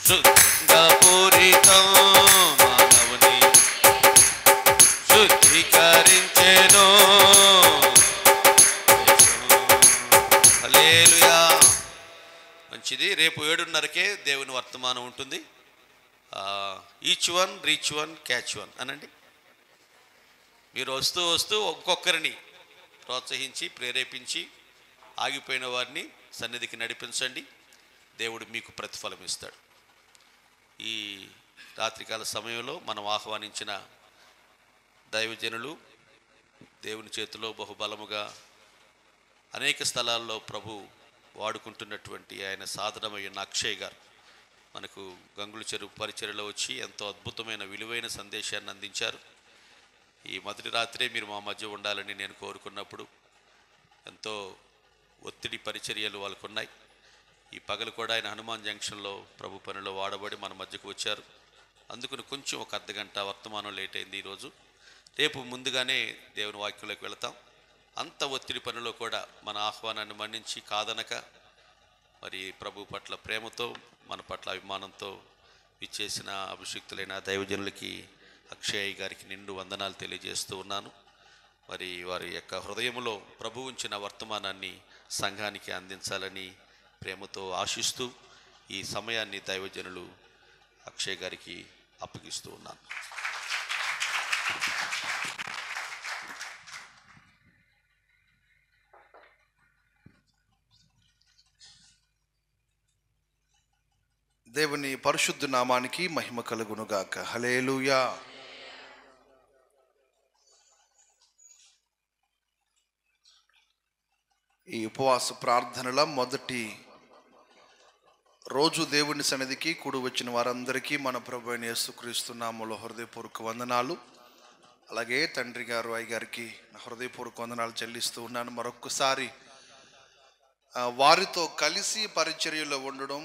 శుద్ధపూరితం మానవుని శుద్ధీకరించెను. హల్లెలూయా. మంచిది. రేపు 7:30కే దేవుని వర్తమానం ఉంటుంది. Each one reach one catch one అనండి. మీరు వస్తూ వస్తూ ఒక్కొక్కరిని ప్రోత్సహించి ప్రేరేపించి ఆగిపోయిన వారిని సన్నిధికి నడిపించండి. దేవుడు మీకు ప్రతిఫలం ఇస్తాడు. ఈ రాత్రికాల సమయంలో మనం ఆహ్వానించిన దైవజనులు దేవుని చేతిలో బహుబలముగా అనేక స్థలాల్లో ప్రభు వాడుకుంటున్నటువంటి ఆయన సాధనమైన అక్షయ్ గారు మనకు గంగుల చెరువు పరిచర్యలో వచ్చి ఎంతో అద్భుతమైన విలువైన సందేశాన్ని అందించారు. ఈ మొదటి రాత్రే మీరు మా మధ్య ఉండాలని నేను కోరుకున్నప్పుడు ఎంతో ఒత్తిడి పరిచర్యలు వాళ్ళకు ఉన్నాయి. ఈ పగలు కూడా ఆయన హనుమాన్ జంక్షన్లో ప్రభు పనిలో వాడబడి మన మధ్యకు వచ్చారు. అందుకని కొంచెం ఒక అర్ధగంట వర్తమానం లేట్ అయింది ఈరోజు. రేపు ముందుగానే దేవుని వాక్యంలోకి వెళతాం. అంత ఒత్తిడి పనిలో కూడా మన ఆహ్వానాన్ని మన్నించి కాదనక మరి ప్రభు పట్ల ప్రేమతో మన పట్ల అభిమానంతో ఇచ్చేసిన అభిషిక్తులైన దైవజనులకి అక్షయ్ గారికి నిండు వందనాలు తెలియజేస్తూ ఉన్నాను. మరి వారి యొక్క హృదయంలో ప్రభు ఉంచిన వర్తమానాన్ని సంఘానికి అందించాలని ప్రేమతో ఆశిస్తూ ఈ సమయాన్ని దైవజనులు అక్షయ్ గారికి అప్పగిస్తూ ఉన్నాను. దేవుని పరిశుద్ధ నామానికి మహిమ కలుగునుగాక. హల్లెలూయా. ఈ ఉపవాస ప్రార్థనల మొదటి రోజు దేవుని సన్నిధికి కూడి వచ్చిన వారందరికీ మన ప్రభు అయిన యేసుక్రీస్తు నామములో హృదయపూర్వక వందనాలు. అలాగే తండ్రి గారు అయ్య గారికి నా హృదయపూర్వక వందనాలు చెల్లిస్తూ ఉన్నాను. మరొక్కసారి వారితో కలిసి పరిచర్యలో ఉండడం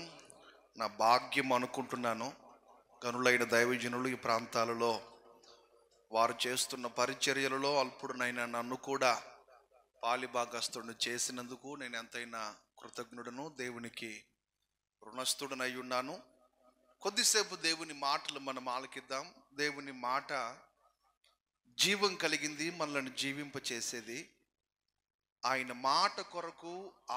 నా భాగ్యం అనుకుంటున్నాను. గనులైన దైవజనులు ఈ ప్రాంతాలలో వారు చేస్తున్న పరిచర్యలలో అల్పుడునైనా నన్ను కూడా పాలిభాగస్తుడిని చేసినందుకు నేను ఎంతైనా కృతజ్ఞుడను, దేవునికి రుణస్థుడనై ఉన్నాను. కొద్దిసేపు దేవుని మాటలు మనం ఆలకిద్దాం. దేవుని మాట జీవం కలిగింది, మనల్ని జీవింపచేసేది. ఆయన మాట కొరకు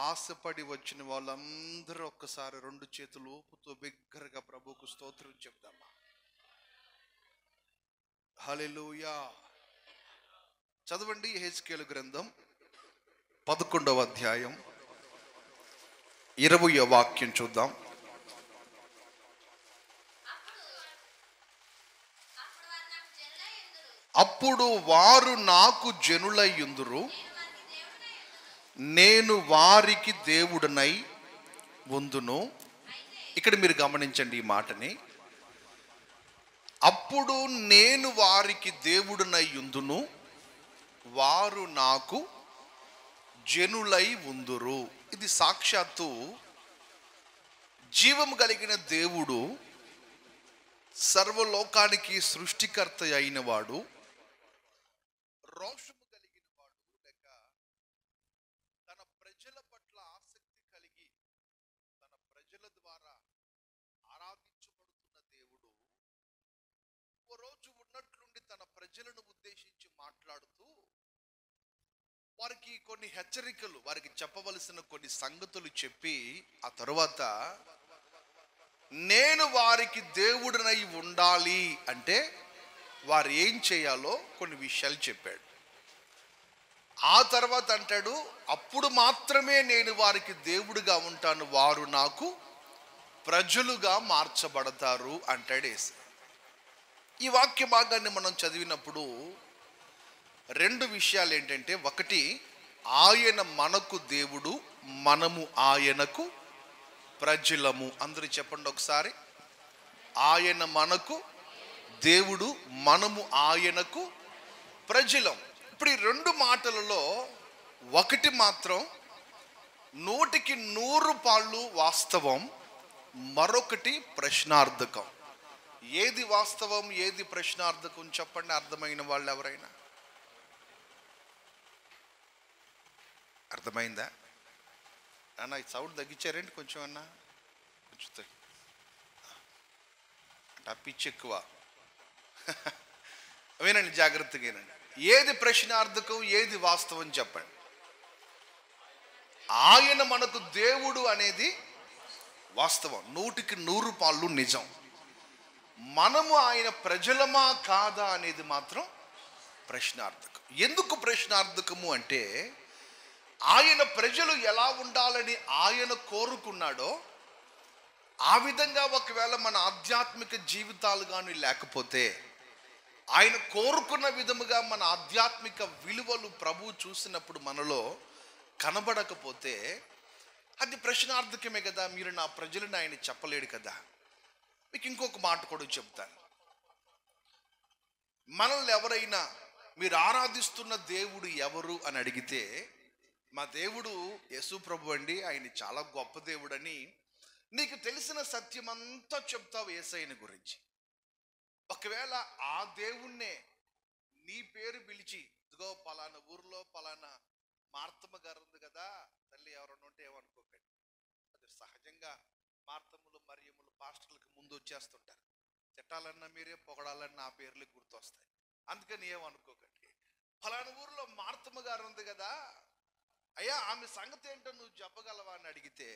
ఆశపడి వచ్చిన వాళ్ళందరూ ఒక్కసారి రెండు చేతులు ఊపుతూ బిగ్గరగా ప్రభువుకు స్తోత్రం చెప్దామా? హల్లెలూయా. చదవండి యెహెజ్కేలు గ్రంథం 11వ అధ్యాయం 20వ వాక్యం చూద్దాం. అప్పుడు వారు నాకు జనులయ్యుందురు, నేను వారికి దేవుడనై ఉందును. ఇక్కడ మీరు గమనించండి ఈ మాటని. అప్పుడు నేను వారికి దేవుడనై ఉందును, వారు నాకు జనులై ఉందురు. ఇది సాక్షాత్తు జీవము కలిగిన దేవుడు, సర్వలోకానికి సృష్టికర్త అయిన వాడు, రోషము కలిగిన వాడు, లేక తన ప్రజల పట్ల ఆసక్తి కలిగి తన ప్రజల ద్వారా ఆరాధించబడుతున్న దేవుడు ఓ రోజు ఉన్నట్లుండి తన ప్రజలను ఉద్దేశించి మాట్లాడుతూ వారికి కొన్ని హెచ్చరికలు, వారికి చెప్పవలసిన కొన్ని సంగతులు చెప్పి ఆ తరువాత నేను వారికి దేవుడినై ఉండాలి అంటే వారు ఏం చేయాలో కొన్ని విషయాలు చెప్పాడు. ఆ తర్వాత అంటాడు, అప్పుడు మాత్రమే నేను వారికి దేవుడిగా ఉంటాను, వారు నాకు ప్రజలుగా మార్చబడతారు అంటాడు యేసు. ఈ వాక్య భాగాన్ని మనం చదివినప్పుడు రెండు విషయాలు ఏంటంటే, ఒకటి ఆయన మనకు దేవుడు, మనము ఆయనకు ప్రజలము. అందరూ చెప్పండి ఒకసారి, ఆయన మనకు దేవుడు, మనము ఆయనకు ప్రజలం. ఇప్పుడు ఈ రెండు మాటలలో ఒకటి మాత్రం 100కి 100 వాస్తవం, మరొకటి ప్రశ్నార్థకం. ఏది వాస్తవం, ఏది ప్రశ్నార్థకం చెప్పండి అర్థమైన వాళ్ళు ఎవరైనా? అర్థమైందా అన్న? ఈ సౌండ్ తగ్గించారేంటి కొంచెం అన్నా? కొంచెం ఆ పిచ్చి ఎక్కువ. వినండి జాగ్రత్తగా వినండి. ఏది ప్రశ్నార్థకం, ఏది వాస్తవం చెప్పండి. ఆయన మనకు దేవుడు అనేది వాస్తవం, 100% నిజం. మనము ఆయన ప్రజలమా కాదా అనేది మాత్రం ప్రశ్నార్థకం. ఎందుకు ప్రశ్నార్థకము అంటే, ఆయన ప్రజలు ఎలా ఉండాలని ఆయన కోరుకున్నాడో ఆ విధంగా ఒకవేళ మన ఆధ్యాత్మిక జీవితాలు కానీ లేకపోతే, ఆయన కోరుకున్న విధముగా మన ఆధ్యాత్మిక విలువలు ప్రభువు చూసినప్పుడు మనలో కనబడకపోతే అది ప్రశ్నార్థకమే కదా. మీరు నా ప్రజలను ఆయన చెప్పలేడు కదా. మీకు ఇంకొక మాట కూడా చెప్తాను. మనల్ని ఎవరైనా మీరు ఆరాధిస్తున్న దేవుడు ఎవరు అని అడిగితే, మా దేవుడు యేసు ప్రభు అండి, ఆయన చాలా గొప్ప దేవుడు అని నీకు తెలిసిన సత్యం అంతా చెప్తావు యేసయ్యని గురించి. ఒకవేళ ఆ దేవుణ్ణే నీ పేరు పిలిచి, ఇదిగో పలానా ఊర్లో పలానా మార్తమ్మ గారు ఉంది కదా తల్లి, ఎవరైనా ఉంటే ఏమనుకోకండి, అది సహజంగా మార్తమ్ములు మరియములు పాస్టర్లకు ముందు వచ్చేస్తుంటారు. తిట్టాలన్నా మీరే, పొగడాలన్నా ఆ పేర్లే గుర్తొస్తాయి. అందుకని ఏమనుకోకండి. ఫలానా ఊర్లో మార్తమ్మ గారు ఉంది కదా, అయ్యా ఆమె సంగతి ఏంటో నువ్వు చెప్పగలవా అని అడిగితే,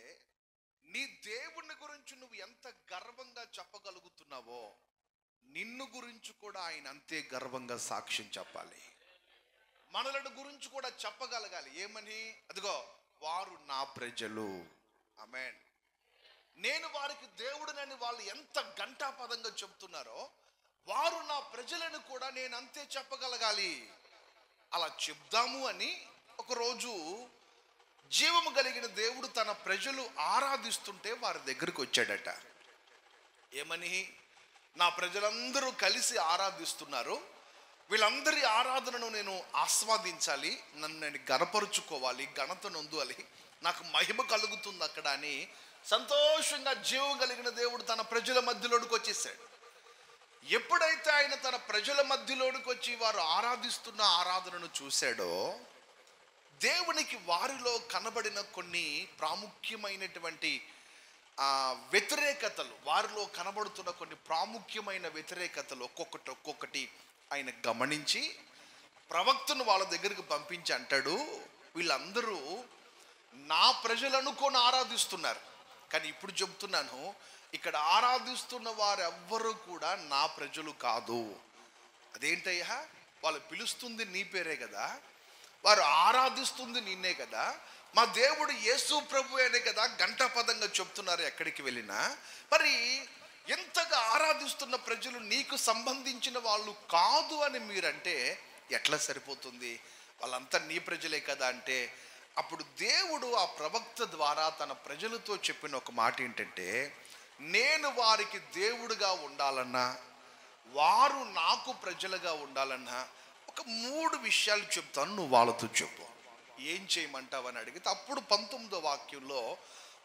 నీ దేవుని గురించి నువ్వు ఎంత గర్వంగా చెప్పగలుగుతున్నావో నిన్ను గురించి కూడా ఆయన అంతే గర్వంగా సాక్ష్యం చెప్పాలి. మనలను గురించి కూడా చెప్పగలగాలి. ఏమని? అదిగో వారు నా ప్రజలు, ఆమేన్, నేను వారికి దేవుడినని వాళ్ళు ఎంత ఘంటాపదంగా చెప్తున్నారో, వారు నా ప్రజలను కూడా నేను అంతే చెప్పగలగాలి. అలా చెప్దాము అని ఒకరోజు జీవము కలిగిన దేవుడు తన ప్రజలు ఆరాధిస్తుంటే వారి దగ్గరికి వచ్చాడట. ఏమని? నా ప్రజలందరూ కలిసి ఆరాధిస్తున్నారు, వీళ్ళందరి ఆరాధనను నేను ఆస్వాదించాలి, నన్ను నేను గణపరుచుకోవాలి, ఘనత నొందాలి, నాకు మహిమ కలుగుతుంది అక్కడ అని సంతోషంగా జీవం కలిగిన దేవుడు తన ప్రజల మధ్యలోనికి వచ్చేసాడు. ఎప్పుడైతే ఆయన తన ప్రజల మధ్యలోనికి వచ్చి వారు ఆరాధిస్తున్న ఆరాధనను చూశాడో, దేవునికి వారిలో కనబడిన కొన్ని ప్రాముఖ్యమైనటువంటి వ్యతిరేకతలు, వారిలో కనబడుతున్న కొన్ని ప్రాముఖ్యమైన వ్యతిరేకతలు ఒక్కొక్కటి ఆయన గమనించి ప్రవక్తను వాళ్ళ దగ్గరికి పంపించి అంటాడు, వీళ్ళందరూ నా ప్రజలు అనుకొని ఆరాధిస్తున్నారు, కానీ ఇప్పుడు చెప్తున్నాను, ఇక్కడ ఆరాధిస్తున్న వారెవ్వరూ కూడా నా ప్రజలు కాదు. అదేంటయ్యా? వాళ్ళు పిలుస్తుంది నీ పేరే కదా, వారు ఆరాధిస్తుంది నిన్నే కదా, మా దేవుడు యేసు ప్రభు అనే కదా ఘంటాపదంగా చెప్తున్నారు ఎక్కడికి వెళ్ళినా. మరి ఎంతగా ఆరాధిస్తున్న ప్రజలు నీకు సంబంధించిన వాళ్ళు కాదు అని మీరంటే ఎట్లా సరిపోతుంది? వాళ్ళంతా నీ ప్రజలే కదా అంటే, అప్పుడు దేవుడు ఆ ప్రవక్త ద్వారా తన ప్రజలతో చెప్పిన ఒక మాట ఏంటంటే, నేను వారికి దేవుడుగా ఉండాలన్నా, వారు నాకు ప్రజలుగా ఉండాలన్నా ఒక 3 విషయాలు చెప్తాను, నువ్వు వాళ్ళతో చెప్పు. ఏం చేయమంటావు అని అడిగితే, అప్పుడు 19వ వాక్యంలో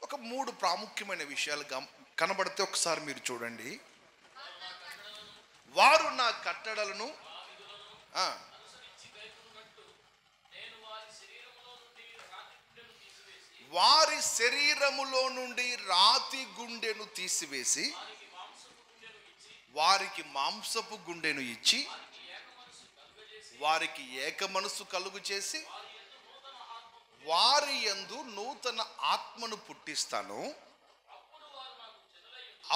ఒక 3 ప్రాముఖ్యమైన విషయాలు కనబడితే ఒకసారి మీరు చూడండి. వారు నా కట్టడలను వారి శరీరములో నుండి రాతి గుండెను తీసివేసి వారికి మాంసపు గుండెను ఇచ్చి వారికి ఏక మనసు కలుగు చేసి వారి యందు నూతన ఆత్మను పుట్టిస్తాను,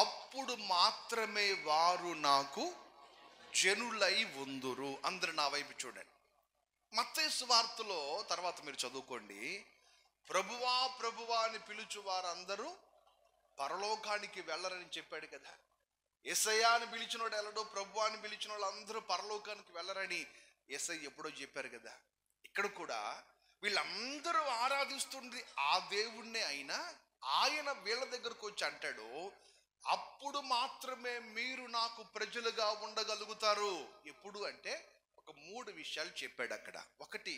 అప్పుడు మాత్రమే వారు నాకు జనులై ఉందురు. అందరు నా వైపు చూడండి. మత్తయి సువార్తలో తర్వాత మీరు చదువుకోండి, ప్రభువా ప్రభువా అని పిలుచు వారందరూ పరలోకానికి వెళ్ళరని చెప్పాడు కదా. యేసయ్య అని పిలిచినోడు వెళ్ళడో, ప్రభు అని పిలిచిన వాళ్ళు అందరూ పరలోకానికి వెళ్ళరని యేసయ్య ఎప్పుడో చెప్పారు కదా. ఇక్కడ కూడా వీళ్ళందరూ ఆరాధిస్తుంది ఆ దేవుణ్ణే అయినా ఆయన వీళ్ళ దగ్గరకు వచ్చి అంటాడు, అప్పుడు మాత్రమే మీరు నాకు ప్రజలుగా ఉండగలుగుతారు. ఎప్పుడు అంటే ఒక 3 విషయాలు చెప్పాడు అక్కడ. ఒకటి,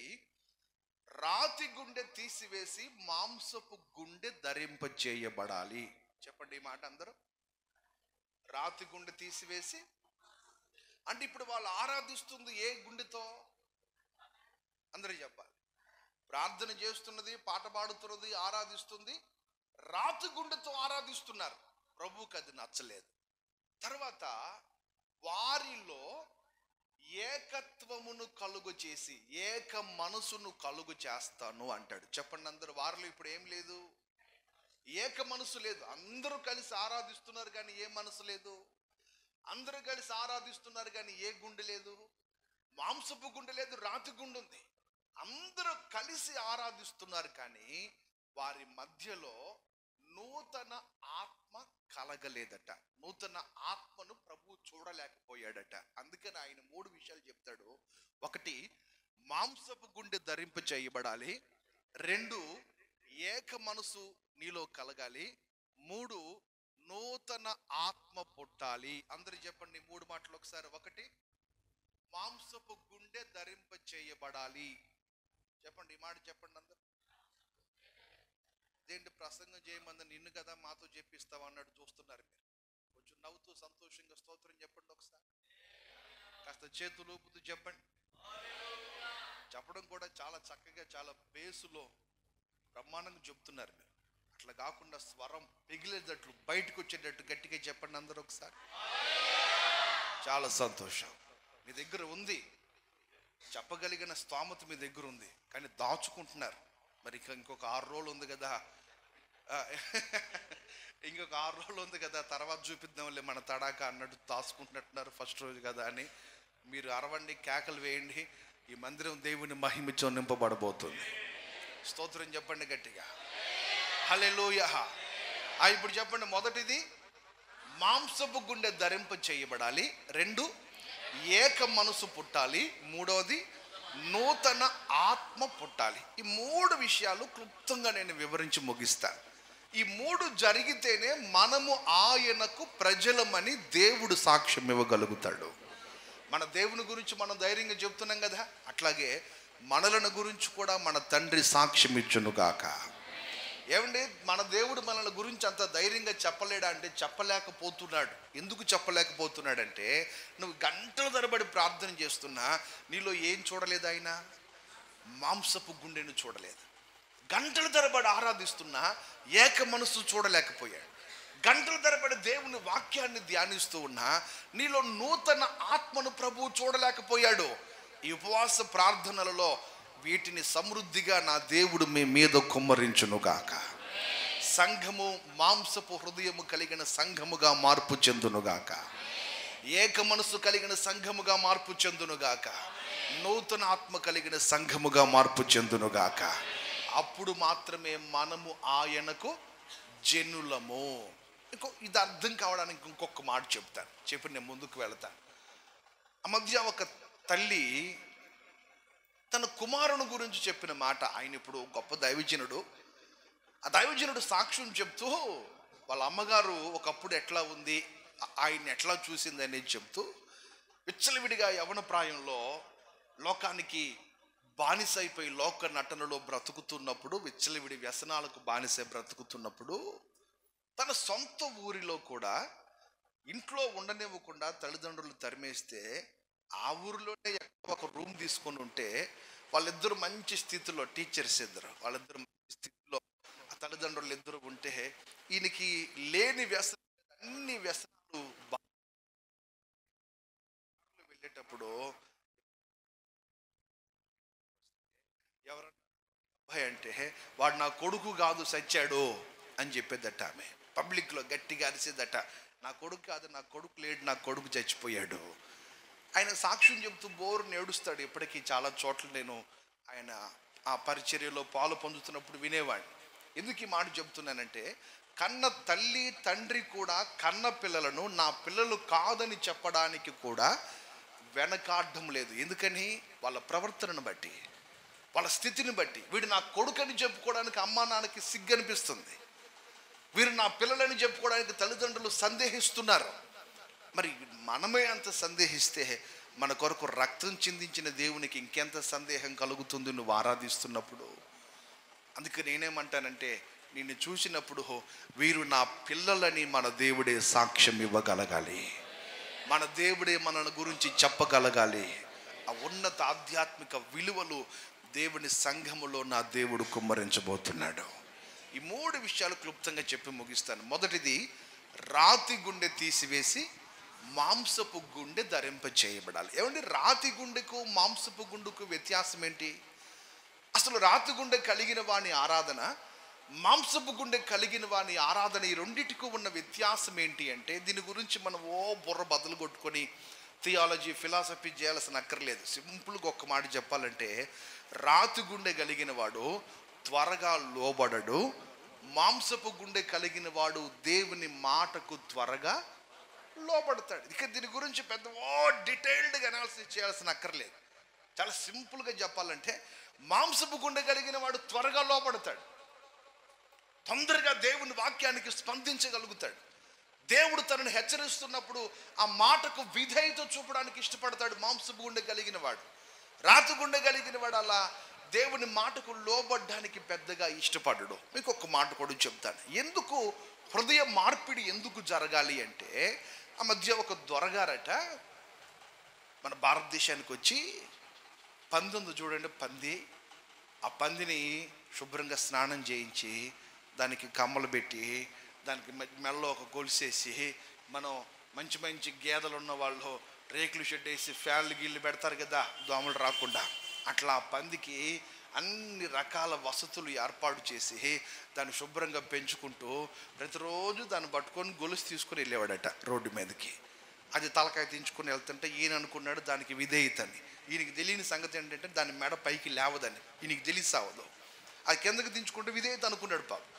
రాతి గుండె తీసివేసి మాంసపు గుండె ధరింప చేయబడాలి. చెప్పండి ఈ మాట అందరూ. రాతి గుండె తీసివేసి అంటే ఇప్పుడు వాళ్ళు ఆరాధిస్తుంది ఏ గుండెతో? అందరూ చెప్పాలి. ప్రార్థన చేస్తున్నది, పాట పాడుతున్నది, ఆరాధిస్తుంది రాతి గుండెతో ఆరాధిస్తున్నారు. ప్రభువుకి అది నచ్చలేదు. తర్వాత వారిలో ఏకత్వమును కలుగు చేసి ఏక మనసును కలుగు చేస్తాను అంటాడు. చెప్పండి అందరూ, వారిలో ఇప్పుడు ఏం లేదు? ఏక మనసు లేదు. అందరూ కలిసి ఆరాధిస్తున్నారు కానీ ఏ మనసు లేదు. అందరూ కలిసి ఆరాధిస్తున్నారు కానీ ఏ గుండె లేదు. మాంసపు గుండె లేదు, రాతి గుండె ఉంది. అందరూ కలిసి ఆరాధిస్తున్నారు కానీ వారి మధ్యలో నూతన ఆత్మ కలగలేదట. నూతన ఆత్మను ప్రభు చూడలేకపోయాడట. అందుకని ఆయన 3 విషయాలు చెప్తాడు. 1, మాంసపు గుండె ధరింప చేయబడాలి. 2, ఏక మనసు నీలో కలగాలి. 3, నూతన ఆత్మ పుట్టాలి. అందరూ చెప్పండి 3 మాటలు ఒకసారి. 1, మాంసపు గుండె ధరింప చేయబడాలి. చెప్పండి ఈ మాట చెప్పండి అందరు. ఇదేంటి ప్రసంగం చేయమంది, నిన్ను కదా మాతో చెప్పిస్తావా అన్నాడు. చూస్తున్నారు మీరు. కొంచెం నవ్వుతూ సంతోషంగా స్తోత్రం చెప్పండి ఒకసారి. కాస్త చేతులు ఊపుతూ చెప్పండి. చెప్పడం కూడా చాలా చక్కగా, చాలా బేసులో బ్రహ్మాండంగా చెప్తున్నారు మీరు. అట్లా కాకుండా స్వరం పిగిలేటట్లు, బయటకు వచ్చేటట్టు గట్టిగా చెప్పండి అందరూ ఒకసారి. చాలా సంతోషం. మీ దగ్గర ఉంది, చెప్పగలిగిన స్తోమత మీ దగ్గర ఉంది, కానీ దాచుకుంటున్నారు. మరి ఇంకొక 6 రోజులు ఉంది కదా, ఇంకొక 6 రోజులు ఉంది కదా, తర్వాత చూపిద్దాంలే మన తడాక అన్నట్టు దాచుకుంటున్నట్టున్నారు. ఫస్ట్ రోజు కదా అని మీరు అరవండి, కేకలు వేయండి. ఈ మందిరం దేవుని మహిమతో నింపబడబోతుంది. స్తోత్రం చెప్పండి గట్టిగా. హల్లెలూయా. ఇప్పుడు చెప్పండి. మొదటిది మాంసపు గుండె ధరింప చేయబడాలి. 2, ఏక మనసు పుట్టాలి. 3వది నూతన ఆత్మ పుట్టాలి. ఈ 3 విషయాలు క్లుప్తంగా నేను వివరించి ముగిస్తాను. ఈ 3 జరిగితేనే మనము ఆయనకు ప్రజలమని దేవుడు సాక్ష్యం ఇవ్వగలుగుతాడు. మన దేవుని గురించి మనం ధైర్యంగా చెప్తున్నాం కదా, అట్లాగే మనలను గురించి కూడా మన తండ్రి సాక్ష్యం ఇచ్చునుగాక. ఏమండి, మన దేవుడు మనల గురించి అంత ధైర్యంగా చెప్పలేడా అంటే చెప్పలేకపోతున్నాడు. ఎందుకు చెప్పలేకపోతున్నాడంటే, నువ్వు గంటల తరబడి ప్రార్థన చేస్తున్నా నీలో ఏం చూడలేదు ఆయన? మాంసపు గుండెను చూడలేదు. గంటల తరబడి ఆరాధిస్తున్నా ఏక మనసు చూడలేకపోయాడు. గంటల తరబడి దేవుని వాక్యాన్ని ధ్యానిస్తూ ఉన్నా నీలో నూతన ఆత్మను ప్రభువు చూడలేకపోయాడు. ఈ ఉపవాస ప్రార్థనలలో వీటిని సమృద్ధిగా నా దేవుడు మీ మీద కుమ్మరించునుగాక. సంఘము మాంసపు హృదయము కలిగిన సంఘముగా మార్పు చెందునుగాక. ఏక మనసు కలిగిన సంఘముగా మార్పు చెందునుగాక. నూతన ఆత్మ కలిగిన సంఘముగా మార్పు చెందునుగాక. అప్పుడు మాత్రమే మనము ఆయనకు జనులము. ఇది అర్థం కావడానికి ఇంకొక మాట చెప్తాను, చెప్పి నేను ముందుకు వెళతాను. ఆ మధ్య ఒక తల్లి తన కుమారుని గురించి చెప్పిన మాట. ఆయన ఇప్పుడు గొప్ప దైవజనుడు. ఆ దైవజనుడు సాక్ష్యం చెప్తూ వాళ్ళ అమ్మగారు ఒకప్పుడు ఎట్లా ఉంది, ఆయన్ని ఎట్లా చూసింది అనేది చెప్తూ, విచ్చలవిడిగా యవ్వన ప్రాయంలో లోకానికి బానిస అయిపోయి లోక నటనలో బ్రతుకుతున్నప్పుడు, విచ్చలవిడి వ్యసనాలకు బానిస బ్రతుకుతున్నప్పుడు, తన సొంత ఊరిలో కూడా ఇంట్లో ఉండనివ్వకుండా తల్లిదండ్రులు తరిమేస్తే ఆ ఊరిలోనే ఒక రూమ్ తీసుకొని ఉంటే వాళ్ళిద్దరు మంచి స్థితిలో, టీచర్స్ ఇద్దరు, వాళ్ళిద్దరు మంచి స్థితిలో ఆ తల్లిదండ్రులు ఇద్దరు ఉంటే ఈయనకి లేని వ్యసనాలు, అన్ని వ్యసనాలు వెళ్ళేటప్పుడు ఎవరన్నా అబ్బాయి అంటే వాడు నా కొడుకు కాదు చచ్చాడు అని చెప్పేదట. ఆమె పబ్లిక్లో గట్టిగా అరిసేదట, నా కొడుకు కాదు, నా కొడుకు లేడు, నా కొడుకు చచ్చిపోయాడు. ఆయన సాక్ష్యం చెబుతూ బోరుని ఏడుస్తాడు. ఇప్పటికీ చాలా చోట్ల నేను ఆయన ఆ పరిచర్యలో పాలు పొందుతున్నప్పుడు వినేవాడిని. ఎందుకు ఈ మాట చెబుతున్నానంటే, కన్న తల్లి తండ్రి కూడా కన్న పిల్లలను నా పిల్లలు కాదని చెప్పడానికి కూడా వెనకాడడం లేదు. ఎందుకని? వాళ్ళ ప్రవర్తనను బట్టి, వాళ్ళ స్థితిని బట్టి. వీడు నా కొడుకని చెప్పుకోవడానికి అమ్మా నాన్నకి సిగ్గు అనిపిస్తుంది, వీరు నా పిల్లలని చెప్పుకోవడానికి తల్లిదండ్రులు సందేహిస్తున్నారు. మరి మనమే అంత సందేహిస్తే మన కొరకు రక్తం చిందించిన దేవునికి ఇంకెంత సందేహం కలుగుతుంది నువ్వు ఆరాధిస్తున్నప్పుడు? అందుకే నేనేమంటానంటే, నిన్ను చూసినప్పుడు వీరు నా పిల్లలని మన దేవుడే సాక్ష్యం ఇవ్వగలగాలి, మన దేవుడే మన గురించి చెప్పగలగాలి. ఆ ఉన్నత ఆధ్యాత్మిక విలువలు దేవుని సంఘములో నా దేవుడు కుమ్మరించబోతున్నాడు. ఈ 3 విషయాలు క్లుప్తంగా చెప్పి ముగిస్తాను. మొదటిది, రాతి గుండె తీసివేసి మాంసపు గుండె ధరింప చేయబడాలి. ఏమండి, రాతి గుండెకు మాంసపు గుండెకు వ్యత్యాసం ఏంటి? అసలు రాతి గుండె కలిగిన వాని ఆరాధన, మాంసపు గుండె కలిగిన వాని ఆరాధన, ఈ రెండింటికి ఉన్న వ్యత్యాసం ఏంటి అంటే, దీని గురించి మనం బుర్ర బదులు కొట్టుకొని థియాలజీ ఫిలాసఫీ చేయాల్సిన అక్కర్లేదు. సింపుల్గా ఒక్క మాట చెప్పాలంటే, రాతి గుండె కలిగిన వాడు త్వరగా లోబడడు, మాంసపు గుండె కలిగిన వాడు దేవుని మాటకు త్వరగా లోబడతాడు. ఇక దీని గురించి పెద్ద డీటెయిల్డ్గా అనాలిసిస్ చేయాల్సిన అక్కర్లేదు. చాలా సింపుల్గా చెప్పాలంటే, మాంసపు గుండె కలిగిన వాడు త్వరగా లోబడతాడు, తొందరగా దేవుని వాక్యానికి స్పందించగలుగుతాడు. దేవుడు తనను హెచ్చరిస్తున్నప్పుడు ఆ మాటకు విధేయత చూపడానికి ఇష్టపడతాడు మాంసపు గుండె కలిగిన వాడు. రాతి గుండె కలిగిన వాడు అలా దేవుని మాటకు లోబడ్డానికి పెద్దగా ఇష్టపడడు. మీకు ఒక మాట కూడా చెప్తాను, ఎందుకు హృదయ మార్పిడి ఎందుకు జరగాలి అంటే, ఆ మధ్య ఒక దొరగారట మన భారతదేశానికి వచ్చి పంది ఉంది చూడండి, పంది, ఆ పందిని శుభ్రంగా స్నానం చేయించి దానికి కమ్మలు పెట్టి దానికి మెల్లో ఒక గొలుసేసి, మనం మంచి మంచి గేదెలు ఉన్న వాళ్ళు రేకులు షెడ్ వేసి ఫ్యాన్లు గిల్లు పెడతారు కదా దోమలు రాకుండా, అట్లా ఆ పందికి అన్ని రకాల వసతులు ఏర్పాటు చేసి దాన్ని శుభ్రంగా పెంచుకుంటూ ప్రతిరోజు దాన్ని పట్టుకొని గొలుసు తీసుకొని వెళ్ళేవాడట రోడ్డు మీదకి. అది తలకాయ దించుకొని వెళ్తుంటే ఈయన అనుకున్నాడు దానికి విధేయతని. ఈయనకి తెలియని సంగతి ఏంటంటే దాని మెడ పైకి లేవదని, ఈయనకి తెలిసి సావదు. అది కిందకి దించుకుంటే విధేయత అనుకున్నాడు పాపం.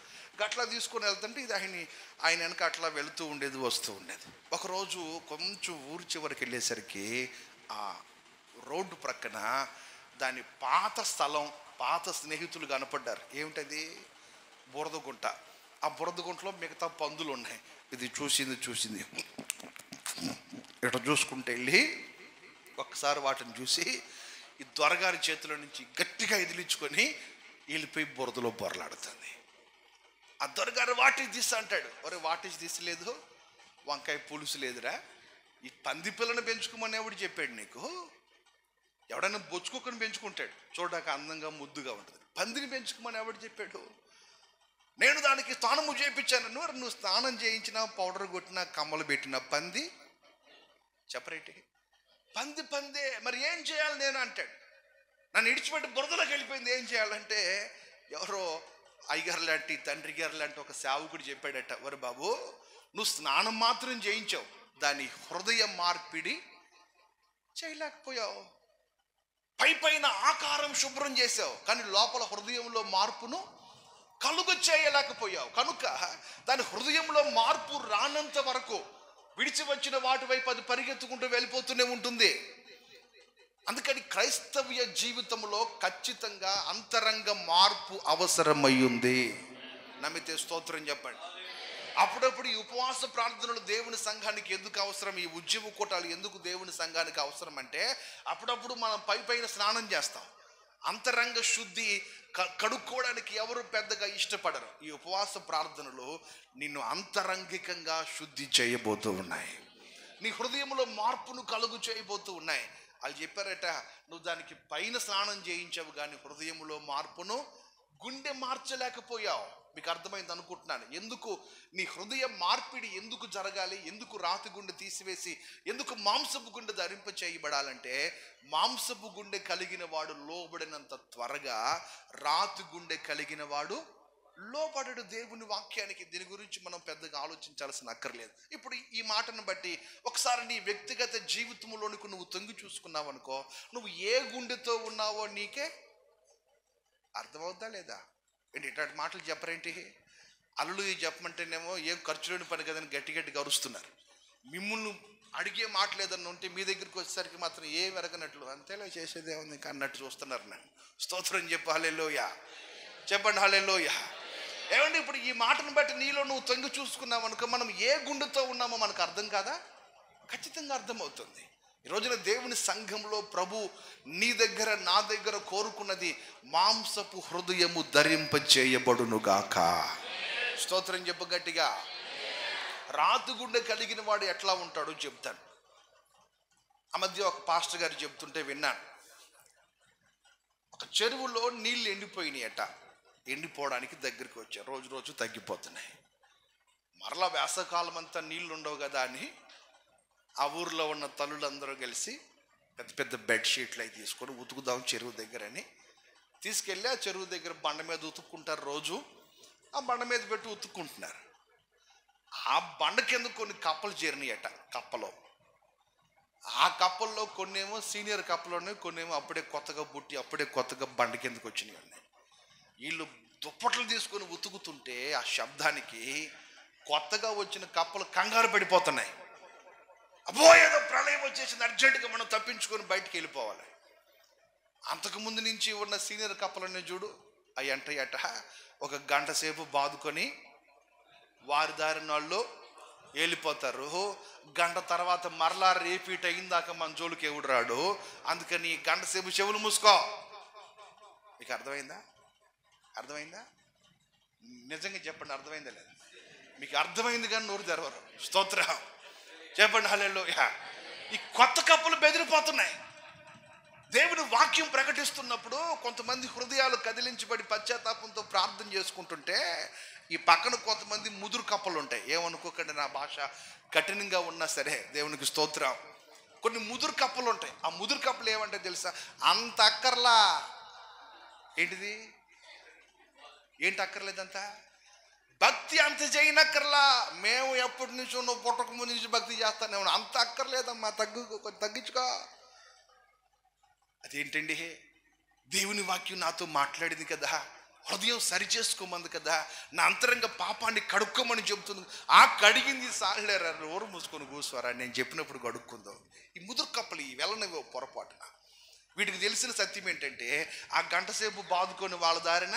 అట్లా తీసుకొని వెళ్తుంటే ఇది ఆయన వెనక అట్లా వెళుతూ ఉండేది, వస్తూ ఉండేది. ఒకరోజు కొంచెం ఊరి చివరికి వెళ్ళేసరికి ఆ రోడ్డు ప్రక్కన దాని పాత స్థలం, పాత స్నేహితులు కనపడ్డారు. ఏమిటది? బురదగుంట. ఆ బురదగుంటలో మిగతా పందులు ఉన్నాయి. ఇది చూసింది ఇట్లా చూసుకుంటే వెళ్ళి ఒక్కసారి వాటిని చూసి ఈ దొరగారి చేతిలో నుంచి గట్టిగా ఎదిలించుకొని వెళ్ళిపోయి బురదలో బొరలాడుతుంది. ఆ దొరగారు వాటికి తీసి అంటాడు, ఒరే వాటికి తీసలేదు, వంకాయ పులుసు లేదురా, ఈ పంది పిల్లని పెంచుకోమని ఎవడు చెప్పాడు నీకు? ఎవడైనా బొచ్చుకోకని పెంచుకుంటాడు, చూడడానికి అందంగా ముద్దుగా ఉంటుంది. పందిని పెంచుకోమని ఎవడు చెప్పాడు? నేను దానికి స్నానము చేయించాను. నువ్వు స్నానం చేయించిన, పౌడర్ కొట్టిన, కమ్మలు పెట్టిన పంది చెప్పరేటి? పందే, మరి ఏం చేయాలి నేను అంటాడు. నన్ను ఇడిచిపెట్టి బురదలోకి వెళ్ళిపోయింది, ఏం చేయాలంటే ఎవరో అయ్యగారు లాంటి, తండ్రి గారు లాంటి ఒక సేవకుడు చెప్పాడట, ఒరే బాబు, నువ్వు స్నానం మాత్రం చేయించావు, దాని హృదయ మార్పిడి చేయలేకపోయావు. పైన ఆకారం శుభ్రం చేసావు, కానీ లోపల హృదయంలో మార్పును కలుగ చేయలేకపోయావు. కనుక దాని హృదయంలో మార్పు రానంత వరకు విడిచి వచ్చిన వాటి వైపు అది పరిగెత్తుకుంటూ వెళ్ళిపోతూనే ఉంటుంది. అందుకని క్రైస్తవ్య జీవితంలో ఖచ్చితంగా అంతరంగ మార్పు అవసరమయ్యింది. నమ్మితే స్తోత్రం చెప్పండి. అప్పుడప్పుడు ఈ ఉపవాస ప్రార్థనలు దేవుని సంఘానికి ఎందుకు అవసరం, ఈ ఉద్యమ కూటాలు ఎందుకు దేవుని సంఘానికి అవసరం అంటే, అప్పుడప్పుడు మనం పైన స్నానం చేస్తాం, అంతరంగ శుద్ధి కడుక్కోవడానికి ఎవరు పెద్దగా ఇష్టపడరు. ఈ ఉపవాస ప్రార్థనలు నిన్ను అంతరంగికంగా శుద్ధి చేయబోతూ ఉన్నాయి, నీ హృదయంలో మార్పును కలుగు చేయబోతూ ఉన్నాయి. వాళ్ళు చెప్పారట, నువ్వు దానికి పైన స్నానం చేయించావు కానీ హృదయంలో మార్పును, గుండె మార్చలేకపోయావు. మీకు అర్థమైంది అనుకుంటున్నాను. ఎందుకు నీ హృదయ మార్పిడి ఎందుకు జరగాలి, ఎందుకు రాతి గుండె తీసివేసి ఎందుకు మాంసపు గుండె ధరింప చేయబడాలంటే, మాంసపు గుండె కలిగిన వాడు లోబడినంత త్వరగా రాతి గుండె కలిగిన వాడు లోబడడు దేవుని వాక్యానికి. దీని గురించి మనం పెద్దగా ఆలోచించాల్సిన అక్కర్లేదు. ఇప్పుడు ఈ మాటను బట్టి ఒకసారి నీ వ్యక్తిగత జీవితంలోనికి నువ్వు తొంగి చూసుకున్నావు అనుకో, నువ్వు ఏ గుండెతో ఉన్నావో నీకే అర్థమవుతా లేదా? ఏంటి ఇట్లాంటి మాటలు చెప్పరేంటి? అల్లుడు చెప్పమంటేనేమో ఏం ఖర్చు లేని పని కదని గట్టి గరుస్తున్నారు. మిమ్మల్ని అడిగే మాటలు ఏదన్నా ఉంటే మీ దగ్గరికి వచ్చేసరికి మాత్రం ఏం ఎరగనట్లు, అంతేలా చేసేదేముంది ఇంకా అన్నట్టు చూస్తున్నారు. నన్ను స్తోత్రం చెప్పు, హల్లెలూయా చెప్పండి, హల్లెలూయా. ఏమండి, ఇప్పుడు ఈ మాటను బట్టి నీలో నువ్వు తొంగి చూసుకున్నావు అనుకో, మనం ఏ గుండెతో ఉన్నామో మనకు అర్థం కాదా? ఖచ్చితంగా అర్థమవుతుంది. ఈ రోజున దేవుని సంఘంలో ప్రభు నీ దగ్గర, నా దగ్గర కోరుకున్నది మాంసపు హృదయము ధరింప చేయబడునుగాక. స్తోత్రం చెప్పు గట్టిగా. రాతి గుండె కలిగిన వాడు ఎట్లా ఉంటాడో చెప్తాను. ఆ మధ్య ఒక పాస్టర్ గారు చెప్తుంటే విన్నాను. ఒక చెరువులో నీళ్ళు ఎండిపోయినాయట, ఎండిపోవడానికి దగ్గరికి వచ్చాయి, రోజు తగ్గిపోతున్నాయి. మరలా వేసవకాలం అంతా నీళ్ళు ఉండవు కదా అని ఆ ఊర్లో ఉన్న తల్లులందరూ కలిసి పెద్ద పెద్ద బెడ్షీట్లు అవి తీసుకొని ఉతుకుదాం చెరువు దగ్గర అని తీసుకెళ్ళి ఆ చెరువు దగ్గర బండ మీద ఉతుక్కుంటారు. రోజు ఆ బండ మీద పెట్టి ఉతుక్కుంటున్నారు. ఆ బండ కింద కొన్ని కప్పలు చేరినాయట. కప్పలో ఆ కప్పల్లో కొన్నేమో సీనియర్ కప్పలు ఉన్నాయి, కొన్నేమో అప్పుడే కొత్తగా పుట్టి అప్పుడే కొత్తగా బండ కిందకి వచ్చినాయి ఉన్నాయి. వీళ్ళు దుప్పట్లు తీసుకొని ఉతుకుతుంటే ఆ శబ్దానికి కొత్తగా వచ్చిన కప్పలు కంగారు పడిపోతున్నాయి. అబ్బో ఏదో ప్రళయం వచ్చేసింది, అర్జెంటుగా మనం తప్పించుకొని బయటికి వెళ్ళిపోవాలి. అంతకుముందు నుంచి ఉన్న సీనియర్ కప్పలన్నీ చూడు అవి అంటయట ఒక గంట సేపు బాదుకొని వారి దారిన వాళ్ళు వెళ్ళిపోతారు. గంట తర్వాత మరలా రిపీట్ అయిందాక మన జోలికి ఎవడు రాడు. అందుకని గంట సేపు చెవులు మూసుకో. మీకు అర్థమైందా? అర్థమైందా? నిజంగా చెప్పండి, అర్థమైందా లేదా? మీకు అర్థమైంది కానీ నోరు తెరవరు. స్తోత్రం చెప్పండి హల్లెలూయా. ఈ కొత్త కప్పులు బెదిరిపోతున్నాయి. దేవుని వాక్యం ప్రకటిస్తున్నప్పుడు కొంతమంది హృదయాలు కదిలించబడి పశ్చాత్తాపంతో ప్రార్థన చేసుకుంటుంటే ఈ పక్కన కొంతమంది ముదురు కప్పలు ఉంటాయి. ఏమనుకోకండి, నా భాష కఠినంగా ఉన్నా సరే దేవునికి స్తోత్రం. కొన్ని ముదురు కప్పలు ఉంటాయి. ఆ ముదురు కప్పలు ఏమంటే తెలుసా? అంత అక్కర్లా. ఏంటిది? ఏంటి అక్కర్లేదంతా? భక్తి అంత చేయనక్కర్లా. మేము ఎప్పటి నుంచో నువ్వు పుట్టక ముందు నుంచి భక్తి చేస్తానే అంత అక్కర్లేదమ్మా, కొంచెం తగ్గించుకో. అదేంటండి? దేవుని వాక్యం నాతో మాట్లాడింది కదా, హృదయం సరిచేసుకోమంది కదా, నా అంతరంగ పాపాన్ని కడుక్కోమని చెబుతుంది. ఆ కడిగింది సాగలేరా, ఓరు మూసుకొని కూర్చోరా, నేను చెప్పినప్పుడు కడుక్కుందో. ఈ ముదురు కప్పలు ఈ వెళ్ళనివో పొరపాటున. వీటికి తెలిసిన సత్యం ఏంటంటే ఆ గంట సేపు బాదుకొని వాళ్ళ దారిన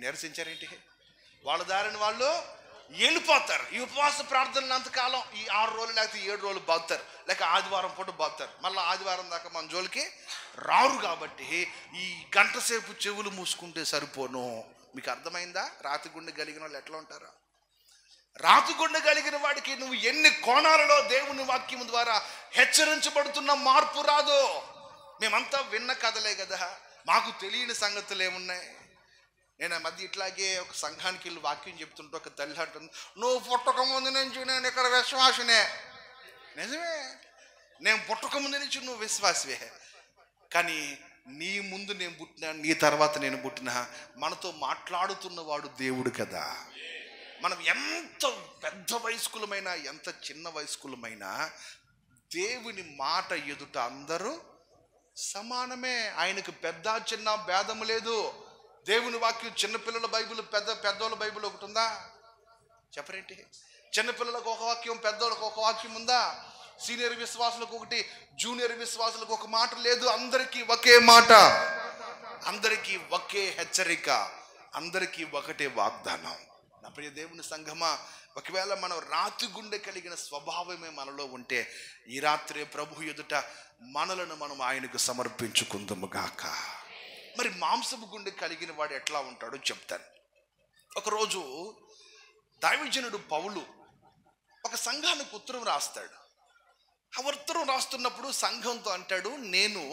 నిరసించారేంటి, వాళ్ళ దారిన వాళ్ళు వెళ్ళిపోతారు. ఈ ఉపవాస ప్రార్థనలు అంతకాలం ఈ 6 రోజులు లేకపోతే 7 రోజులు బాగుతారు, లేక ఆదివారం పూట బాగుతారు. మళ్ళీ ఆదివారం దాకా మన జోలికి రారు. కాబట్టి ఈ గంట సేపు చెవులు మూసుకుంటే సరిపోను. మీకు అర్థమైందా? రాతి గుండె కలిగిన వాళ్ళు ఎట్లా ఉంటారో. రాతి గుండె కలిగిన వాడికి నువ్వు ఎన్ని కోణాలలో దేవుని వాక్యం ద్వారా హెచ్చరించబడుతున్న మార్పు రాదు. మేమంతా విన్న కథలే కదా, మాకు తెలియని సంగతులు ఏమున్నాయి? నేను ఆ మధ్య ఇట్లాగే ఒక సంఘానికి వెళ్ళి వాక్యం చెప్తుంటే ఒక తల్లి అంటుంది, నువ్వు పుట్టక ముందు నుంచి నేను ఇక్కడ విశ్వాసనే. నిజమే, నేను పుట్టక ముందు నుంచి నువ్వు విశ్వాసవే. కానీ నీ ముందు నేను పుట్టినా, నీ తర్వాత నేను పుట్టినా, మనతో మాట్లాడుతున్నవాడు దేవుడు కదా. మనం ఎంత పెద్ద వయస్కులమైనా ఎంత చిన్న వయస్కులమైనా దేవుని మాట ఎదుట అందరూ సమానమే. ఆయనకు పెద్ద చిన్న భేదము లేదు. దేవుని వాక్యం చిన్నపిల్లల బైబిల్, పెద్దోళ్ళ బైబిల్ ఒకటి ఉందా? చెప్పరేంటి? చిన్నపిల్లలకు ఒక వాక్యం, పెద్దోళ్ళకు ఒక వాక్యం ఉందా? సీనియర్ విశ్వాసులకు ఒకటి, జూనియర్ విశ్వాసులకు ఒక మాట లేదు. అందరికీ ఒకే మాట, అందరికీ ఒకే హెచ్చరిక, అందరికీ ఒకటే వాగ్దానం. నా ప్రియ దేవుని సంఘమా, ఒకవేళ మనం రాతి గుండె కలిగిన స్వభావమే మనలో ఉంటే ఈ రాత్రి ప్రభు ఎదుట మనలను మనం ఆయనకు సమర్పించుకుందాము గాక. మరి మాంసపు గుండె కలిగిన వాడు ఎట్లా ఉంటాడో చెప్తాను. ఒకరోజు దైవజనుడు పౌలు ఒక సంఘానికి ఉత్తరం రాస్తాడు. ఆ ఉత్తరం రాస్తున్నప్పుడు సంఘంతో అంటాడు, నేను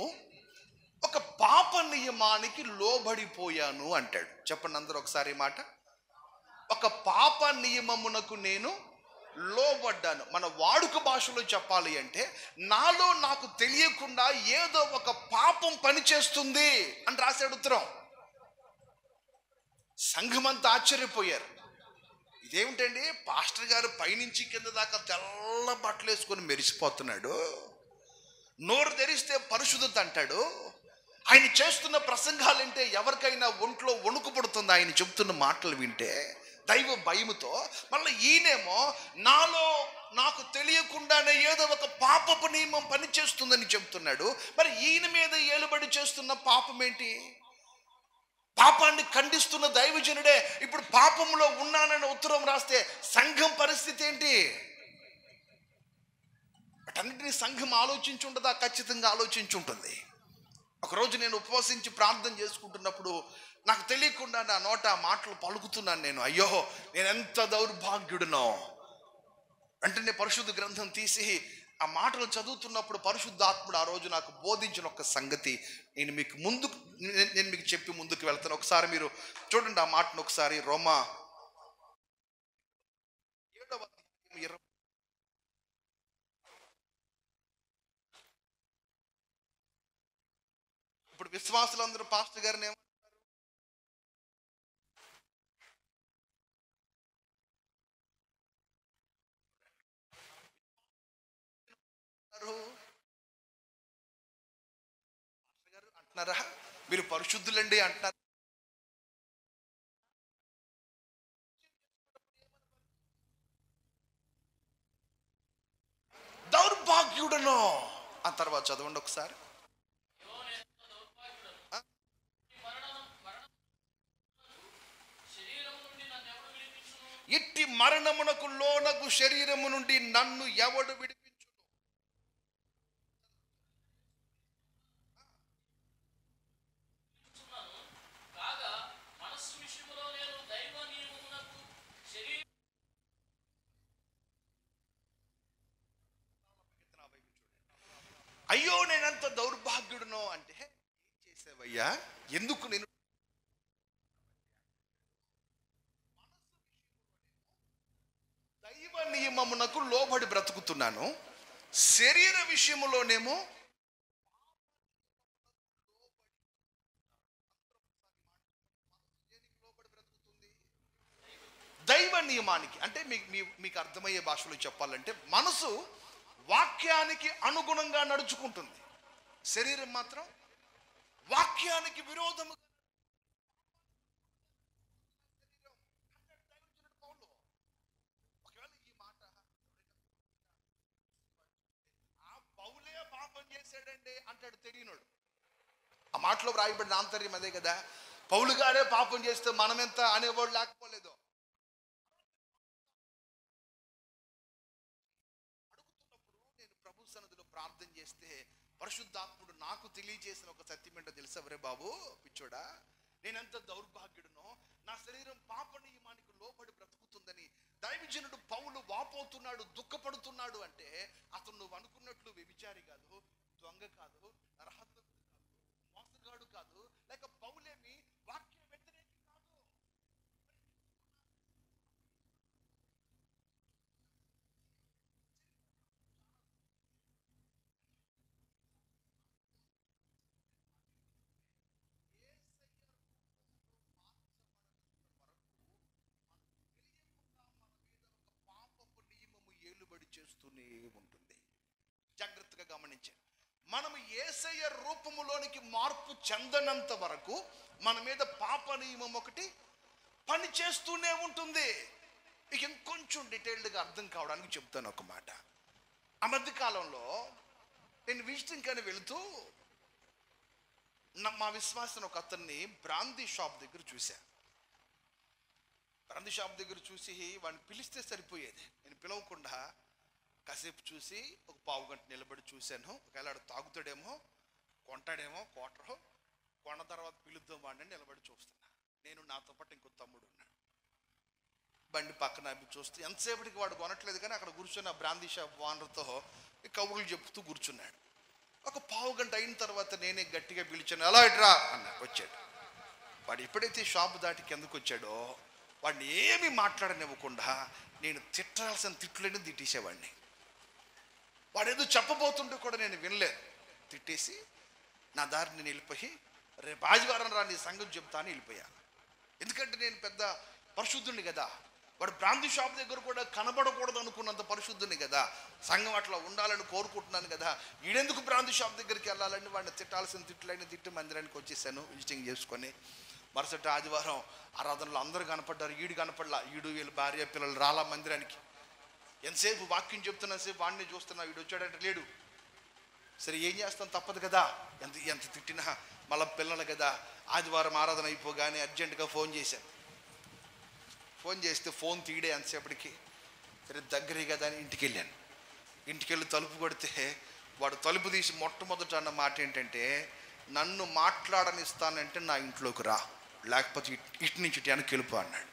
ఒక పాప నియమానికి లోబడిపోయాను అంటాడు. చెప్పండి అందరూ ఒకసారి ఈ మాట. ఒక పాప నియమమునకు నేను లోబడ్డాను. మన వాడుక భాషలో చెప్పాలి అంటే నాలో నాకు తెలియకుండా ఏదో ఒక పాపం పనిచేస్తుంది అని రాశాడు ఉత్తరం. సంఘమంతా ఆశ్చర్యపోయారు. ఇదేమిటండి, పాస్టర్ గారు పైనుంచి కింద దాకా తెల్ల బట్టలు వేసుకొని మెరిసిపోతున్నాడు, నోరు తెరిస్తే పరిశుద్ధత అంటాడు. ఆయన చేస్తున్న ప్రసంగాలు వింటే ఎవరికైనా ఒంట్లో వణుకు పడుతుంది ఆయన చెబుతున్న మాటలు వింటే దైవ భయముతో. మళ్ళీ ఈయనేమో నాలో నాకు తెలియకుండానే ఏదో ఒక పాపపు నియమం పనిచేస్తుందని చెబుతున్నాడు. మరి ఈయన మీద ఏలుబడి చేస్తున్న పాపం ఏంటి? పాపాన్ని ఖండిస్తున్న దైవజనుడే ఇప్పుడు పాపంలో ఉన్నానని ఉత్తరం రాస్తే సంఘం పరిస్థితి ఏంటి? వాటన్నిటిని సంఘం ఆలోచించుంటుందా? ఖచ్చితంగా ఆలోచించుంటుంది. ఒకరోజు నేను ఉపవసించి ప్రార్థన చేసుకుంటున్నప్పుడు నాకు తెలియకుండా నా నోట ఆ మాటలు పలుకుతున్నాను. నేను అయ్యో నేను ఎంత దౌర్భాగ్యుడినో. వెంటనే పరిశుద్ధ గ్రంథం తీసి ఆ మాటలు చదువుతున్నప్పుడు పరిశుద్ధాత్ముడు ఆ రోజు నాకు బోధించిన ఒక సంగతి నేను మీకు చెప్పి ముందుకు వెళ్తాను. ఒకసారి మీరు చూడండి ఆ మాటను ఒకసారి. రోమా 7వ అధ్యాయం విశ్వాసులందరూ పాస్టర్ గారిని ఏమంటారు? అంటున్నారా? మీరు పరిశుద్ధులండి అంటున్నారు. దౌర్భాగ్యుడను ఆ తర్వాత చదవండి ఒకసారి. ఇట్టి మరణమునకు లోనగు శరీరము నుండి నన్ను ఎవడు విడిపించును? అయ్యో నేనంత దౌర్భాగ్యుడునో అంటే, ఏం చేసావయ్యా? ఎందుకు నేను దైవ నియమమునకు లోబడి బ్రతుకుతున్నాను, శరీర విషయములోనేమో దైవ నియమానికి. అంటే మీకు అర్థమయ్యే భాషలో చెప్పాలంటే, మనసు వాక్యానికి అనుగుణంగా నడుచుకుంటుంది, శరీరం మాత్రం వాక్యానికి విరోధము. ఒకవేళ ఈ మాట ఆ పౌలే పాపం చేశాడండి అంటాడు తెలియనోడు. ఆ మాటలో వ్రాయబడిన ఆంతర్యం అదే కదా. పౌలు గారే పాపం చేస్తే మనమెంత అనేవాడు లేకపోలేదు. నేను ప్రభు సన్నిధిలో ప్రార్థన చేస్తే పరిశుద్ధాత్ముడు నాకు తెలియజేసిన ఒక సత్యం ఏంటో తెలుసా? వరే బాబు పిచ్చోడా, నేనెంత దౌర్భాగ్యుడునో, నా శరీరం పాప నియమానికి లోబడి బ్రతుకుతుందని దైవజనుడు పౌలు వాపోతున్నాడు, దుఃఖపడుతున్నాడు. అంటే అతను నువ్వు అనుకున్నట్లు వ్యభిచారి కాదు, దొంగ కాదు, నరహంతకుడు కాదు, మోసగాడు కాదు, లేక పౌలేమి వాక్య వ్యతిరేకి కాదు. ఏలుబడి చేస్తూనే ఉంటుంది. జాగ్రత్తగా గమనించండి. మనము యేసయ్య రూపములోనికి మార్పు చెందనంత వరకు మన మీద పాప నియమం ఒకటి పని చేస్తూనే ఉంటుంది. ఇక ఇంకొంచెం డీటెయిల్డ్గా అర్థం కావడానికి చెప్తాను ఒక మాట. ఆ మధ్య కాలంలో నేను విజిటింగ్ కానీ వెళుతూ మా విశ్వాసం ఒక అతన్ని బ్రాందీ షాప్ దగ్గర చూశా. బ్రాందీ షాప్ దగ్గర చూసి వాడిని పిలిస్తే సరిపోయేది. నేను పిలవకుండా కాసేపు చూసి ఒక పావు గంట నిలబడి చూశాను. ఒకవేళ ఆడు తాగుతాడేమో, కొంటాడేమో క్వార్టర్, కొన్న తర్వాత పిలుద్దాం వాడిని నిలబడి చూస్తున్నా. నేను నాతో పాటు ఇంకో తమ్ముడు ఉన్నాడు. బండి పక్కన అవి చూస్తూ ఎంతసేపటికి వాడు కొనట్లేదు కానీ అక్కడ కూర్చొని ఆ బ్రాందీ షాప్ ఓనర్తో కబుర్లు చెప్తూ కూర్చున్నాడు. ఒక పావు గంట అయిన తర్వాత నేనే గట్టిగా పిలిచాను, ఎలా ఇట్రా అన్న. వచ్చాడు. వాడు ఎప్పుడైతే షాప్ దాటి కిందకు వచ్చాడో వాడిని ఏమీ మాట్లాడనివ్వకుండా నేను తిట్టాల్సిన తిట్లని తిట్టేసేవాడిని. వాడు ఏదో చెప్పబోతుంటే కూడా నేను వినలేదు. తిట్టేసి నా దారి నేను వెళ్ళిపోయి, రేపు ఆదివారం రా నీ సంగతి చెప్తా అని వెళ్ళిపోయాను. ఎందుకంటే నేను పెద్ద పరిశుద్ధుని కదా. వాడు బ్రాందీ షాప్ దగ్గర కూడా కనబడకూడదు అనుకున్నంత పరిశుద్ధుని కదా. సంఘం అట్లా ఉండాలని కోరుకుంటున్నాను కదా. ఈడెందుకు బ్రాందీ షాప్ దగ్గరికి వెళ్ళాలని వాడిని తిట్టాల్సిన తిట్లైన తిట్టి మందిరానికి వచ్చేసాను విజిటింగ్ చేసుకొని. మరుసటి ఆదివారం ఆరాధనలో అందరూ కనపడ్డారు, ఈడు కనపడలా. ఈడు వీళ్ళ భార్య పిల్లలు రాలా మందిరానికి. ఎంతసేపు వాక్యం చెప్తున్నా సేపు వాడిని చూస్తున్నా, వీడు వచ్చాడంటే లేడు. సరే ఏం చేస్తాం, తప్పదు కదా. ఎంత తిట్టినా మళ్ళీ పిల్లలు కదా. ఆదివారం ఆరాధన అయిపోగానే అర్జెంటుగా ఫోన్ చేశాను. ఫోన్ చేస్తే ఫోన్ తీయడే ఎంతసేపటికి. సరే దగ్గరే కదా అని ఇంటికి వెళ్ళాను. ఇంటికి వెళ్ళి తలుపు కొడితే వాడు తలుపు తీసి మొట్టమొదట అన్న మాట ఏంటంటే, నన్ను మాట్లాడనిస్తానంటే నా ఇంట్లోకి రా, లేకపోతే ఇటు నుంచి ఇటు వెనక్కి వెళ్ళిపో అన్నాడు.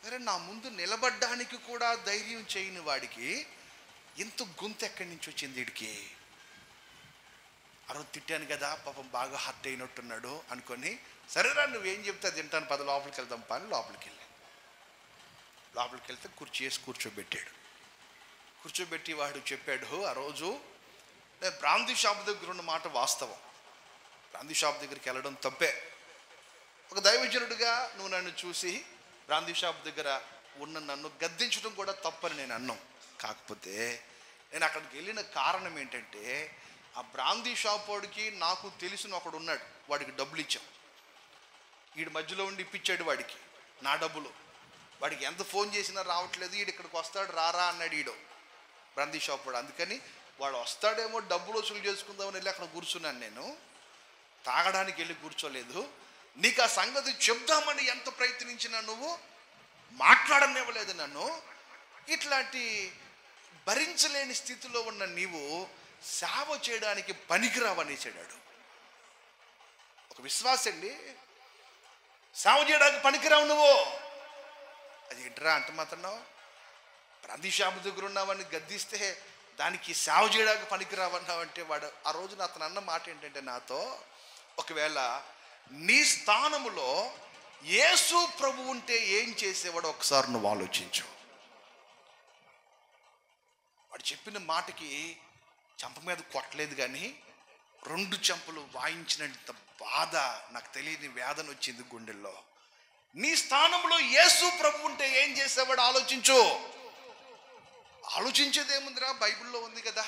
సరే నా ముందు నిలబడ్డానికి కూడా ధైర్యం చేయని వాడికి ఇంత గొంతు ఎక్కడి నుంచి వచ్చింది వీడికి? ఆ రోజు తిట్టాను కదా, పాపం బాగా హర్ట్ అయినట్టున్నాడు అనుకొని, సరేరా నువ్వేం చెప్తే తింటాను పద లోపలికి వెళ్దాం పని. లోపలికి వెళ్తే కుర్చీ వేసి కూర్చోబెట్టాడు. కూర్చోబెట్టి వాడు చెప్పాడు, ఆ రోజు నేను బ్రాందీ షాప్ దగ్గర ఉన్న మాట వాస్తవం, బ్రాందీ షాప్ దగ్గరికి వెళ్ళడం తప్పే. ఒక దైవజనుడిగా నువ్వు నన్ను చూసి బ్రాందీ షాప్ దగ్గర ఉన్న నన్ను గద్దించడం కూడా తప్పని నేను అన్నాం. కాకపోతే నేను అక్కడికి వెళ్ళిన కారణం ఏంటంటే, ఆ బ్రాందీ షాప్ వాడికి నాకు తెలిసిన ఒకడు ఉన్నాడు, వాడికి డబ్బులు ఇచ్చాం. వీడి మధ్యలో ఉండి ఇప్పించాడు వాడికి నా డబ్బులు. వాడికి ఎంత ఫోన్ చేసినా రావట్లేదు, వీడు ఇక్కడికి వస్తాడు రారా అన్నాడు వీడు బ్రాందీ షాప్ వాడు. అందుకని వాడు వస్తాడేమో డబ్బులు వసూలు చేసుకుందామని వెళ్ళి అక్కడ కూర్చున్నాను. నేను తాగడానికి వెళ్ళి కూర్చోలేదు. నీకు ఆ సంగతి చెప్దామని ఎంత ప్రయత్నించినా నువ్వు మాట్లాడనివ్వలేదు నన్ను. ఇట్లాంటి భరించలేని స్థితిలో ఉన్న నీవు సేవ చేయడానికి పనికిరావనేసాడు. ఒక విశ్వాసం అండి, సేవ చేయడానికి పనికిరావు నువ్వు. అది ఏంట్రా అంట మాత్రం బ్రాందీ షాపు దగ్గర ఉన్నావని గద్దిస్తే దానికి సేవ చేయడానికి పనికిరావన్నావంటే, వాడు ఆ రోజున అతను అన్న మాట ఏంటంటే నాతో, ఒకవేళ నీ స్థానములో యేసు ప్రభు ఉంటే ఏం చేసేవాడు ఒకసారి నువ్వు ఆలోచించు. వాడు చెప్పిన మాటకి చెంప మీద కొట్టలేదు కానీ 2 చెంపలు వాయించినంత బాధ, నాకు తెలియని వేదన వచ్చింది గుండెల్లో. నీ స్థానంలో యేసు ప్రభు ఉంటే ఏం చేసేవాడు ఆలోచించు. ఆలోచించేదేముందిరా, బైబిల్లో ఉంది కదా.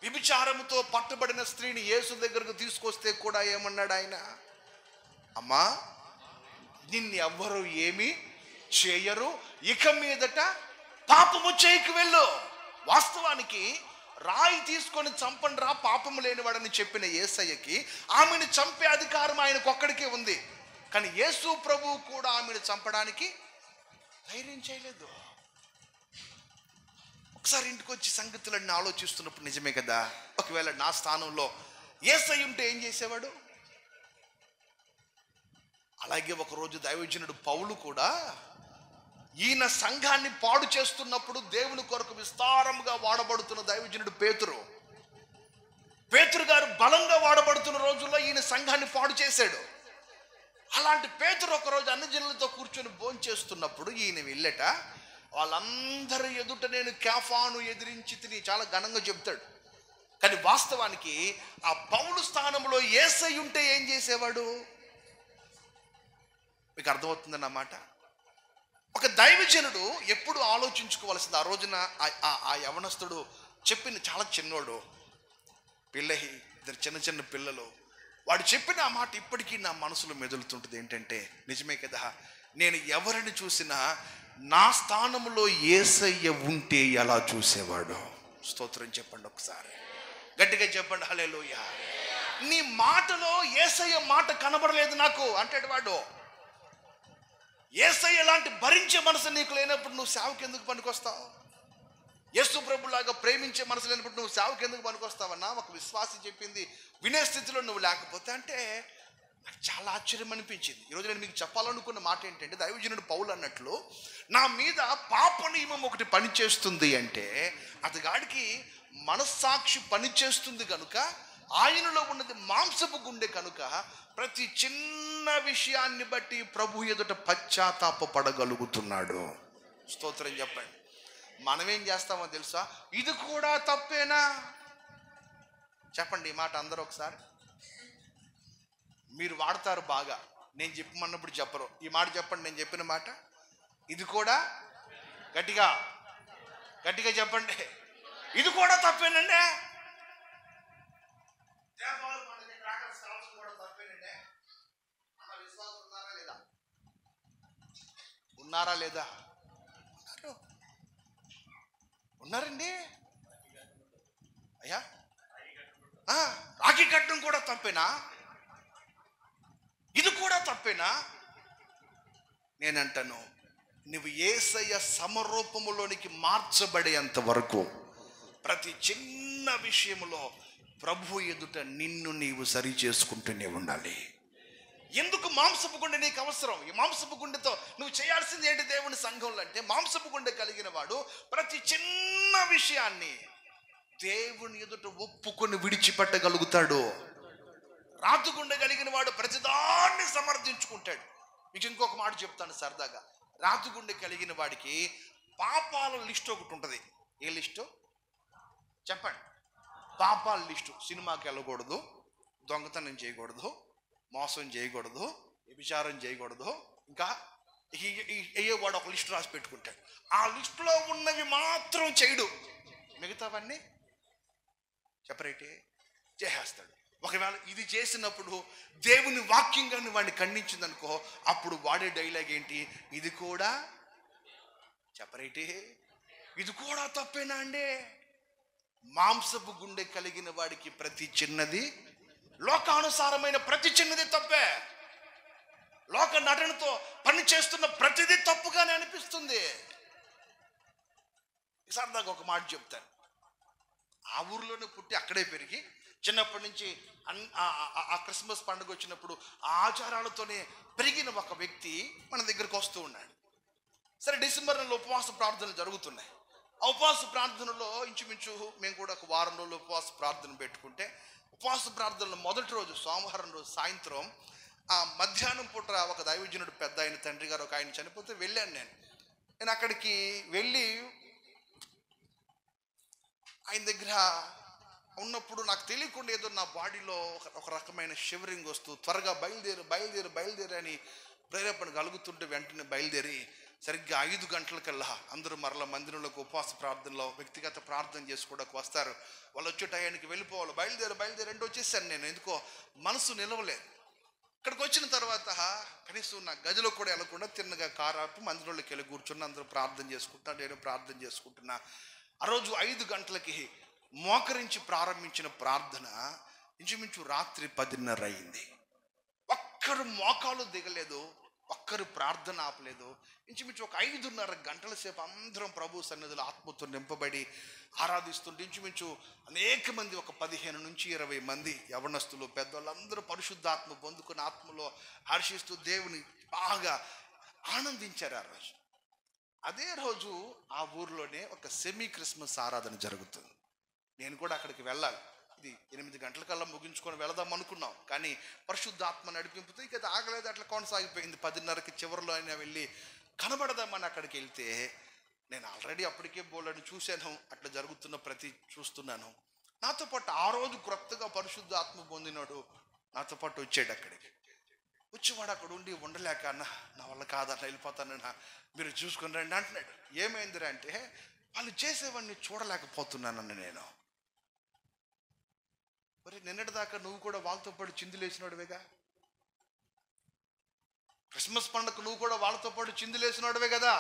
వ్యభిచారముతో పట్టుబడిన స్త్రీని యేసు దగ్గరకు తీసుకొస్తే కూడా ఏమన్నాడు ఆయన, అమ్మా నిన్ను ఎవ్వరు ఏమీ చేయరు, ఇక మీదట పాపము చేయకు వెళ్ళు. వాస్తవానికి రాయి తీసుకొని చంపండి రా పాపము లేనివాడని చెప్పిన యేసయ్యకి ఆమెను చంపే అధికారం ఆయనకు ఒక్కడికే ఉంది. కానీ యేసు ప్రభువు కూడా ఆమెను చంపడానికి ధైర్యం చేయలేదు. ఒకసారి ఇంటికి వచ్చి సంగతులన్నీ ఆలోచిస్తున్నప్పుడు నిజమే కదా, ఒకవేళ నా స్థానంలో యేసయ్య ఉంటే ఏం చేసేవాడు. అలాగే ఒకరోజు దైవజనుడు పౌలు కూడా ఈయన సంఘాన్ని పాడు చేస్తున్నప్పుడు దేవుని కొరకు విస్తారంగా వాడబడుతున్న దైవజనుడు పేతురు గారు బలంగా వాడబడుతున్న రోజుల్లో ఈయన సంఘాన్ని పాడు చేశాడు. అలాంటి పేతురు ఒకరోజు అన్ని జనులతో కూర్చొని భోంచేస్తున్నప్పుడు ఈయన వెళ్ళట, వాళ్ళందరి ఎదుట నేను కేఫాను ఎదిరించి తిని చాలా ఘనంగా చెప్తాడు. కానీ వాస్తవానికి ఆ పౌలు స్థానంలో యేసయ్య ఉంటే ఏం చేసేవాడు. మీకు అర్థమవుతుందన్నమాట. ఒక దైవజనుడు ఎప్పుడు ఆలోచించుకోవాల్సింది. ఆ రోజున ఆ యవనస్తుడు చెప్పిన, చాలా చిన్నోడు, పిల్లహి, 2 చిన్న పిల్లలు, వాడు చెప్పిన ఆ మాట ఇప్పటికీ నా మనసులో మెదులుతుంటుంది. ఏంటంటే నిజమే కదా, నేను ఎవరిని చూసినా నా స్థానంలో యేసయ్య ఉంటే ఎలా చూసేవాడు. స్తోత్రం చెప్పండి ఒకసారి, గట్టిగా చెప్పండి హల్లెలూయా. నీ మాటలో యేసయ్య మాట కనబడలేదు నాకు అంటాడు వాడు. యేసయ్య లాంటి భరించే మనసు నీకు లేనప్పుడు నువ్వు సేవకి ఎందుకు పనికొస్తావు? యేసు ప్రభులాగా ప్రేమించే మనసు లేనప్పుడు నువ్వు సేవకి ఎందుకు పనికొస్తావన్నా ఒక విశ్వాసి చెప్పింది వినే స్థితిలో నువ్వు లేకపోతే అంటే నాకు చాలా ఆశ్చర్యం అనిపించింది. ఈరోజు నేను మీకు చెప్పాలనుకున్న మాట ఏంటంటే, దైవజనుడు పౌలు అన్నట్లు నా మీద పాప నియమం ఒకటి పనిచేస్తుంది అంటే అతగాడికి మనస్సాక్షి పనిచేస్తుంది కనుక, ఆయనలో ఉన్నది మాంసపు గుండె కనుక ప్రతి చిన్న విషయాన్ని బట్టి ప్రభు ఎదుట పశ్చాత్తాపపడగలుగుతున్నాడు. స్తోత్రం చెప్పండి. మనమేం చేస్తామో తెలుసా, ఇది కూడా తప్పేనా? చెప్పండి ఈ మాట అందరూ ఒకసారి. మీరు వాడతారు బాగా, నేను చెప్పమన్నప్పుడు చెప్పరు. ఈ మాట చెప్పండి, నేను చెప్పిన మాట ఇది కూడా గట్టిగా గట్టిగా చెప్పండి, ఇది కూడా తప్పేనండి. ఉన్నారా లేదా? ఉన్నారండి అయ్యా. రాఖీ కట్టడం కూడా తప్పేనా? ఇది కూడా తప్పేనా? నేనంటాను, నువ్వు యేసయ్య సమరూపములోనికి మార్చబడేంత వరకు ప్రతి చిన్న విషయంలో ప్రభు ఎదుట నిన్ను నీవు సరి చేసుకుంటూనే ఉండాలి. ఎందుకు మాంసపు గుండె నీకు అవసరం? ఈ మాంసపు గుండెతో నువ్వు చేయాల్సింది ఏంటి దేవుని సంఘంలో అంటే, మాంసపు గుండె కలిగిన వాడు ప్రతి చిన్న విషయాన్ని దేవుని ఎదుట ఒప్పుకొని విడిచిపెట్టగలుగుతాడు. రాతు గుండె కలిగిన వాడు ప్రతిదాన్ని సమర్థించుకుంటాడు. మీకు ఇంకొక మాట చెప్తాను సరదాగా. రాతు గుండె కలిగిన వాడికి పాపాల లిస్టు ఒకటి ఉంటుంది. ఏ లిస్టు చెప్పండి? పాపాల లిస్టు. సినిమాకి వెళ్ళకూడదు, దొంగతనం చేయకూడదు, మోసం చేయకూడదు, వ్యభిచారం చేయకూడదు, ఇంకా వాడు ఒక లిస్ట్ రాసి పెట్టుకుంటాడు. ఆ లిస్టులో ఉన్నవి మాత్రం చేయడు, మిగతావన్నీ సెపరేటే చేసేస్తాడు. ఒకవేళ ఇది చేసినప్పుడు దేవుని వాక్యంగా వాడిని ఖండించింది అనుకో, అప్పుడు వాడే డైలాగ్ ఏంటి, ఇది కూడా సెపరేటే, ఇది కూడా తప్పేనా అండి? మాంసపు గుండె కలిగిన వాడికి ప్రతి చిన్నది, లోకానుసారమైన ప్రతి చిన్నది తప్పే. లోక నటనతో పని చేస్తున్న ప్రతిదీ తప్పుగానే అనిపిస్తుంది. సరదాగా ఒక మాట చెప్తాను. ఆ ఊర్లోనే పుట్టి అక్కడే పెరిగి చిన్నప్పటి నుంచి ఆ క్రిస్మస్ పండుగ వచ్చినప్పుడు ఆ ఆచారాలతోనే పెరిగిన ఒక వ్యక్తి మన దగ్గరకు వస్తూ ఉన్నాడు. సరే, డిసెంబర్ నెలలో ఉపవాస ప్రార్థనలు జరుగుతున్నాయి. ఆ ఉపవాస ప్రార్థనలో ఇంచుమించు మేము కూడా ఒక వారం రోజులు ఉపవాస ప్రార్థన పెట్టుకుంటే, ఉపవాస ప్రార్థనలో మొదటి రోజు సోమవారం రోజు సాయంత్రం మధ్యాహ్నం పూట ఒక దైవజనుడు పెద్ద ఆయన తండ్రి గారు ఒక ఆయన చనిపోతే వెళ్ళాను. నేను అక్కడికి వెళ్ళి ఆయన దగ్గర ఉన్నప్పుడు నాకు తెలియకుండా ఏదో నా బాడీలో ఒక రకమైన షివరింగ్ వస్తూ త్వరగా బయలుదేరు అని ప్రేరేపణ కలుగుతుంటే వెంటనే బయలుదేరి సరిగ్గా 5 గంటలకల్లా అందరూ మరలా మందిరంలోకి ఉపవాస ప్రార్థనలో వ్యక్తిగత ప్రార్థన చేసుకోవడానికి వస్తారు. వాళ్ళు వచ్చే టయానికి వెళ్ళిపోవాలి. బయలుదేరు అంటే వచ్చేసాను. నేను ఎందుకో మనసు నిలవలేదు. ఇక్కడికి వచ్చిన తర్వాత కనీసం నా గదిలో కూడా వెళ్ళకుండా తిన్నగా కారాపు మందిరంలోకి వెళ్ళి కూర్చుని అందరూ ప్రార్థన చేసుకుంటున్నా, నేను ప్రార్థన చేసుకుంటున్నా. ఆ రోజు 5 గంటలకి మోకరించి ప్రారంభించిన ప్రార్థన ఇంచుమించు రాత్రి 10:30 అయింది. ఒక్కరు మోకాలు దిగలేదు, ఒక్కరు ప్రార్థన ఆపలేదు. ఇంచుమించు ఒక 5:30 గంటల సేపు అందరం ప్రభు సన్నిధిలో ఆత్మతో నింపబడి ఆరాధిస్తుంటే ఇంచుమించు అనేక మంది, ఒక 15 నుంచి 20 మంది యవనస్తులు, పెద్దవాళ్ళు అందరూ పరిశుద్ధాత్మ పొందుకుని ఆత్మలో హర్షిస్తూ దేవుని బాగా ఆనందించారు. ఆ రోజు అదే రోజు ఆ ఊర్లోనే ఒక సెమీ క్రిస్మస్ ఆరాధన జరుగుతుంది. నేను కూడా అక్కడికి వెళ్ళాలి. ఇది 8 గంటలకల్లా ముగించుకొని వెళదాం అనుకున్నాం. కానీ పరిశుద్ధాత్మ నడిపింపుతో ఇక ఆగలేదు, అట్లా కొనసాగిపోయింది. 10:30కి చివరిలో అయినా వెళ్ళి కనబడదామని అక్కడికి వెళ్తే నేను ఆల్రెడీ అప్పటికే బోల్డని చూశాను, అట్లా జరుగుతున్న ప్రతి చూస్తున్నాను. నాతో పాటు ఆ రోజు క్రొత్తగా పరిశుద్ధాత్మ పొందినాడు నాతో పాటు వచ్చాడు. అక్కడికి వచ్చేవాడు అక్కడ ఉండి ఉండలేక, అన్న నా వల్ల కాదన్న, వెళ్ళిపోతానన్నా, మీరు చూసుకుని రండి అంటున్నాడు. ఏమైందిరా అంటే, వాళ్ళు చేసేవాడిని చూడలేకపోతున్నానన్న నేను. మరి నిన్నటిదాకా నువ్వు కూడా వాళ్ళతో పాటు చిందులేసినాడువేగా, క్రిస్మస్ పండుగ నువ్వు కూడా వాళ్ళతో పాటు చిందులేసినాడువే కదా,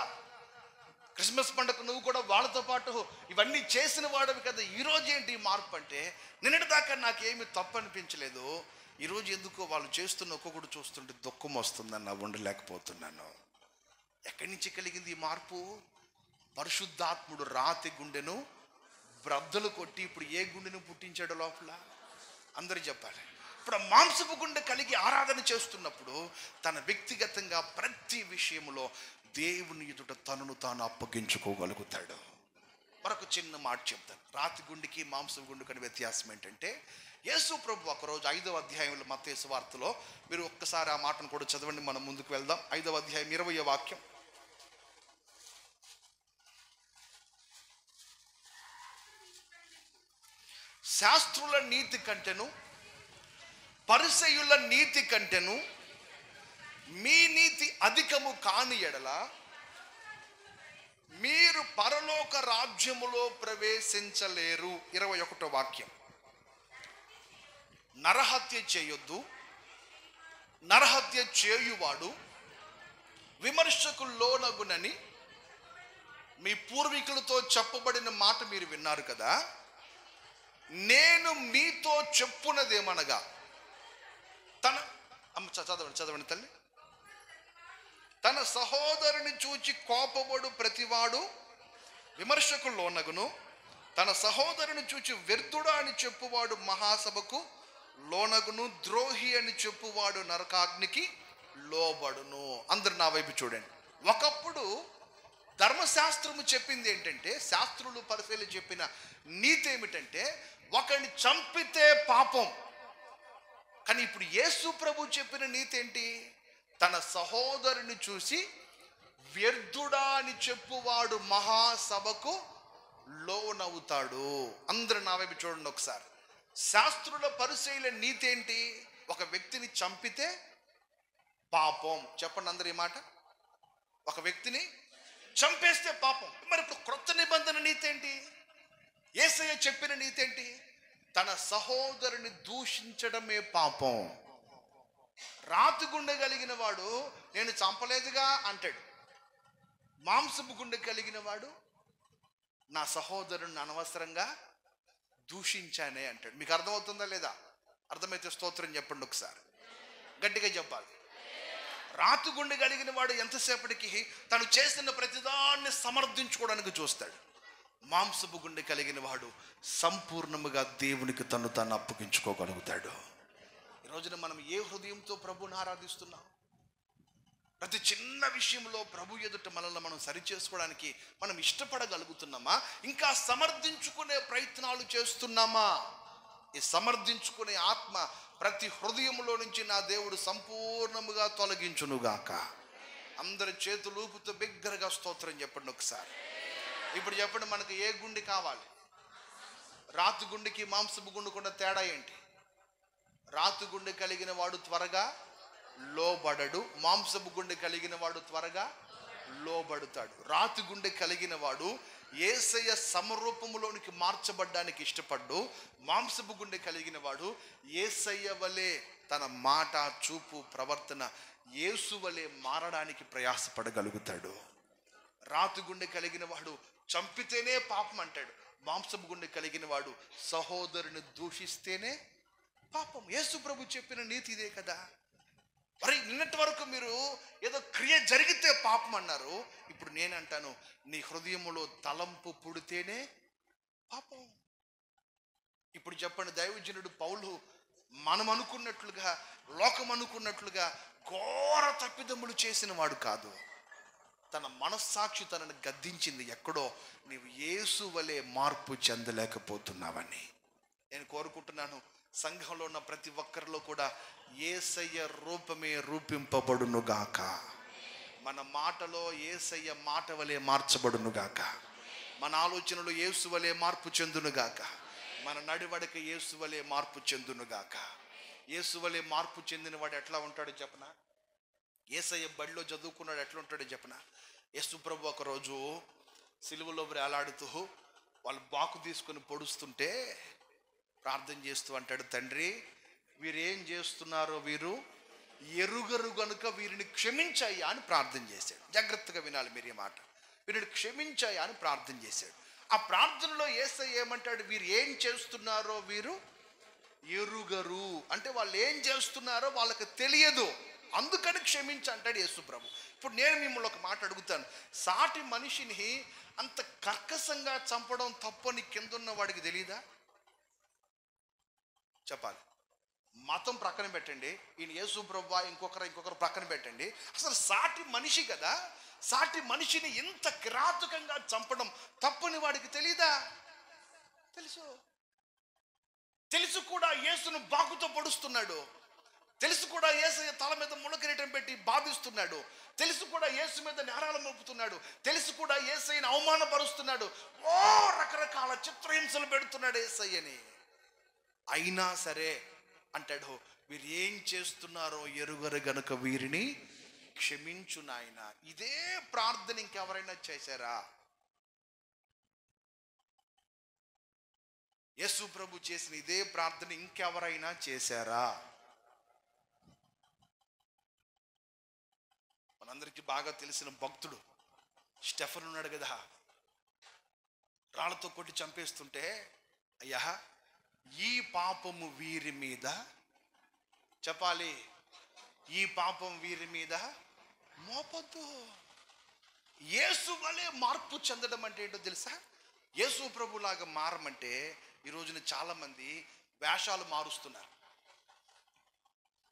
క్రిస్మస్ పండుగ నువ్వు కూడా వాళ్ళతో పాటు ఇవన్నీ చేసిన వాడవి కదా. ఈరోజు ఏంటి మార్పు అంటే, నిన్నటిదాకా నాకేమి తప్పు అనిపించలేదు, ఈరోజు ఎందుకో వాళ్ళు చేస్తున్న ఒక్కొక్కటి చూస్తుంటే దుఃఖం వస్తుందన్న, ఉండలేకపోతున్నాను. ఎక్కడి నుంచి కలిగింది ఈ మార్పు? పరిశుద్ధాత్ముడు రాతి గుండెను బ్రద్దలు కొట్టి ఇప్పుడు ఏ గుండెను పుట్టించాడు లోపల? అందరూ చెప్పాలి. ఇప్పుడు మాంసపు గుండె కలిగి ఆరాధన చేస్తున్నప్పుడు తన వ్యక్తిగతంగా ప్రతి విషయంలో దేవుని ఎదుట తనను తాను అప్పగించుకోగలుగుతాడు. మరొక చిన్న మాట చెప్తాను. రాతి గుండెకి మాంసపు గుండెకి వ్యత్యాసం ఏంటంటే, యేసు ప్రభు ఒకరోజు 5వ అధ్యాయంలో మత్తయి సువార్తలో, మీరు ఒక్కసారి ఆ మాటను కూడా చదవండి, మనం ముందుకు వెళ్దాం. 5వ అధ్యాయం 20వ వాక్యం. శాస్త్రుల నీతి కంటెను పరిసయ్యుల నీతి కంటెను మీ నీతి అధికము కాని ఎడల మీరు పరలోక రాజ్యములో ప్రవేశించలేరు. 21వ వాక్యం. నరహత్య చేయొద్దు, నరహత్య చేయువాడు విమర్శకు లోనగునని మీ పూర్వీకులతో చెప్పబడిన మాట మీరు విన్నారు కదా. నేను మీతో చెప్పునదేమనగా, చదవండి తల్లి. తన సహోదరుని చూచి కోపపడు ప్రతివాడు విమర్శకు లోనగును, తన సహోదరుని చూచి వ్యర్థుడా అని చెప్పువాడు మహాసభకు లోనగును, ద్రోహి అని చెప్పువాడు నరకాగ్నికి లోబడును. అందరు నా వైపు చూడండి. ఒకప్పుడు ధర్మశాస్త్రము చెప్పింది ఏంటంటే, శాస్త్రులు పరిశీలి చెప్పిన నీతి ఏమిటంటే, ఒకరిని చంపితే పాపం. కానీ ఇప్పుడు యేసు ప్రభు చెప్పిన నీతి ఏంటి? తన సహోదరుని చూసి వ్యర్థుడా అని చెప్పువాడు మహాసభకు లోనవుతాడు. అందరూ నా వైపు చూడండి ఒకసారి. శాస్త్రుల పరిశీలన నీతి ఏంటి? ఒక వ్యక్తిని చంపితే పాపం. చెప్పండి అందరు ఈ మాట. ఒక వ్యక్తిని చంపేస్తే పాపం. మరి ఇప్పుడు క్రొత్త నిబంధన నీతి ఏంటి? యేసయ్య చెప్పిన నీతి ఏంటి? తన సహోదరుని దూషించడమే పాపం. రాతి గుండె కలిగిన వాడు నేను చంపలేదుగా అంటాడు. మాంసపు గుండె కలిగిన వాడు నా సహోదరుని అనవసరంగా దూషించానే అంటాడు. మీకు అర్థమవుతుందా లేదా? అర్థమైతే స్తోత్రం చెప్పండి ఒకసారి, గట్టిగా చెప్పాలి. రాతి గుండె కలిగిన వాడు ఎంతసేపటికి తను చేసిన ప్రతిదాన్ని సమర్థించుకోవడానికి చూస్తాడు. మాంసపు గుండె కలిగిన వాడు సంపూర్ణముగా దేవునికి తను అప్పగించుకోగలుగుతాడు. ఈ రోజున మనం ఏ హృదయంతో ప్రభుని ఆరాధిస్తున్నాం? ప్రతి చిన్న విషయంలో ప్రభు ఎదుట మనల్ని మనం సరిచేసుకోవడానికి మనం ఇష్టపడగలుగుతున్నామా? ఇంకా సమర్థించుకునే ప్రయత్నాలు చేస్తున్నామా? ఈ సమర్థించుకునే ఆత్మ ప్రతి హృదయంలో నుంచి నా దేవుడు సంపూర్ణముగా తొలగించునుగాక. అందరి చేతులు ఊపుతూ బిగ్గరగా స్తోత్రం చెప్పండి ఒకసారి. ఇప్పుడు చెప్పండి, మనకు ఏ గుండె కావాలి? రాతి గుండెకి మాంసపు గుండెకున్న తేడా ఏంటి? రాతి గుండె కలిగిన వాడు త్వరగా లోబడడు, మాంసపు గుండె కలిగిన వాడు త్వరగా లోబడుతాడు. రాతి గుండె కలిగిన వాడు యేసయ్య సమరూపములోనికి మార్చబడ్డానికి ఇష్టపడ్డు. మాంసపు గుండె కలిగిన వాడు యేసయ్య వలె తన మాట, చూపు, ప్రవర్తన యేసు వలె మారడానికి ప్రయాసపడగలుగుతాడు. రాతి గుండె కలిగిన వాడు చంపితేనే పాపం అంటాడు. మాంసపు గుండె కలిగిన వాడు సహోదరుని దూషిస్తేనే పాపం. యేసు ప్రభు చెప్పిన నీతి ఇదే కదా. మరి నిన్నటి వరకు మీరు ఏదో క్రియ జరిగితే పాపం అన్నారు. ఇప్పుడు నేనంటాను, నీ హృదయములో తలంపు పుడితేనే పాపం. ఇప్పుడు చెప్పండి, దైవజనుడు పౌలు మనం అనుకున్నట్లుగా, లోకం అనుకున్నట్లుగా ఘోర తప్పిదములు చేసిన వాడు కాదు. తన మనస్సాక్షి తనను గద్దించింది. ఎక్కడో నీవు యేసు వలె మార్పు చెందలేకపోతున్నావని. నేను కోరుకుంటున్నాను, సంఘంలో ఉన్న ప్రతి ఒక్కరిలో కూడా యేసయ్య రూపమే రూపింపబడునుగాక. మన మాటలో యేసయ్య మాట వలె మార్చబడునుగాక. మన ఆలోచనలు యేసు వలె మార్పు చెందునుగాక. మన నడివడక యేసు వలె మార్పు చెందునుగాక. యేసు వలె మార్పు చెందిన వాడు ఎట్లా ఉంటాడో చెప్పనా? యేసయ్య బడిలో చదువుకున్నాడు ఎట్లా ఉంటాడో చెప్పనా? యేసు ప్రభు ఒకరోజు సిలువలో వేలాడుతూ వాళ్ళు బాకు తీసుకొని పొడుస్తుంటే ప్రార్థన చేస్తూ అంటాడు, తండ్రి వీరు ఏం చేస్తున్నారో వీరు ఎరుగరు గనుక వీరిని క్షమించాయా అని ప్రార్థన చేశాడు. జాగ్రత్తగా వినాలి మీరు ఈ మాట. వీరిని క్షమించాయా అని ప్రార్థన చేశాడు. ఆ ప్రార్థనలో యేసయ్య ఏమంటాడు? వీరు ఏం చేస్తున్నారో వీరు ఎరుగరు అంటే వాళ్ళు ఏం చేస్తున్నారో వాళ్ళకి తెలియదు, అందుకని క్షమించి అంటాడు యేసు ప్రభు. ఇప్పుడు నేను మిమ్మల్ని ఒక మాట అడుగుతాను, సాటి మనిషిని అంత కర్కశంగా చంపడం తప్పని కిందున్న వాడికి తెలియదా? చెప్పాలి. మతం ప్రక్కన పెట్టండి, ఈయన యేసు ప్రభువా ఇంకొకరు ప్రక్కన పెట్టండి. అసలు సాటి మనిషి కదా, సాటి మనిషిని ఇంత కిరాతకంగా చంపడం తప్పని వాడికి తెలీదా? తెలుసు కూడా యేసును బాకుతో పొడుస్తున్నాడు. తెలుసు కూడా యేసయ్య తల మీద ముళ్ళకిరీటం పెట్టి బాధిస్తున్నాడు. తెలుసు కూడా యేసు మీద నేరాలు మోపుతున్నాడు. తెలుసు కూడా యేసయ్యని అవమానపరుస్తున్నాడు. రకరకాల చిత్రహింసలు పెడుతున్నాడు యేసయ్యని. అయినా సరే అంటాడు, వీరు ఏం చేస్తున్నారో ఎరుగరు గనుక వీరిని క్షమించు నాయన. ఇదే ప్రార్థన ఇంకెవరైనా చేశారా? యేసు ప్రభు చేసిన ఇదే ప్రార్థన ఇంకెవరైనా చేశారా? మనందరికీ బాగా తెలిసిన భక్తుడు స్టెఫన్ ఉన్నాడు కదా, రాళ్లతో కొట్టి చంపేస్తుంటే, అయ్యా ఈ పాపము వీరి మీద, చెప్పాలి, ఈ పాపం వీరి మీద మోపొద్దు. యేసు వలె మార్పు చెందడం అంటే ఏంటో తెలుసా? యేసు ప్రభులాగా మారమంటే ఈ రోజున చాలా మంది వేషాలు మారుస్తున్నారు.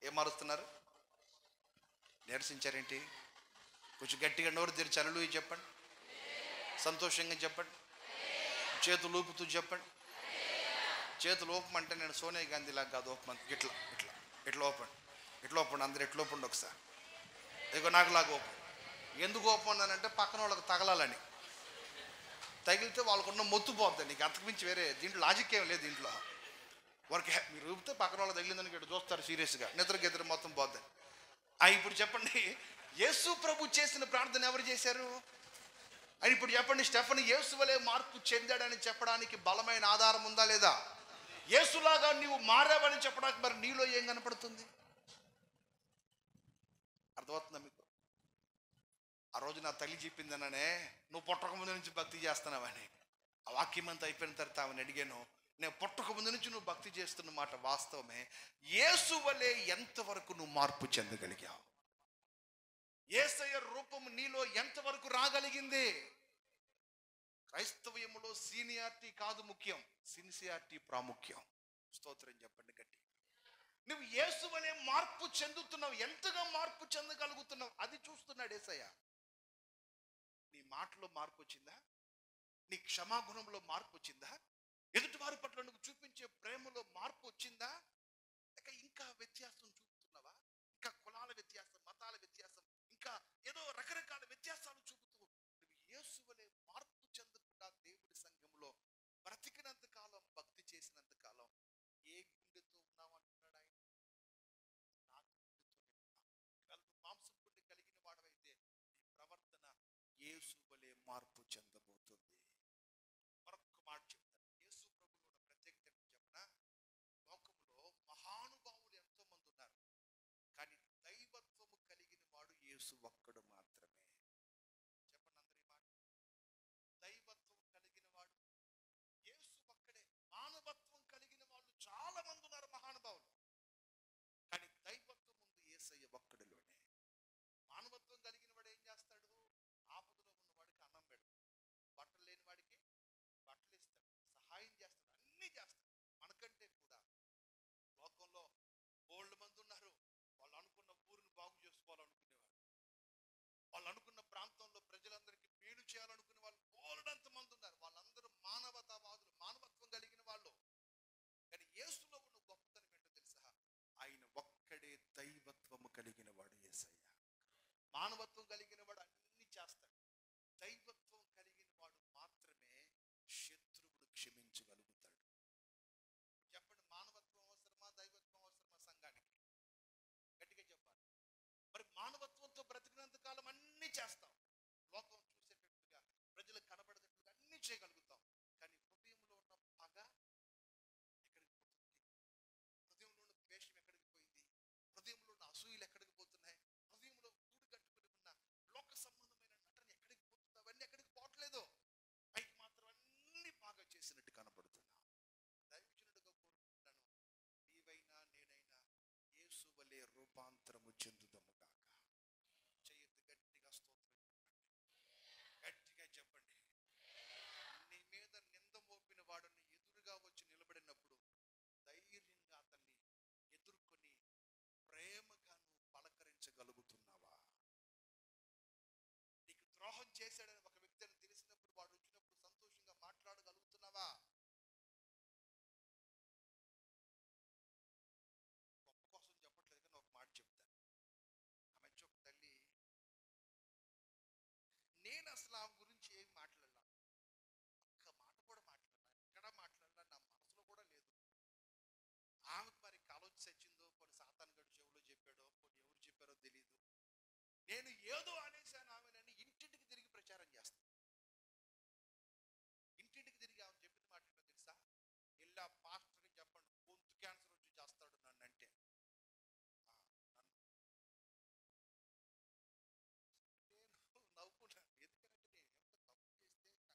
ఏం మారుస్తున్నారు? నిరసించారేంటి? కొంచెం గట్టిగా నోరు తెరిచి హల్లెలూయా చెప్పండి, సంతోషంగా చెప్పండి, చేతులు ఊపుతూ చెప్పండి. చేతులు ఓపమంటే నేను సోనియా గాంధీ లాగా కాదు, ఓపమంటే ఇట్లా ఇట్లా ఇట్లా ఓపండి, ఇట్లా ఓపండి, అందరు ఎట్లా ఓపండి ఒకసారి. ఇదిగో నాకు లాగా ఓపండి. ఎందుకు ఓపన్నానంటే పక్కన వాళ్ళకి తగలాలని. తగిలితే వాళ్ళకున్న మొత్తు పోద్ది. నీకు అంతకుమించి వేరే దీంట్లో లాజిక్ ఏం లేదు. దీంట్లో వారికి మీరు ఊపితే పక్కన వాళ్ళు తగిలిందని ఇక్కడ చూస్తారు సీరియస్గా, నిద్ర మొత్తం పోద్ది. ఇప్పుడు చెప్పండి, యేసు ప్రభు చేసిన ప్రార్థన ఎవరు చేశారు అని ఇప్పుడు చెప్పండి. స్టెఫన్ యేసు వలె మార్పు చెందాడని చెప్పడానికి బలమైన ఆధారం ఉందా లేదా? యేసులాగా నీవు మారావని చెప్పడానికి మరి నీలో ఏం కనపడుతుంది? అర్థమవుతుందా మీకు? ఆ రోజు నా తల్లి చెప్పిందననే, నువ్వు పుట్టక ముందు నుంచి భక్తి చేస్తున్నావని. ఆ వాక్యం అంతా అయిపోయిన తర్వాత ఆమెను అడిగాను, నేను పుట్టక ముందు నుంచి నువ్వు భక్తి చేస్తున్న మాట వాస్తవమే, యేసు వలె ఎంతవరకు నువ్వు మార్పు చెందగలిగావు? యేసయ్య రూపం నీలో ఎంతవరకు రాగలిగింది? క్రైస్తవ్యములో సీనియారిటీ కాదు ముఖ్యం, సిన్సియారిటీ ప్రాముఖ్యం. స్తోత్రం చెప్పండి గట్టి. నువ్వు యేసు వలె మార్పు చెందుతున్నావు, ఎంతగా మార్పు చెందగలుగుతున్నావు అది చూస్తున్నాడు యేసయ్య. నీ మాటలో మార్పు వచ్చిందా? నీ క్షమాగుణంలో మార్పు వచ్చిందా? ఎదుటి వారి పట్ల నువ్వు చూపించే ప్రేమలో మార్పు వచ్చిందా? ఇంకా వ్యత్యాసం చూపుతున్నావా? ఇంకా కులాల వ్యత్యాసం, మతాల వ్యత్యాసం, ఇంకా ఏదో రకరకాల వ్యత్యాసాలు చూపుతూ నువ్వు యేసు వలె మార్పు చెందకుండా దేవుడి సంఘంలో బ్రతికినంత కాలం, భక్తి చేసినంత కాలం ఏ గుండెతో ఉన్నావు అంటున్నాడు ఆయన. నా గుండెతో మాంసం గుండె కలిగిన వాడవైతే నీ ప్రవర్తన యేసు వలె మార్పు చెందబోతుంది. మరొక మాట చెప్తాను, యేసు ప్రభువులో ప్రత్యేకత చెప్పనా? లోకంలో మహానుభావులు ఎంతో మంది ఉన్నారు, కానీ దైవత్వము కలిగిన వాడు యేసు ఒక్కడు మాత్రమే. చెప్పండి అందరి మాట. దైవత్వం కలిగిన వాడు యేసు ఒక్కడే. మానవత్వం కలిగిన వాళ్ళు చాలా మంది ఉన్నారు మహానుభావులు, కానీ దైవత్వం ఉంది యేసయ్య ఒక్కడిలోనే. మానవత్వం కలిగిన వాడు ఏం చేస్తాడు? ఆపదలో ఉన్నవాడికి అన్నం పెడతాడు, బట్టలు లేని వాడికి బట్టలు ఇస్తాడు, సహాయం చేస్తాడు, అన్నీ చేస్తాడు. మనకంటే కూడా లోకంలో బోల్డ్ మంది ఉన్నారు, వాళ్ళు అనుకున్న ఊరిని బాగు చేసుకోవాలనుకునేవారు, వాళ్ళు అనుకున్న ప్రాంతంలో ప్రజలందరికీ మేలు చేయాలనుకునే వాళ్ళు బోల్డంత మంది ఉన్నారు. వాళ్ళందరూ మానవతావాదులు, మానవత్వం కలిగిన వాళ్ళు. కానీ యేసులో ఉన్న గొప్పతనం ఏంటో తెలుసా? ఆయన ఒక్కడే దైవత్వము కలిగిన వాడు యేసయ్య. మానవత్వం కలిగిన వాడు అన్ని చేస్తాడు, దైవత్వం కలిగిన వాడు మాత్రమే శత్రువుడు క్షమించగలుగుతాడు. చెప్పండి, మానవత్వం అవసరమా, దైవత్వం అవసరమా సంఘానికి? గట్టిగా చెప్పాలి. మరి మానవత్వంతో బ్రతికినంత కాలం అన్ని చేస్తాం, లోకం చూసేటట్టుగా, ప్రజలకు కనబడేటట్టుగా అన్ని చేయగలుగుతాం. కానీ హృదయంలో ఉన్న పగ ఎక్కడికి పోతుంది? హృదయంలో ఉన్న ద్వేషం ఎక్కడికి పోయింది? హృదయంలో ఉన్న అసూయలు ఎక్కడికి పోతున్నాయి? హృదయంలో గూడు కట్టుకుని ఉన్న లోక సంబంధమైన నటన ఎక్కడికి పోతుంది? అవన్నీ ఎక్కడికి పోవట్లేదు. పైకి మాత్రం అన్ని బాగా చేసినట్టు కనబడుతున్నా. దైవజనుడిగా కోరుకుంటున్నాను, నీవైనా నేనైనా యేసు వలె రూపాంతరము చెందుదము గాక. చేయొద్దు, గట్టిగా స్తోత్రం చెప్పండి, గట్టిగా చెప్పండి. నీ మీద నింద మోపిన వాడిని ఎదురుగా వచ్చి నిలబడినప్పుడు ధైర్యంగా అతన్ని ఎదుర్కొని ప్రేమగా నువ్వు పలకరించగలుగుతున్నావా? నీకు ద్రోహం చేశాడని ఒక వ్యక్తిని తెలిసినప్పుడు, వాడు వచ్చినప్పుడు సంతోషంగా మాట్లాడగలుగుతున్నావా? గొప్ప కోసం చెప్పట్లేదు, కానీ ఒక మాట చెప్తాను. ఆ మధ్య ఒక తల్లి, నేను అసలు ఆమె గురించి ఏం మాట్లాడలా, ఒక్క మాట కూడా మాట్లాడలా, ఎక్కడా మాట్లాడలా, నా మనసులో కూడా లేదు. ఆమెకు మరి కాలోచి చచ్చిందో, కొన్ని సాతాను గడు చెవులో చెప్పాడో, కొన్ని ఎవరు చెప్పారో తెలియదు. నేను ఏదో అనేసాను ఆమెనని ఇంటింటికి తిరిగి ప్రచారం చేస్తాను. ఇంటింటికి తిరిగి ఆమె చెప్పిన మాట ఏంటో తెలుసా? ఇలా పాస్టర్కి చెప్పండి, గొంతు క్యాన్సర్ వచ్చి చేస్తాడు నన్ను అంటే. నేను నవ్వుకున్నాను, ఎందుకంటే నేను ఎంత తప్పు చేస్తే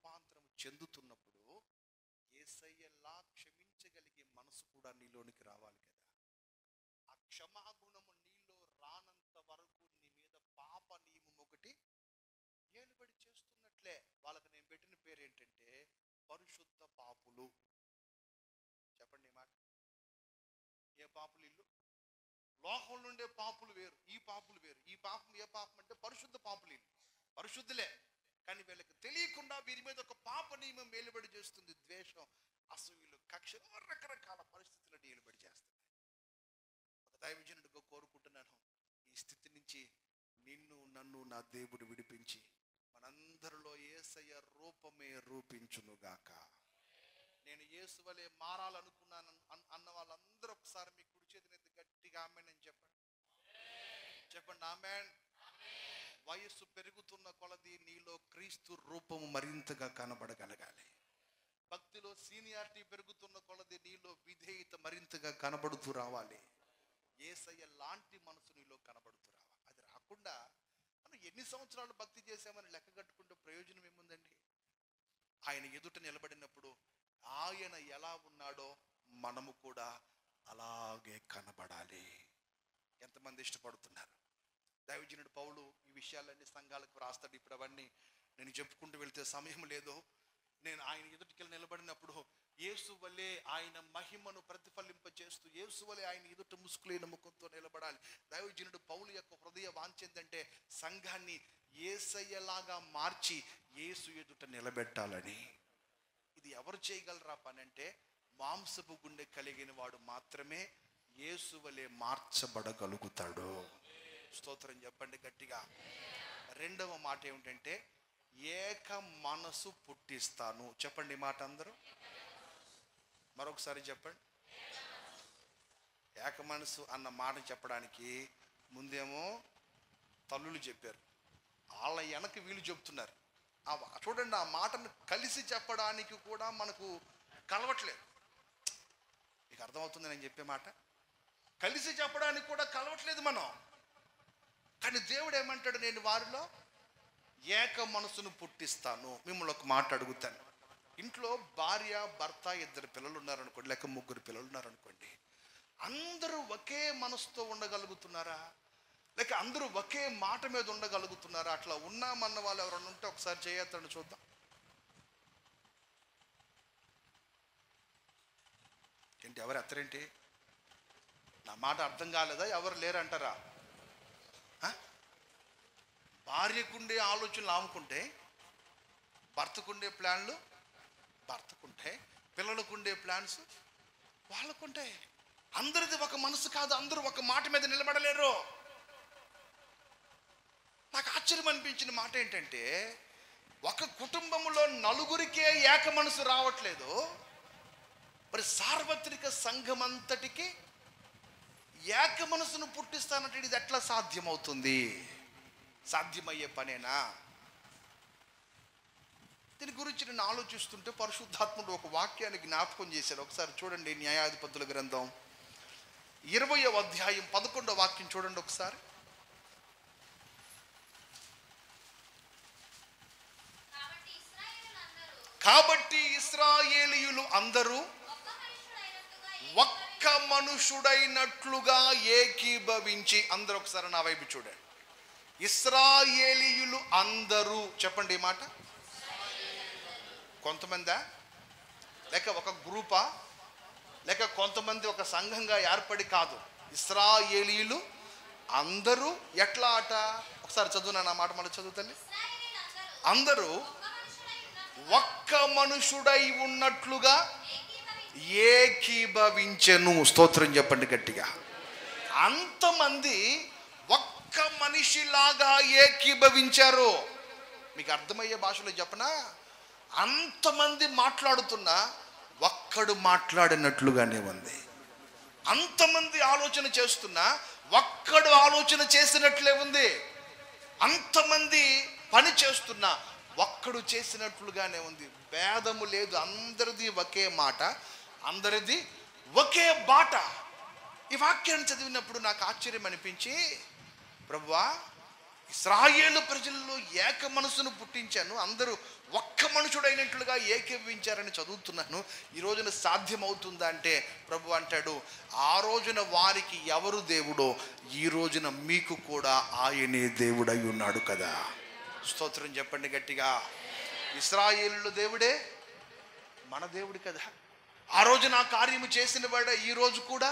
రూపాంతరం చెందుతున్నప్పుడు యేసయ్యలా క్షమించగలిగే మనసు కూడా నీలోనికి రావాలి కదా. ఆ క్షమాగుణము నీలో రానంత వరకు నీ మీద పాప నియమం ఒకటి ఏలుబడి చేస్తున్నట్లే. వాళ్ళకి నేను పెట్టిన పేరు ఏంటంటే పరిశుద్ధ పాపులు. చెప్పండి ఈ మాట. ఏ పాపులు ఇల్లు? లోకంలో ఉండే పాపులు వేరు, ఈ పాపులు వేరు. ఈ పాపం ఏ పాపం అంటే పరిశుద్ధ పాపులు ఇల్లు, పరిశుద్ధులే. కానీ వీళ్ళకి తెలియకుండా వీరి మీద ఒక పాప నియమం ఏలుబడి చేస్తుంది. ద్వేషం, అసూయలు, కక్ష, రకరకాల పరిస్థితులను ఏలుబడి చేస్తుంది. ఒక దైవజనుడిగా కోరుకుంటున్నాను, ఈ స్థితి నుంచి నిన్ను నన్ను నా దేవుడు విడిపించి మనందరిలో యేసయ్య రూపమే రూపించునుగాక. నేను యేసు వలె మారాలనుకున్నాను అన్న వాళ్ళందరూ ఒకసారి మీ కుడి చేతిని గట్టిగా ఆమేన్ అని చెప్పండి. చెప్పండి ఆమేన్. వయస్సు పెరుగుతున్న కొలది నీలో క్రీస్తు రూపము మరింతగా కనబడగలగాలి. భక్తిలో సీనియారిటీ పెరుగుతున్న కొలది నీలో విధేయత మరింతగా కనబడుతూ రావాలి. యేసయ్య లాంటి మనసు నీలో కనబడుతూ రావాలి. అది రాకుండా మనం ఎన్ని సంవత్సరాలు భక్తి చేసామని లెక్క కట్టుకుంటే ప్రయోజనం ఏముందండి? ఆయన ఎదుట నిలబడినప్పుడు ఆయన ఎలా ఉన్నాడో మనము కూడా అలాగే కనబడాలి. ఎంతమంది ఇష్టపడుతున్నారు? దైవజనుడు పౌలు ఈ విషయాలన్నీ సంఘాలకు రాస్తాడు. ఇప్పుడు అవన్నీ నేను చెప్పుకుంటూ వెళ్తే సమయం లేదు. నేను ఆయన ఎదుటికి నిలబడినప్పుడు యేసు వలె ఆయన మహిమను ప్రతిఫలింప చేస్తూ యేసు వలె ఆయన ఎదుట ముసుకులేని ముఖంతో నిలబడాలి. దైవజనుడు పౌలు యొక్క హృదయ వాంఛేందంటే సంఘాన్ని యేసయ్యలాగా మార్చి యేసు ఎదుట నిలబెట్టాలని. ఇది ఎవరు చేయగలరా పని అంటే మాంసపు గుండె కలిగిన వాడు మాత్రమే యేసు వలె మార్చబడగలుగుతాడు. స్తోత్రం చెప్పండి గట్టిగా. రెండవ మాట ఏమిటంటే ఏక మనసు పుట్టిస్తాను. చెప్పండి మాట అందరూ మరొకసారి చెప్పండి. ఏక మనసు అన్న మాట చెప్పడానికి ముందేమో తల్లులు చెప్పారు, వాళ్ళ వెనక వీళ్ళు చెప్తున్నారు. చూడండి, ఆ మాటను కలిసి చెప్పడానికి కూడా మనకు కలవట్లేదు. మీకు అర్థమవుతుంది నేను చెప్పే మాట? కలిసి చెప్పడానికి కూడా కలవట్లేదు మనం. కానీ దేవుడు ఏమంటాడు? నేను వారిలో ఏక మనసును పుట్టిస్తాను. మిమ్మల్ని ఒక మాట అడుగుతాను. ఇంట్లో భార్య భర్త ఇద్దరు పిల్లలు ఉన్నారనుకోండి, లేక ముగ్గురు పిల్లలు ఉన్నారనుకోండి, అందరూ ఒకే మనసుతో ఉండగలుగుతున్నారా? లేక అందరూ ఒకే మాట మీద ఉండగలుగుతున్నారా? అట్లా ఉన్నామన్న వాళ్ళు ఎవరైనా ఉంటే ఒకసారి చేయొద్దండి చూద్దాం. ఏంటి ఎవరు ఎత్తరేంటి? నా మాట అర్థం కాలేదా? ఎవరు లేరంటారా? భార్యకుండే ఆలోచనలు ఆమెకుంటే, భర్తకుండే ప్లాన్లు భర్తకుంటే, పిల్లలకుండే ప్లాన్స్ వాళ్ళకుంటాయి. అందరిది ఒక మనసు కాదు, అందరూ ఒక మాట మీద నిలబడలేరు. నాకు ఆశ్చర్యం అనిపించిన మాట ఏంటంటే ఒక కుటుంబంలో నలుగురికే ఏక మనసు రావట్లేదు, మరి సార్వత్రిక సంఘం అంతటికి ఏక మనసును పుట్టిస్తానంటే ఇది ఎట్లా సాధ్యమవుతుంది? సాధ్యమయ్యే పనేనా? దీని గురించి నేను ఆలోచిస్తుంటే పరిశుద్ధాత్ముడు ఒక వాక్యాన్ని జ్ఞాపకం చేశాడు. ఒకసారి చూడండి, న్యాయాధిపతుల గ్రంథం 20వ అధ్యాయం 11వ వాక్యం చూడండి ఒకసారి. కాబట్టి ఇశ్రాయేలీయులు అందరూ ఒక్క మనుషుడైనట్లుగా ఏకీభవించి, అందరూ ఒకసారి నా వైపు చూడండి. ఇశ్రాయేలీయులు అందరూ, చెప్పండి ఈ మాట. కొంతమందా? లేక ఒక గ్రూపా? లేక కొంతమంది ఒక సంఘంగా ఏర్పడి? కాదు, ఇశ్రాయేలీయులు అందరూ. ఎట్లా ఆట? ఒకసారి చదువునా నా మాట, మళ్ళీ చదువుతాను. అందరూ ఒక్క మనుషుడై ఉన్నట్లుగా ఏకీభవించెను. స్తోత్రం చెప్పండి గట్టిగా. అంతమంది ఒక్క మనిషిలాగా ఏకీభవించారు. మీకు అర్థమయ్యే భాషలో చెప్పనా? అంతమంది మాట్లాడుతున్నా ఒక్కడు మాట్లాడినట్లుగానే ఉంది. అంతమంది ఆలోచన చేస్తున్నా ఒక్కడు ఆలోచన చేసినట్లే ఉంది. అంతమంది పని చేస్తున్నా ఒక్కడు చేసినట్లుగానే ఉంది. భేదము లేదు, అందరిది ఒకే మాట, అందరిది ఒకే బాట. ఈ వాక్యాన్ని చదివినప్పుడు నాకు ఆశ్చర్యం అనిపించి, ప్రభువా ఇశ్రాయేలు ప్రజల్లో ఏక మనసును పుట్టించాను, అందరూ ఒక్క మనుషుడైనట్లుగా ఏకీభవించారని చదువుతున్నాను. ఈ రోజున సాధ్యమవుతుందా అంటే ప్రభు అంటాడు, ఆ రోజున వారికి ఎవరు దేవుడో ఈ రోజున మీకు కూడా ఆయనే దేవుడై ఉన్నాడు కదా. స్తోత్రం చెప్పండి గట్టిగా. ఇశ్రాయేలు దేవుడే మన దేవుడు కదా. ఆ రోజున ఆ కార్యము చేసిన వాడు ఈ రోజు కూడా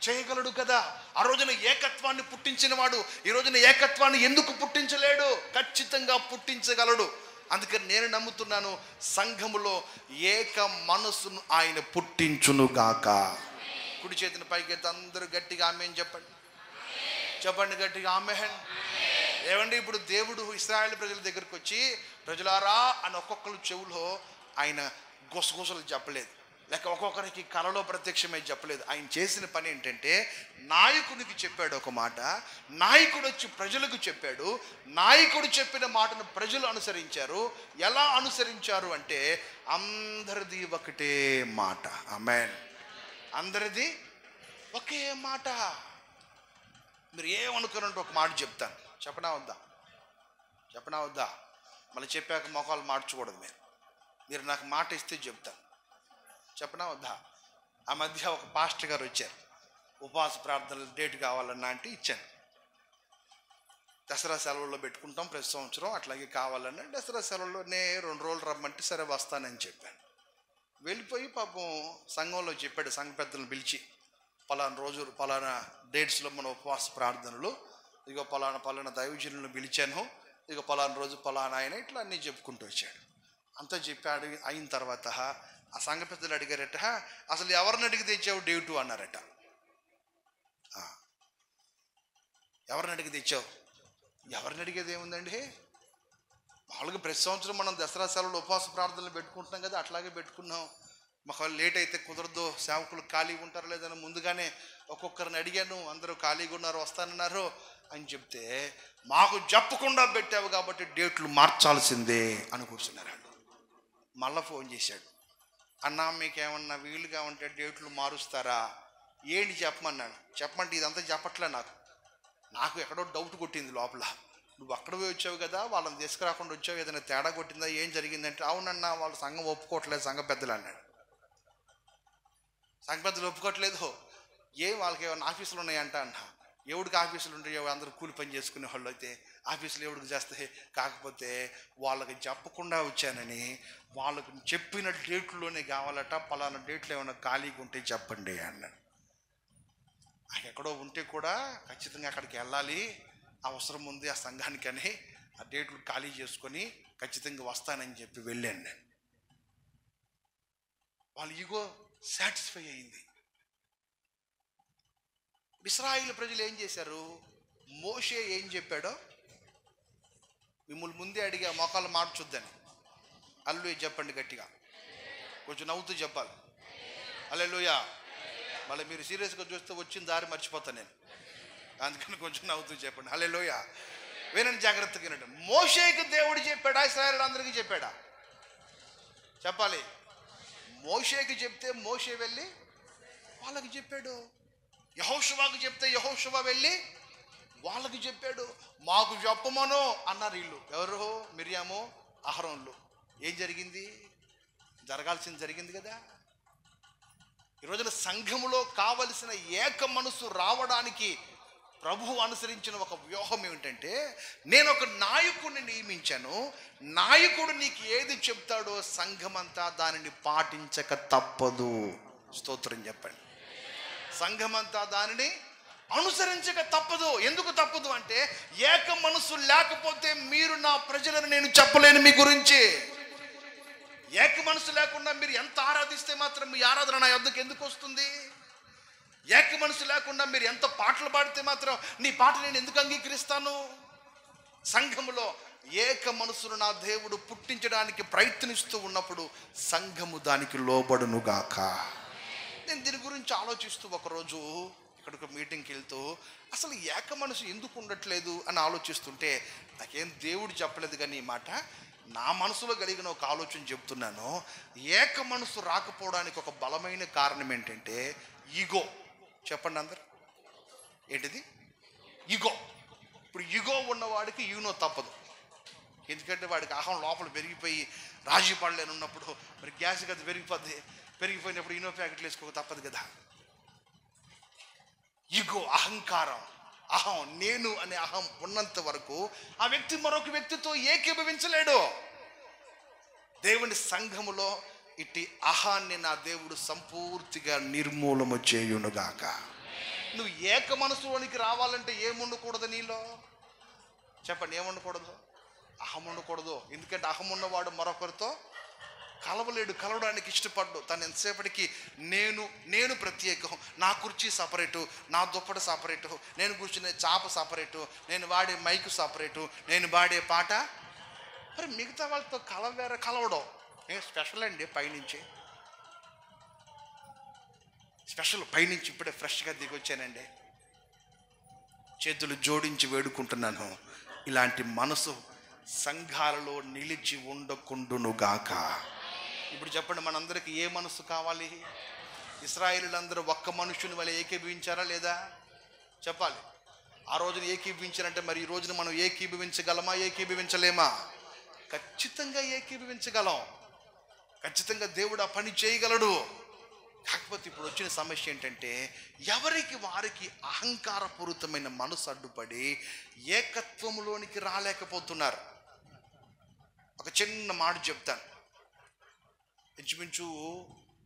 చేయగలడు కదా. ఆ రోజున ఏకత్వాన్ని పుట్టించిన వాడు ఈ రోజున ఏకత్వాన్ని ఎందుకు పుట్టించలేడు? ఖచ్చితంగా పుట్టించగలడు. అందుకని నేను నమ్ముతున్నాను, సంఘములో ఏక మనసును ఆయన పుట్టించునుగాక. కుడి చేతిని పైకెత్తి అందరూ గట్టిగా ఆమేన్ చెప్పండి. చెప్పండి గట్టిగా ఆమేన్. ఏమండి, ఇప్పుడు దేవుడు ఇశ్రాయేలు ప్రజల దగ్గరికి వచ్చి ప్రజలారా అని ఒక్కొక్కరు చెవులో ఆయన గుసగుసలు చెప్పలేదు, లేక ఒక్కొక్కరికి కలలో ప్రత్యక్షమై చెప్పలేదు. ఆయన చేసిన పని ఏంటంటే నాయకునికి చెప్పాడు ఒక మాట, నాయకుడు వచ్చి ప్రజలకు చెప్పాడు. నాయకుడు చెప్పిన మాటను ప్రజలు అనుసరించారు. ఎలా అనుసరించారు అంటే అందరిది ఒకటే మాట. ఆమేన్. అందరిది ఒకే మాట. మీరు ఏమనుకున్నారంటే ఒక మాట చెప్తాను, చెప్పనా వద్దా? మళ్ళీ చెప్పాక మొఖాలు మార్చకూడదు. మీరు నాకు మాట ఇస్తే చెప్తాను, చెప్పనా వద్దా? ఆ మధ్య ఒక పాస్టర్ గారు వచ్చారు, ఉపవాస ప్రార్థనలు డేట్ కావాలన్నా అంటే ఇచ్చాను. దసరా సెలవుల్లో పెట్టుకుంటాం ప్రతి సంవత్సరం, అట్లాగే కావాలన్నా దసరా సెలవుల్లోనే 2 రోజులు రమ్మంటే సరే వస్తానని చెప్పాను. వెళ్ళిపోయి పాపం సంఘంలో చెప్పాడు, సంఘ పెద్దలను పిలిచి పలానా రోజు పలానా డేట్స్లో మన ఉపవాస ప్రార్థనలు, ఇక పలానా దైవజనులను పిలిచాను, ఇక పలానా రోజు పలానా ఆయన, ఇట్లా అన్నీ చెప్పుకుంటూ వచ్చాడు. అంతా చెప్పాడు. అయిన తర్వాత ఆ సంఘ పెద్దలు అడిగారట, అసలు ఎవరిని అడిగి తెచ్చావు డేటు అన్నారట. ఎవరిని అడిగి తెచ్చావు? ఎవరిని అడిగేది ఏముందండి? మామూలుగా ప్రతి సంవత్సరం మనం దసరా సెలవులు ఉపవాస ప్రార్థనలు పెట్టుకుంటున్నాం కదా, అట్లాగే పెట్టుకున్నాం. మాకు లేట్ అయితే కుదరదు, సేవకులు ఖాళీగా ఉంటారు లేదని ముందుగానే ఒక్కొక్కరిని అడిగాను. అందరూ ఖాళీగా ఉన్నారు, వస్తానన్నారు అని చెప్తే, మాకు చెప్పకుండా పెట్టావు కాబట్టి డేట్లు మార్చాల్సిందే అని కూర్చున్నారు. మళ్ళీ ఫోన్ చేశాడు, అన్నా మీకేమన్నా వీలుగా ఉంటే డేట్లు మారుస్తారా? ఏంటి చెప్పమన్నాడు. చెప్పమంటే ఇదంతా చెప్పట్లే, నాకు ఎక్కడో డౌట్ కొట్టింది లోపల. నువ్వు అక్కడ పోయి వచ్చావు కదా, వాళ్ళని తీసుకురాకుండా వచ్చావు, ఏదైనా తేడా కొట్టిందా, ఏం జరిగిందంటే అవునన్నా వాళ్ళు సంఘం ఒప్పుకోవట్లేదు, సంఘ పెద్దలు అన్నాడు. సంఘ పెద్దలు ఒప్పుకోవట్లేదు. వాళ్ళకి ఏమైనా ఆఫీసులు ఉన్నాయంట అన్నా. ఎవడికి ఆఫీసులు ఉంటాయో, అందరూ కూలి పని చేసుకునే వాళ్ళు అయితే ఆఫీసులు ఎవడికి చేస్తే, కాకపోతే వాళ్ళకి చెప్పకుండా వచ్చానని వాళ్ళకు చెప్పిన డేట్లోనే కావాలట, పలానా డేట్లు ఏమైనా ఖాళీగా ఉంటే చెప్పండి అన్నాడు. ఎక్కడో ఉంటే కూడా ఖచ్చితంగా అక్కడికి వెళ్ళాలి, అవసరం ఉంది ఆ సంఘానికని ఆ డేట్లు ఖాళీ చేసుకొని ఖచ్చితంగా వస్తానని చెప్పి వెళ్ళాను నేను. వాళ్ళ ఈగో సాటిస్ఫై అయింది. ఇశ్రాయేలు ప్రజలు ఏం చేశారు? మోషే ఏం చెప్పాడో మిమ్మల్ని ముందే అడిగా, మోకాళ్ళు మార్చొద్దని. హల్లెలూయా చెప్పండి గట్టిగా, కొంచెం నవ్వుతూ చెప్పాలి. హల్లెలూయా. మళ్ళీ మీరు సీరియస్గా చూస్తే వచ్చిన దారి మర్చిపోతాను నేను, అందుకని కొంచెం నవ్వుతూ చెప్పండి. హల్లెలూయా. వినండి, జాగ్రత్తగా వినండి. మోషేకి దేవుడు చెప్పాడా, ఇశ్రాయేలు అందరికీ చెప్పాడా? చెప్పాలి. మోషేకి చెప్తే మోషే వెళ్ళి వాళ్ళకి చెప్పాడు. యెహోషువకు చెప్తే యెహోషువ వెళ్ళి వాళ్ళకి చెప్పాడు. మాకు చెప్పమను అన్నారు వీళ్ళు. ఎవరు? మిర్యాము, అహరోన్లు. ఏం జరిగింది? జరగాల్సింది జరిగింది కదా. ఈరోజున సంఘములో కావలసిన ఏక మనసు రావడానికి ప్రభువు అనుసరించిన ఒక వ్యూహం ఏమిటంటే, నేను ఒక నాయకుడిని నియమించాను, నాయకుడు నీకు ఏది చెప్తాడో సంఘమంతా దానిని పాటించక తప్పదు. స్తోత్రం చెప్పండి. సంఘమంతా దానిని అనుసరించక తప్పదు. ఎందుకు తప్పదు అంటే, ఏక మనసు లేకపోతే మీరు నా ప్రజలను నేను చెప్పలేను మీ గురించి. ఏక మనసు లేకుండా మీరు ఎంత ఆరాధిస్తే మాత్రం మీ ఆరాధన నా యొద్దకు ఎందుకు వస్తుంది? ఏక మనసు లేకుండా మీరు ఎంత పాటలు పాడితే మాత్రం నీ పాట నేను ఎందుకు అంగీకరిస్తాను? సంఘములో ఏక మనసును నా దేవుడు పుట్టించడానికి ప్రయత్నిస్తూ ఉన్నప్పుడు సంఘము దానికి లోబడునుగాక. నేను దీని గురించి ఆలోచిస్తూ ఒకరోజు ఇక్కడికి మీటింగ్కి వెళ్తూ అసలు ఏక మనసు ఎందుకు ఉండట్లేదు అని ఆలోచిస్తుంటే, నాకేం దేవుడు చెప్పలేదు కానీ ఈ మాట నా మనసులో కలిగిన ఒక ఆలోచన చెప్తున్నాను. ఏక మనసు రాకపోవడానికి ఒక బలమైన కారణం ఏంటంటే ఈగో. చెప్పండి అందరు, ఏంటిది? ఈగో. ఇప్పుడు ఇగో ఉన్నవాడికి యూనో తప్పదు. ఎందుకంటే వాడికి అహం లోపల పెరిగిపోయి రాజీ పడలేని ఉన్నప్పుడు మరి గ్యాస్ కదా పెరిగిపోయినప్పుడు ఇనో ప్యాకెట్లు వేసుకోక తప్పదు కదా. ఇగో, అహంకారం, అహం, నేను అనే అహం ఉన్నంత వరకు ఆ వ్యక్తి మరొక వ్యక్తితో ఏకీభవించలేడు. దేవుని సంఘములో ఇట్టి అహాన్ని నా దేవుడు సంపూర్తిగా నిర్మూలము చేయునుగాక. నువ్వు ఏక మనసులోనికి రావాలంటే ఏముండకూడదు నీలో? చెప్పండి, ఏముండకూడదు? అహం ఉండకూడదు. ఎందుకంటే అహం ఉన్నవాడు మరొకరితో కలవలేడు, కలవడానికి ఇష్టపడ్డు. తను ఎంతసేపటికి నేను ప్రత్యేకం, నా కుర్చీ సపరేటు, నా దుప్పటి సపరేటు, నేను కూర్చునే చాప సపరేటు, నేను వాడే మైకు సపరేటు, నేను వాడే పాట. మరి మిగతా వాళ్ళతో కలవడం ఏం స్పెషల్ అండి? పైనుంచి ఇప్పుడే ఫ్రెష్గా దిగొచ్చానండి. చేతులు జోడించి వేడుకుంటున్నాను, ఇలాంటి మనసు సంఘాలలో నిలిచి ఉండకుండునుగాక. ఇప్పుడు చెప్పండి, మనందరికి ఏ మనసు కావాలి? ఇశ్రాయేలీయులందరూ ఒక్క మనుషుని వల్ల ఏకీభవించారా లేదా? చెప్పాలి. ఆ రోజున ఏకీభవించారంటే మరి ఈ రోజున మనం ఏకీభవించగలమా, ఏకీభవించలేమా? ఖచ్చితంగా ఏకీభవించగలం. ఖచ్చితంగా దేవుడు ఆ పని చేయగలడు. కాకపోతే ఇప్పుడు వచ్చిన సమస్య ఏంటంటే ఎవరికి వారికి అహంకారపూరితమైన మనసు అడ్డుపడి ఏకత్వంలోనికి రాలేకపోతున్నారు. ఒక చిన్న మాట చెప్తాను. ఇంచుమించు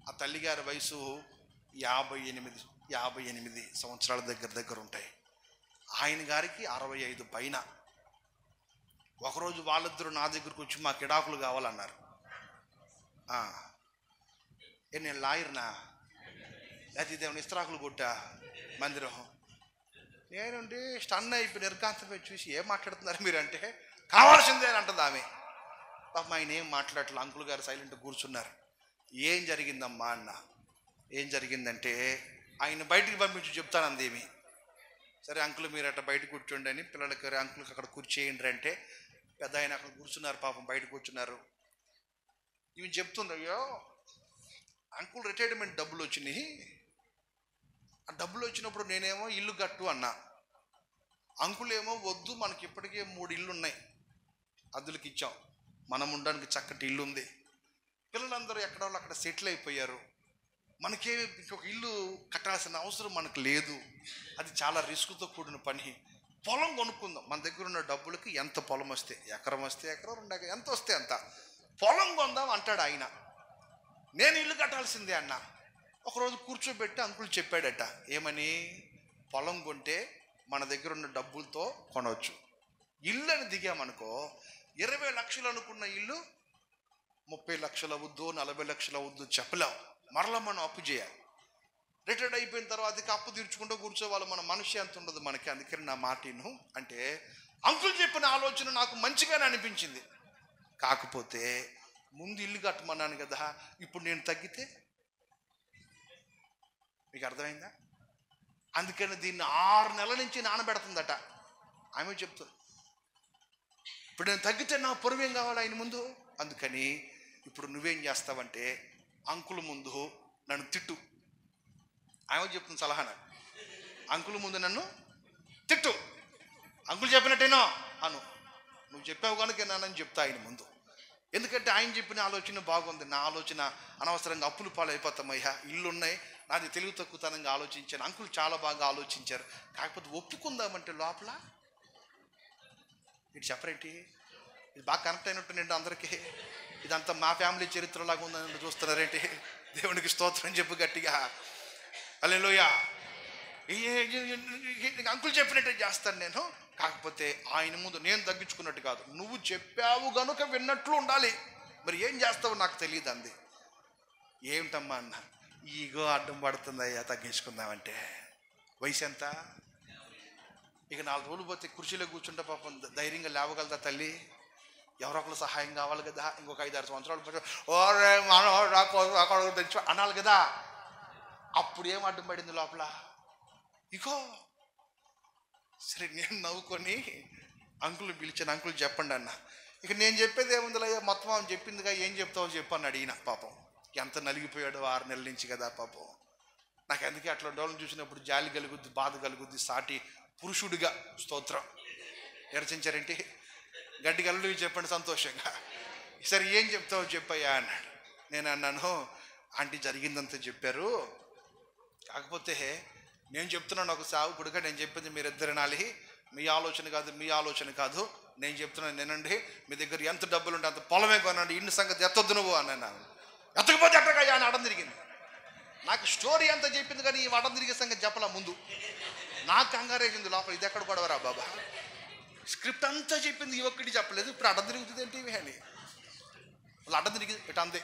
ఆ తల్లిగారి వయసు 58 సంవత్సరాల దగ్గర ఉంటాయి. ఆయన గారికి 65 పైన. ఒకరోజు వాళ్ళిద్దరూ నా దగ్గరకు వచ్చి మాకు ఇడాకులు కావాలన్నారు. నేను లాయర్నా, లేకపోతే దేవుని ఇస్త్రాకులు కొట్టా మందిరం? నేనుండి స్టన్ అయిపోయి నిర్గాంతపై చూసి ఏం మాట్లాడుతున్నారు మీరు అంటే, కావాల్సిందే అని అంటుంది ఆమె. పాపం ఆయన ఏం మాట్లాడట్లేదు. అంకుల్ గారు సైలెంట్ కూర్చున్నారు. ఏం జరిగిందమ్మా అన్న? ఏం జరిగిందంటే ఆయన బయటికి పంపించి చెప్తానంది ఏమి. సరే అంకుల్ మీరు అట్లా బయట కూర్చోండి అని పిల్లలకి అంకుల్కి అక్కడ కూర్చేయండి అంటే పెద్ద ఆయన అక్కడ కూర్చున్నారు. పాపం బయట కూర్చున్నారు. ఇవి చెప్తుంది, అయ్యో అంకుల్ రిటైర్మెంట్ డబ్బులు వచ్చినాయి, ఆ డబ్బులు వచ్చినప్పుడు నేనేమో ఇల్లు కట్టు అన్నా. అంకుల్ ఏమో వద్దు, మనకి ఇప్పటికే 3 ఇళ్ళు ఉన్నాయి, అద్దెలకి ఇచ్చాం, మనం ఉండడానికి చక్కటి ఇల్లు ఉంది, పిల్లలందరూ ఎక్కడ వాళ్ళు అక్కడ సెటిల్ అయిపోయారు, మనకేమి ఇంకొక ఇల్లు కట్టాల్సిన అవసరం మనకు లేదు, అది చాలా రిస్క్తో కూడిన పని, పొలం కొనుక్కుందాం, మన దగ్గర ఉన్న డబ్బులకి ఎంత పొలం వస్తే, ఎకరం వస్తే ఎకరం, 2 ఎకరం, ఎంత వస్తే అంత పొలం కొందాం అంటాడు ఆయన. నేను ఇల్లు కట్టాల్సిందే అన్న. ఒకరోజు కూర్చోబెట్టి అంకుల్ చెప్పాడట, ఏమని? పొలం కొంటే మన దగ్గర ఉన్న డబ్బులతో కొనవచ్చు, ఇల్లు అని దిగామనుకో 20 లక్షలు అనుకున్న ఇల్లు 30 లక్షలు అవుద్దు, 40 లక్షలు అవుద్దు చెప్పలేం, మరలా మనం అప్పు చేయాలి. రిటైర్డ్ అయిపోయిన తర్వాత అప్పు తీర్చుకుంటూ కూర్చోవాలి, మన మనిషి అంత ఉండదు మనకి. అందుకని నా మాటను అంటే అంకుల్ చెప్పిన ఆలోచన నాకు మంచిగానే అనిపించింది. కాకపోతే ముందు ఇల్లు కట్టమన్నాను కదా, ఇప్పుడు నేను తగ్గితే మీకు అర్థమైందా? అందుకని దీన్ని 6 నెలల నుంచి నానబెడుతుందట ఆమె చెప్తుంది. ఇప్పుడు నేను తగ్గితే నా పొరువేం కావాలి ఆయన ముందు? అందుకని ఇప్పుడు నువ్వేం చేస్తావంటే అంకుల్ ముందు నన్ను తిట్టు. ఆమె చెప్తుంది సలహా నాకు, అంకుల్ ముందు నన్ను తిట్టు, అంకుల్ చెప్పినట్టేనో అను, నువ్వు చెప్పావు కనుక నానని చెప్తా ఆయన ముందు. ఎందుకంటే ఆయన చెప్పిన ఆలోచన బాగుంది, నా ఆలోచన అనవసరంగా అప్పులు పాలు అయిపోతామయ్యా, ఇల్లు ఉన్నాయి, నాది తెలివి తక్కువతనంగా ఆలోచించాను, అంకుల్ చాలా బాగా ఆలోచించారు, కాకపోతే ఒప్పుకుందామంటే లోపల ఇటు చెప్పరేంటి? ఇది బాగా కనెక్ట్ అయినట్టుండి అందరికీ, ఇదంతా మా ఫ్యామిలీ చరిత్రలాగా ఉందని చూస్తున్నారేంటి? దేవునికి స్తోత్రం చెప్పు గట్టిగా, హల్లెలూయా. అంకుల్ చెప్పినట్టే చేస్తాను నేను, కాకపోతే ఆయన ముందు నేను తగ్గించుకున్నట్టు కాదు, నువ్వు చెప్పావు గనుక విన్నట్లు ఉండాలి, మరి ఏం చేస్తావు నాకు తెలియదు అంది. ఏమిటమ్మా అన్న? ఈగో అడ్డం పడుతుందయ్యా తగ్గించుకుందామంటే. వయసు ఎంత? ఇక 4 రోజులు పోతే కుర్చీలో కూర్చుంటే పాపం ధైర్యంగా లేవగలదా తల్లి? ఎవరో ఒకరు సహాయం కావాలి కదా. ఇంకొక 5-6 సంవత్సరాలు పోతే ఓరే మనం తెచ్చు అనాలి కదా. అప్పుడు ఏం అడ్డం పడింది లోపల? ఇగో. సరే నేను నవ్వుకొని అంకుల్ పిలిచాను, అంకుల్ చెప్పండి అన్న. ఇక నేను చెప్పేది ఏముందిలయ్యా, మొత్తం ఆమె చెప్పిందిగా, ఏం చెప్తావో చెప్పని అడిగిన. పాపం ఎంత నలిగిపోయాడో 6 నెలల నుంచి కదా పాపం. నాకు అందుకే అట్లా డోళ్ళని చూసినప్పుడు జాలి కలుగుద్ది, బాధ కలుగుద్ది, సాటి పురుషుడిగా స్తోత్రం. ఎరచించారేంటి? గడ్డి కళ్ళు చెప్పండి సంతోషంగా. సరే ఏం చెప్తావు చెప్పయ్యా అన్నాడు. నేను అన్నాను, ఆంటీ జరిగిందంతా చెప్పారు, కాకపోతే నేను చెప్తున్నాను ఒక సేవకుడిగా, నేను చెప్పింది మీరిద్దరు వినాలి. మీ ఆలోచన కాదు, నేను చెప్తున్నాను నేనండి. మీ దగ్గర ఎంత డబ్బులు ఉంటే అంత పొలమే కొనండి, ఇన్ని సంగతి ఎత్తొద్దు నువ్వు అన్నాను. ఎత్తకపోతే ఎట్టగా అని అడం తిరిగింది. నాకు స్టోరీ అంతా చెప్పింది కానీ ఈ అడం తిరిగే సంగతి చెప్పలా ముందు. నాకు కంగారేసింది లోపల, ఇది ఎక్కడ గొడవరా బాబా, స్క్రిప్ట్ అంతా చెప్పింది ఈ ఒక్కటి చెప్పలేదు, ఇప్పుడు అడ్డం తిరుగుతుంది ఏంటి అని. వాళ్ళు అడ్డం తిరిగి ఇటు అంతే,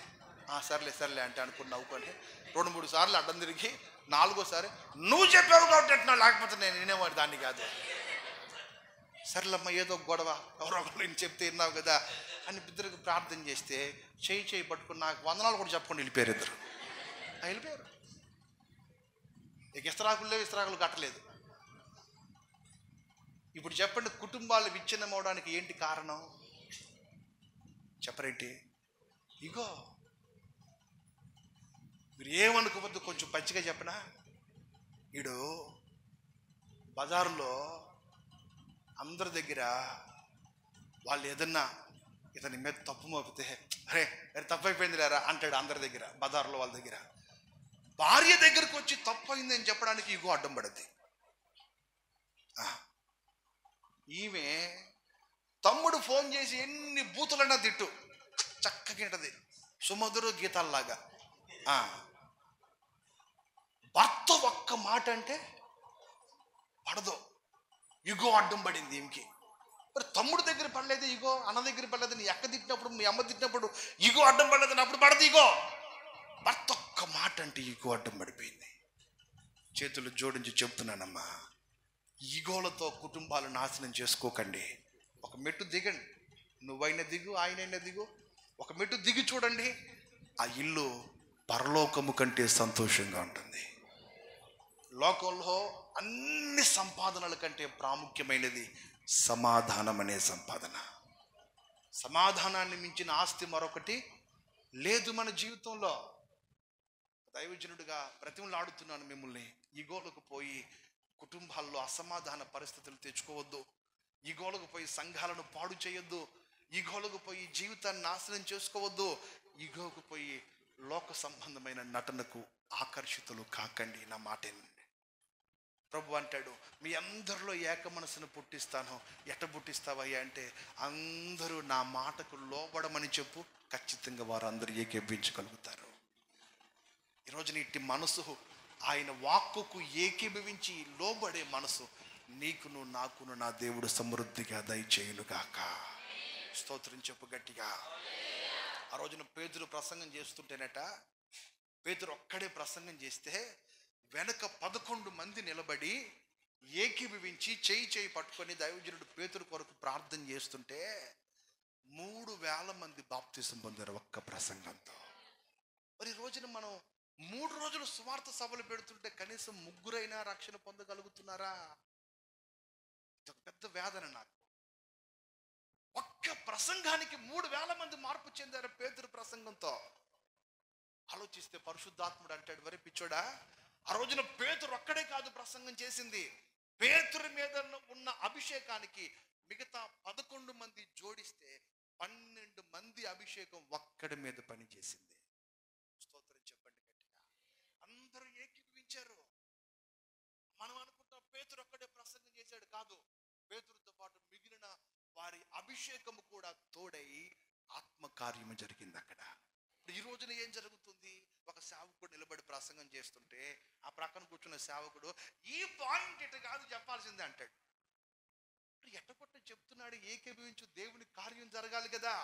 సర్లే అంటే అనుకుని నవ్వుకొని 2-3 సార్లు అడ్డం తిరిగి 4వ సారి నువ్వు చెప్పావు కాబట్టి అంటున్నా, లేకపోతే నేను వినేవాడు దాన్ని కాదు. సర్లమ్మ ఏదో గొడవ, ఎవరో ఒకరు చెప్తే విన్నావు కదా అని ఇద్దరికి ప్రార్థన చేస్తే చేయి పట్టుకుని నాకు వందనాలు కూడా చెప్పుకొని వెళ్ళిపోయారు ఇద్దరు. వెళ్ళిపోయారు. ఇక ఇస్తరాకులు కట్టలేదు. ఇప్పుడు చెప్పండి, కుటుంబాలు విచ్ఛిన్నం అవడానికి ఏంటి కారణం చెప్పరేంటి? ఇగో మీరు ఏమనుకోవద్దు, కొంచెం పచ్చిగా చెప్పనా. వీడు బజారులో అందరి దగ్గర వాళ్ళు ఏదన్నా ఇతని మీద తప్పు మోపితే అరే తప్పు అయిపోయింది లేరా అంటాడు అందరి దగ్గర, బజార్లో వాళ్ళ దగ్గర. భార్య దగ్గరకు వచ్చి తప్పు అయిందని చెప్పడానికి ఇగో అడ్డం పడద్ది. ఈమె తమ్ముడు ఫోన్ చేసి ఎన్ని బూతులన్నా తిట్టు, చక్కగింటది సుమధుర గీతాల్లాగా. భర్త ఒక్క మాట అంటే పడదు, ఇగో అడ్డం పడింది ఈమెకి. మరి తమ్ముడు దగ్గర పడలేదు ఇగో, అన్న దగ్గర పడలేదు, నీ అక్క తిట్టినప్పుడు మీ అమ్మ తిట్టినప్పుడు ఇగో అడ్డం పడలేదు, అప్పుడు పడదు ఇగో. భర్త ఒక్క మాట అంటే ఇగో అడ్డం పడిపోయింది. చేతులు జోడించి చెప్తున్నానమ్మా, ఈగోలతో కుటుంబాలు నాశనం చేసుకోకండి. ఒక మెట్టు దిగండి, నువ్వైనా దిగు, ఆయనైనా దిగు, ఒక మెట్టు దిగి చూడండి, ఆ ఇల్లు పరలోకము కంటే సంతోషంగా ఉంటుంది. లోకంలో అన్ని సంపాదనల కంటే ప్రాముఖ్యమైనది సమాధానం అనే సంపాదన. సమాధానాన్ని మించిన ఆస్తి మరొకటి లేదు మన జీవితంలో. దైవజనుడిగా బ్రతిమలాడుతున్నాను మిమ్మల్ని, ఈగోలకు పోయి కుటుంబాల్లో అసమాధాన పరిస్థితులు తెచ్చుకోవద్దు, ఈగోలకు పోయి సంఘాలను పాడు చేయొద్దు, ఈగోలకు పోయి జీవితాన్ని నాశనం చేసుకోవద్దు, ఈగోకు పోయి లోక సంబంధమైన నటనకు ఆకర్షితులు కాకండి. నా మాటేనండి. ప్రభు అంటాడు, మీ అందరిలో ఏక మనసును పుట్టిస్తాను. ఎట్ట పుట్టిస్తావయ్యా అంటే, అందరూ నా మాటకు లోబడమని చెప్పు, ఖచ్చితంగా వారు అందరూ ఏకీభవించగలుగుతారు. ఈరోజు ఇట్టి మనసు, ఆయన వాక్కుకు ఏకీభవించి లోబడే మనసు నీకును నాకును నా దేవుడు సమృద్ధిగా దయచేయునుగాక. స్తోత్రం చెప్పు గట్టిగా. ఆ రోజున పేతురు ప్రసంగం చేస్తుంటేనట, పేతురు ఒక్కడే ప్రసంగం చేస్తే వెనక 11 మంది నిలబడి ఏకీభవించి చేయి పట్టుకొని దైవజనుడు పేతురు కొరకు ప్రార్థన చేస్తుంటే 3,000 మంది బాప్తిసం పొందారు ఒక్క ప్రసంగంతో. మరి ఈ రోజున మనం 3 రోజులు సువార్త సభలు పెడుతుంటే కనీసం 3 రక్షణ పొందగలుగుతున్నారా? ఇది పెద్ద వేదన నాకు. ఒక్క ప్రసంగానికి 3,000 మంది మార్పు చెందారు పేతురు ప్రసంగంతో. ఆలోచిస్తే పరిశుద్ధాత్ముడు అంటాడు, వరి పిచ్చోడా, ఆ రోజున పేతురు ఒక్కడే కాదు ప్రసంగం చేసింది, పేతురు మీద ఉన్న అభిషేకానికి మిగతా 11 మంది జోడిస్తే 12 మంది అభిషేకం ఒక్కడి మీద పనిచేసింది. స్తోత్రం చెప్పండి గట్టిగా. అందరూ ఏకీభవించారు. మనం అనుకుంటాం పేతురు ఒక్కడే ప్రసంగం చేశాడు, కాదు, పేతురుతో పాటు మిగిలిన వారి అభిషేకము కూడా తోడై ఆత్మకార్యము జరిగింది అక్కడ. ఈ రోజున ఏం జరుగుతుంది? ఒక సేవకుడు నిలబడి ప్రసంగం చేస్తుంటే ఆ ప్రక్కన కూర్చున్న సేవకుడు ఈ పాయింట్ ఇటు కాదు చెప్పాల్సిందే అంటాడు. ఎట్టకొట్ట చెప్తున్నాడు, ఏకీభవించు, దేవుని కార్యం జరగాలి కదా,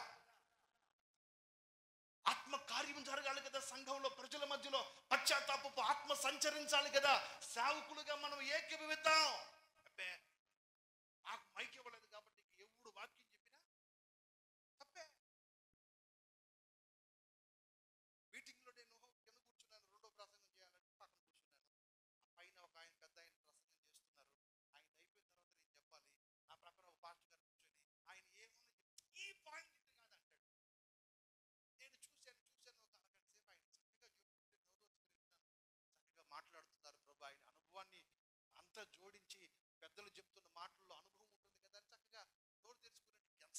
ఆత్మ కార్యం జరగాలి కదా, సంఘంలో ప్రజల మధ్యలో పశ్చాత్తాపపు ఆత్మ సంచరించాలి కదా, సేవకులుగా మనం ఏకీభవిద్దాం. అబ్బే నాకు మైక్ ఇవ్వలేదు కాబట్టి ఎవడు వాక్యం చెప్పినా తప్పే. మీటింగ్లో నేను కింద కూర్చున్నాను, రెండో ప్రసంగం చేయాలంటే పక్కన కూర్చున్నాను. పైన ఒక ఆయన పెద్ద ఆయన ప్రసంగం చేస్తున్నారు. ఆయన అయిపోయిన తర్వాత నేను చెప్పాలి. నా ప్రక్కన ఒక పాస్టర్ గారు కూర్చొని ఆయన ఏమన్నా ఈ పాయింట్ ఇటు కాదు అంటాడు. నేను చూశాను ఒక అరగంట సేపు ఆయన చక్కగా చెప్తుంటే నోరు చక్కగా మాట్లాడుతున్నారు. ప్రభు ఆయన అనుభవాన్ని అంతా జోడించి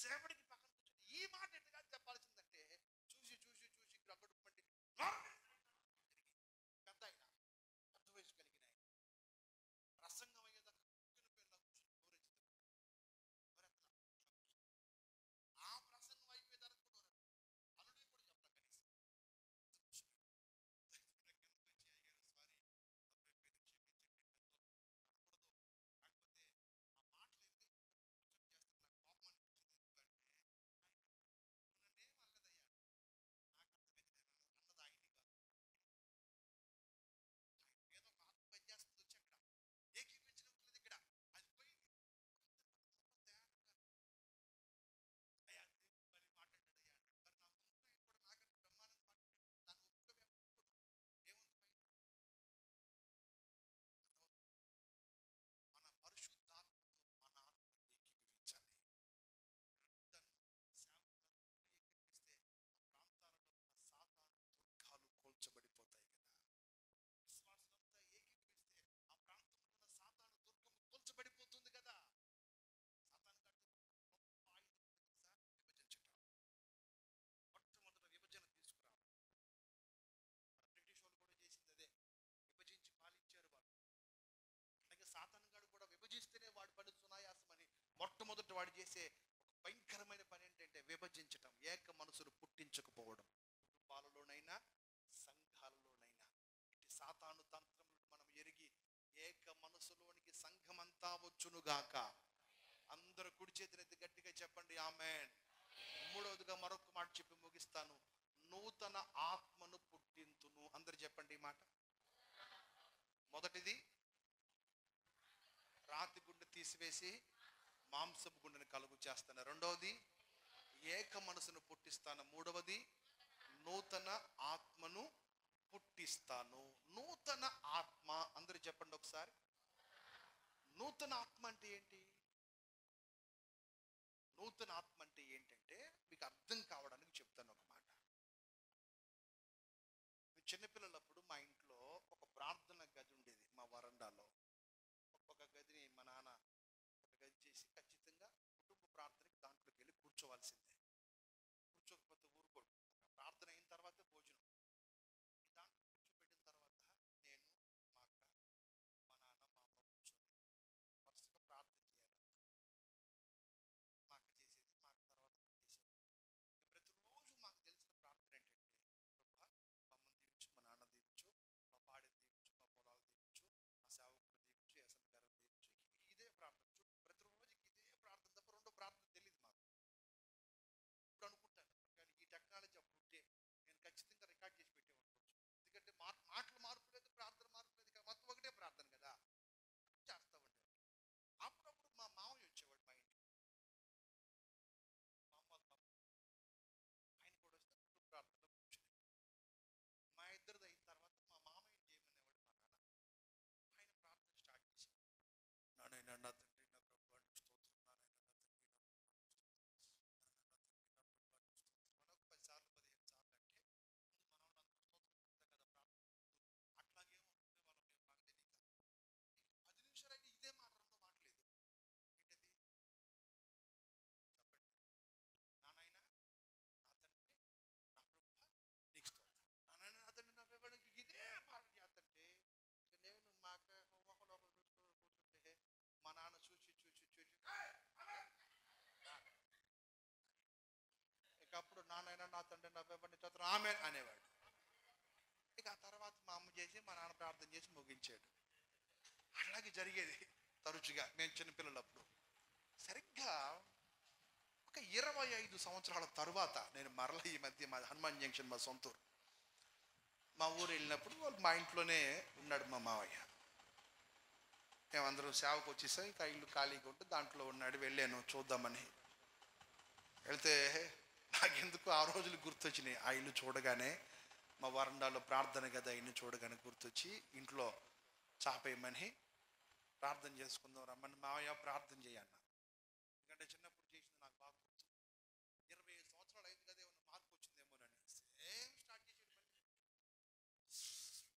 సేపటికి పక్కన కూర్చొని ఈ మాట ఎట్టుగా చెప్పాల్సిందంటే చూసి చూసి చూసి అక్కడ పండి పెద్ద ఆయన పెద్ద వయసు కలిగిన ఆయన ప్రసంగం అయ్యేదాకా ఆ ప్రసంగం అయిపోయేదాకా కూడా అల్లుడి కూడా చెప్తా కనీసం సారీ అనకూడదు. కాకపోతే ఆ మాటలు ఏంటి చేస్తే నాకు కోపం అనిపించింది. ఎందుకంటే ఆయన వాళ్ళదయ్యా నాకు అర్థమైంది అన్నది ఆయన్ని కాదు, ఆయన ఏదో ఒక ఆత్మ పనిచేస్తుంది వచ్చి అక్కడ ఏకీపించడం లేదు ఇక్కడ అది పోయింది. అయ్యా మరి మాట్లాడాడు అయ్యా అంటే మరి నా ముందు కూడా నాకంటే బ్రహ్మానంద మాట్లాడాడు దాన్ని ఒప్పుగా ఏముంది పైన మన పరిశుద్ధాత్మతో మన ఆత్మను ఏకీభవించాలి. ఏకీపిస్తే ఆ ప్రాంతాలలో ఉన్న సాతాను దుర్గాలు కూల్చబడిపోతాయి కదా. విశ్వాసులంతా ఏకీభవిస్తే ఆ ప్రాంతంలో ఉన్న సాతాను దుర్గము కూల్చబడిపోతుంది కదా. సాతాను కంటే గొప్ప ఆయుధం తెలుసా? విభజించటం. మొట్టమొదట విభజన తీసుకురావాలి. మన బ్రిటిష్ వాళ్ళు కూడా చేసింది అదే, విభజించి పాలించారు వాళ్ళు. అలాగే సాతాను గాడు కూడా విభజిస్తేనే వాడు పని సునాయాసం అని మొట్టమొదటి వాడు చేసే ఒక భయంకరమైన పని ఏంటంటే విభజించటం, ఏక మనసును పుట్టించకపోవడం. కుటుంబాలలోనైనా సంఘాలలోనైనా ఇటు సాతాను తంత్రములను మనం ఎరిగి ఏక మనసులోనికి సంఘమంతా వచ్చునుగాక. అందరూ కుడి చేతినెత్తి గట్టిగా చెప్పండి ఆమేన్. మూడవదిగా మరొక మాట చెప్పి ముగిస్తాను. నూతన ఆత్మను పుట్టింతును. అందరు చెప్పండి ఈ మాట. మొదటిది రాతి గుండె తీసివేసి మాంసపు గుండెని కలుగు చేస్తాను. రెండవది ఏక మనసును పుట్టిస్తాను. మూడవది నూతన ఆత్మను పుట్టిస్తాను. నూతన ఆత్మ అందరూ చెప్పండి ఒకసారి. నూతన ఆత్మ అంటే ఏంటి? నూతన ఆత్మ అంటే ఏంటంటే మీకు అర్థం కావడానికి చెప్తాను ఒక మాట. చిన్నపిల్లలప్పుడు మా ఇంట్లో ఒక ప్రార్థన గది ఉండేది. మా వరండాలో ఒక గదిని మా నాన్న ఒక గది చేసి ఖచ్చితంగా కుటుంబ ప్రార్థనకి దాంట్లోకి వెళ్ళి కూర్చోవలసిందే. కూర్చోకపోతే ఊరుకోడు. ప్రార్థన అయిన తర్వాత భోజనం. దాంట్లో కూర్చోబెట్టిన తర్వాత నేను మా అక్క మా నాన్న మా అమ్మ కూర్చొని వరుసగా ప్రార్థన చేయాలి. మా అక్క చేసేది, మా అక్క తర్వాత మనం చేసేది. ప్రతిరోజు మాకు తెలిసిన ప్రార్థన ఏంటంటే ప్రభా మా అమ్మని దీవించు, మా నాన్న దీవించు, మా పాడని దీవించు, మా పొలాలు దీవించు, మా సేవకులు దీవించు, ఎస్ఎం గారు దీవించు. ఇదే ప్రార్థన. ప్రతిరోజుకి ఇదే ప్రార్థన తప్ప రెండో ప్రార్థన తెలియదు మాకు. ఇప్పుడు అనుకుంటాను కానీ ఈ టెక్నాలజీ అప్పుడు ఉంటే నేను ఖచ్చితంగా రికార్డ్ చేసి పెట్టేవాడుకోవచ్చు. ఎందుకంటే మాటలు మార్పు లేదు, ప్రార్థన మార్పు లేదు, మొత్తం ఒకటే ప్రార్థన కదా చేస్తా ఉండేవాడు. అప్పుడప్పుడు మా మామయ్య వచ్చేవాడు మా ఇంటికి. మా అమ్మ ఆయన కూడా వస్తే కుటుంబ ప్రార్థనలో కూర్చుని మా ఇద్దరిది అయిన తర్వాత మా మామయ్య చేయమనేవాడు మా నాన్న. ఆయన ప్రార్థన స్టార్ట్ చేశాడు. నానైనా నా తండ్రి నా ప్రభు స్తోత్రం, నానైనా నా తండ్రి నా మనకు 10 సార్లు 15 సార్లు అంటే ముందు మనం అంత స్తోత్రం చెప్తాం కదా ప్రార్థన. అట్లాగే ఉంటుంది వాళ్ళ మేము మాకు తెలియక 10 నిమిషాలు అయితే ఇదే మాట రెండో మాటలేదు. ఏంటది చెప్పండి. నానైనా నా తండ్రి నా ప్రభు నీకు స్తోత్రం, నానైనా నా తండ్రి నా ప్రభు ఇదే మాట చేస్తుంటే నేను మా ఒకళ్ళు కూర్చుంటే మా నాన్న చూసి చూసి చూసి ఇక అప్పుడు నాన్నైనా నా తండ్రి నా పేపర్ని చదువు ఆమె అనేవాడు. ఇక ఆ తర్వాత మా అమ్మ చేసి మా నాన్న ప్రార్థన చేసి ముగించాడు. అలాగే జరిగేది తరచుగా మేము చిన్నపిల్లలప్పుడు. సరిగ్గా ఒక 25 సంవత్సరాల తరువాత నేను మరలా ఈ మధ్య మా హనుమాన్ జంక్షన్ మా సొంతూరు మా ఊరు వెళ్ళినప్పుడు వాళ్ళు మా ఇంట్లోనే ఉన్నాడు మా మావయ్య. మేమందరం సేవకు వచ్చేసాం. ఇక ఇల్లు ఖాళీగా ఉంటే దాంట్లో ఉన్నాడు. వెళ్ళాను చూద్దామని. వెళ్తే నాకెందుకు ఆ రోజులు గుర్తొచ్చినాయి. ఆ ఇల్లు చూడగానే మా వరండాలో ప్రార్థన గది ఆ ఇల్లు చూడగానే గుర్తొచ్చి ఇంట్లో చాపేయమని ప్రార్థన చేసుకుందాం రమ్మని మావయ్య ప్రార్థన చేయన్న. ఎందుకంటే చిన్నప్పుడు చేసింది నాకు బాగా గుర్తు. 25 సంవత్సరాలు అయింది కదా ఏమన్నా మార్పు వచ్చిందేమోనని సేమ్ స్టార్ట్ చేసాడు. చేస్తానే ఉన్నాడు.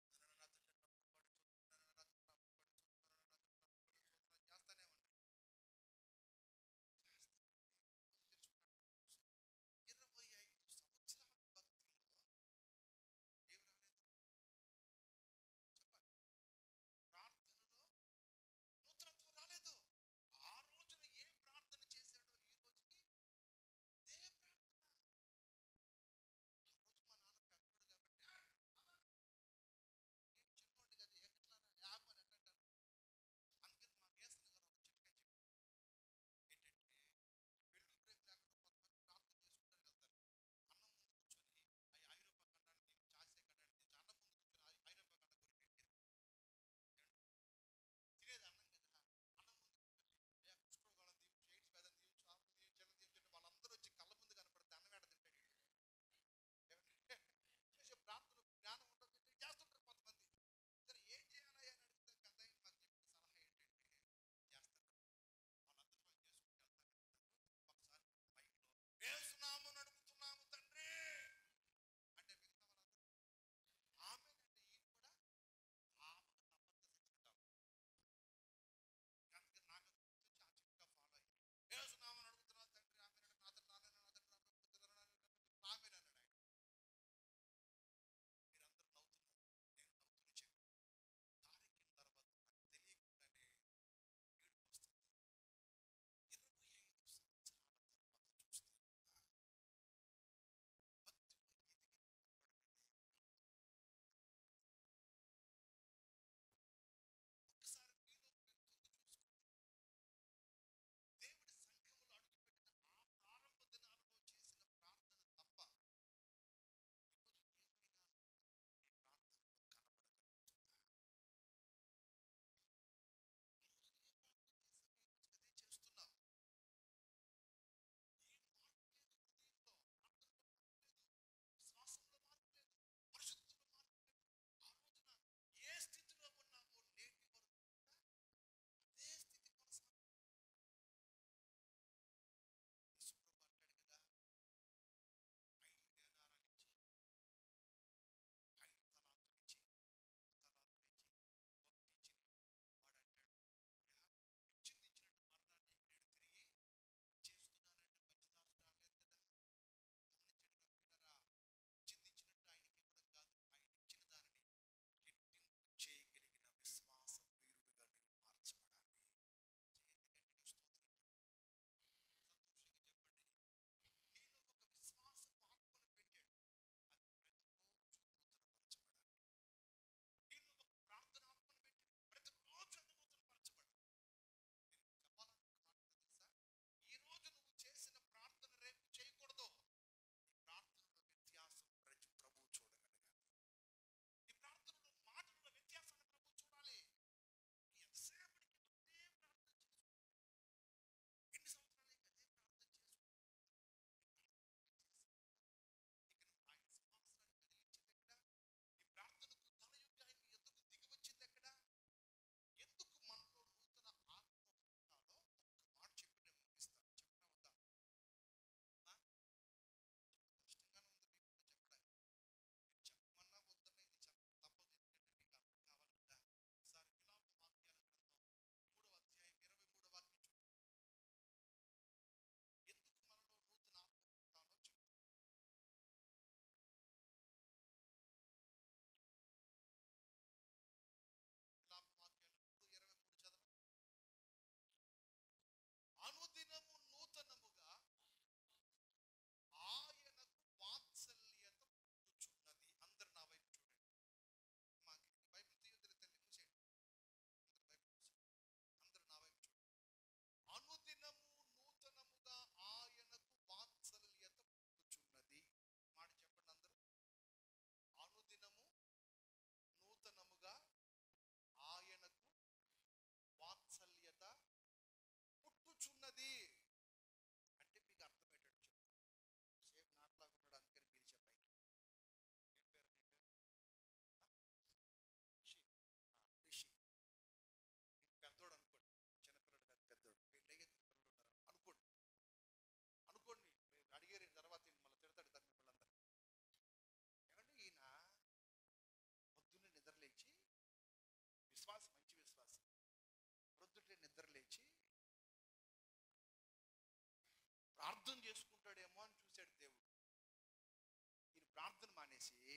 పెట్టేసి,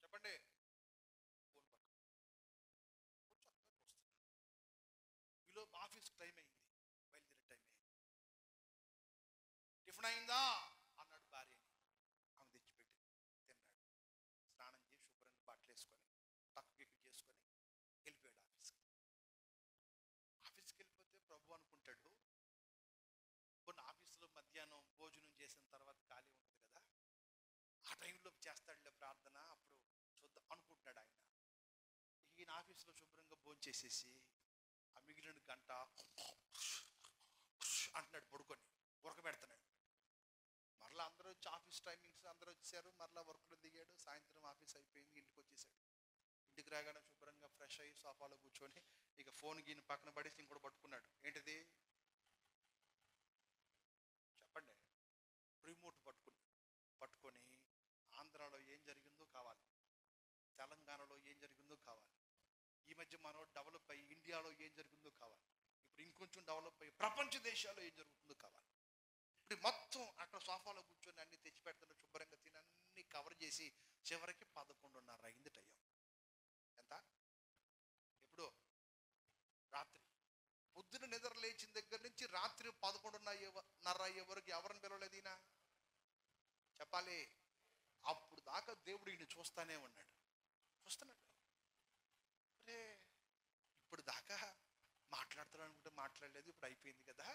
చెప్పండి, ఫోన్ పట్టుకొని ఈలో ఆఫీస్ టైం అయింది, బయలుదేరే టైం అయింది. టిఫిన్ అయిందా అన్నాడు భార్యని. ఆమె తెచ్చిపెట్టి తిన్నాడు. స్నానం చేసి శుభ్రంగా బట్టలు వేసుకొని టక్కు గిక్కు చేసుకొని వెళ్ళిపోయాడు ఆఫీస్కి. ఆఫీస్కి వెళ్ళిపోతే ప్రభు అనుకుంటాడు, కొన్ని ఆఫీసులో మధ్యాహ్నం భోజనం చేసిన తర్వాత ఖాళీ ఉంటుంది కదా, ఆ టైంలో చేస్తాడులే ప్రార్థన, అప్పుడు చూద్దాం అనుకుంటున్నాడు ఆయన. ఈయన ఆఫీసులో శుభ్రంగా భోజనం చేసేసి ఆ మిగిలిన గంట అంటున్నాడు, పడుకొని ఉరకబెడుతున్నాడు. మరలా అందరూ వచ్చి ఆఫీస్ టైమింగ్స్ అందరూ వచ్చారు, మరలా వర్క్లో దిగాడు. సాయంత్రం ఆఫీస్ అయిపోయింది, ఇంటికి వచ్చేసాడు. ఇంటికి రాగానే శుభ్రంగా ఫ్రెష్ అయ్యి సోఫాలో కూర్చొని ఇక ఫోన్ గీని పక్కన పడేసి ఇంకోటి పట్టుకున్నాడు. ఏంటిది చెప్పండి? రిమోట్ పట్టుకొని ఆంధ్రాలో ఏం జరిగిందో కావాలి, తెలంగాణలో ఏం జరిగిందో కావాలి, ఈ మధ్య మనం డెవలప్ అయ్యి ఇండియాలో ఏం జరిగిందో కావాలి, ఇప్పుడు ఇంకొంచెం డెవలప్ అయ్యి ప్రపంచ దేశాల్లో ఏం జరుగుతుందో కావాలి. ఇప్పుడు మొత్తం అక్కడ సోఫాలో కూర్చొని అన్ని తెచ్చి పెడుతున్న, శుభ్రంగా తిని అన్ని కవర్ చేసి చివరికి 11:30 అయింది టైం. ఎంత? ఎప్పుడు? రాత్రి. పొద్దున నిద్ర లేచిన దగ్గర నుంచి రాత్రి 11:30 అయ్యే వరకు ఎవరిని పిలవలేదు ఈయన, చెప్పాలి. అప్పుడు దాకా దేవుడు ఈయన చూస్తానే ఉన్నాడు, చూస్తున్నాడు. అరే ఇప్పుడు దాకా మాట్లాడతాడు అనుకుంటే మాట్లాడలేదు, ఇప్పుడు అయిపోయింది కదా,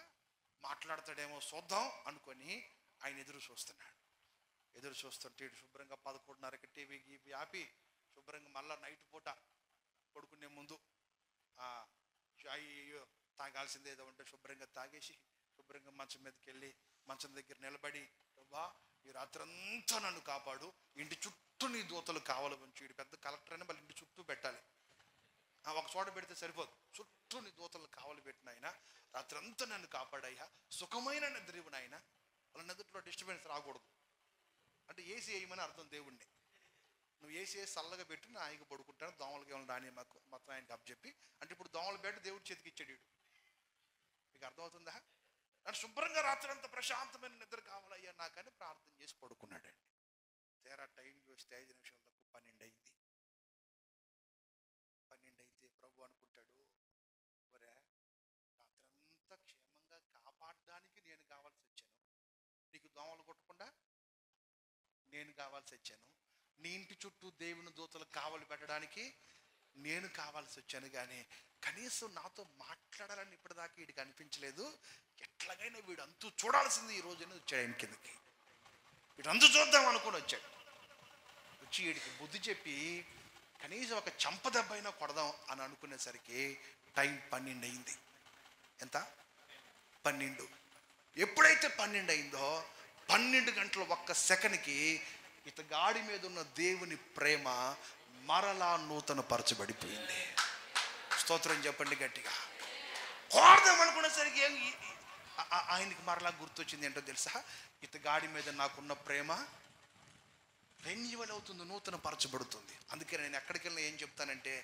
మాట్లాడతాడేమో చూద్దాం అనుకొని ఆయన ఎదురు చూస్తున్నాడు. ఎదురు చూస్తుంటే శుభ్రంగా 11:30కి టీవీ గీపీ ఆపి శుభ్రంగా మళ్ళా నైట్ పూట పడుకునే ముందు చాయ్ తాగాల్సింది ఏదో ఉంటే శుభ్రంగా తాగేసి శుభ్రంగా మంచం మీదకి వెళ్ళి మంచం దగ్గర నిలబడి, ప్రభా ఈ రాత్రంతా నన్ను కాపాడు, ఇంటి చుట్టూ నీ దూతలు కావాలి ఉంచు. వీడు పెద్ద కలెక్టర్ అయినా మళ్ళీ ఇంటి చుట్టూ పెట్టాలి, ఒక చోట పెడితే సరిపోదు, చుట్టూ నీ దూతలు కావలి పెట్టిన ఆయన, రాత్రంతా నన్ను కాపాడయ్యా, సుఖమైన నిద్రవు నాయన, వాళ్ళ నిద్రలో డిస్టర్బెన్స్ రాకూడదు. అంటే ఏసీ వేయమని అర్థం దేవుణ్ణి. నువ్వు ఏసీ వేసి చల్లగా పెట్టి నా ఆయనకు పడుకుంటాను, దోమలకి ఏమైనా రాని మాకు మొత్తం ఆయనకి అప్పచెప్పి, అంటే ఇప్పుడు దోమలు పెట్టి దేవుడి చేతికి ఇచ్చాడు. మీకు అర్థమవుతుందా? అంటే శుభ్రంగా రాత్రి అంతా ప్రశాంతమైన నిద్ర కావాలయ్యా నాకని ప్రార్థన చేసి పడుకున్నాడండి. తేరా టైం చూస్తే 5 నిమిషాల తక్కువ 12 అయింది. 12 అయితే ప్రభు అనుకుంటాడు, ఒరే రాత్రంతా క్షేమంగా కాపాడడానికి నేను కావాల్సి వచ్చాను, నీకు దోమలు కొట్టకుండా నేను కావాల్సి వచ్చాను, నీ ఇంటి చుట్టూ దేవుని దూతలు కావలి పెట్టడానికి నేను కావాల్సి వచ్చాను, కానీ కనీసం నాతో మాట్లాడాలని ఇప్పటిదాకా వీడికి అనిపించలేదు, ఎట్లాగైనా వీడు అంతు చూడాల్సింది ఈ రోజున వచ్చాడు. ఆయన కిందకి వీడు అంతు చూద్దాం అనుకుని వచ్చాడు. వచ్చి వీడికి బుద్ధి చెప్పి కనీసం ఒక చంపదెబ్బ అయినా కొడదాం అని అనుకునేసరికి టైం 12 అయింది. ఎంత? 12. ఎప్పుడైతే 12 అయిందో 12 గంటల 1 సెకండ్కి ఇతగాడి మీద ఉన్న దేవుని ప్రేమ మరలా నూతన పరచబడిపోయింది. స్తోత్రం చెప్పండి గట్టిగా. కోరదాం అనుకునేసరికి ఆయనకి మరలా గుర్తొచ్చింది ఏంటో తెలుసా? ఇతగాడి మీద నాకున్న ప్రేమ రెన్యువల్ అవుతుంది, నూతన పరచబడుతుంది. అందుకే నేను ఎక్కడికి వెళ్ళినా ఏం చెప్తానంటే,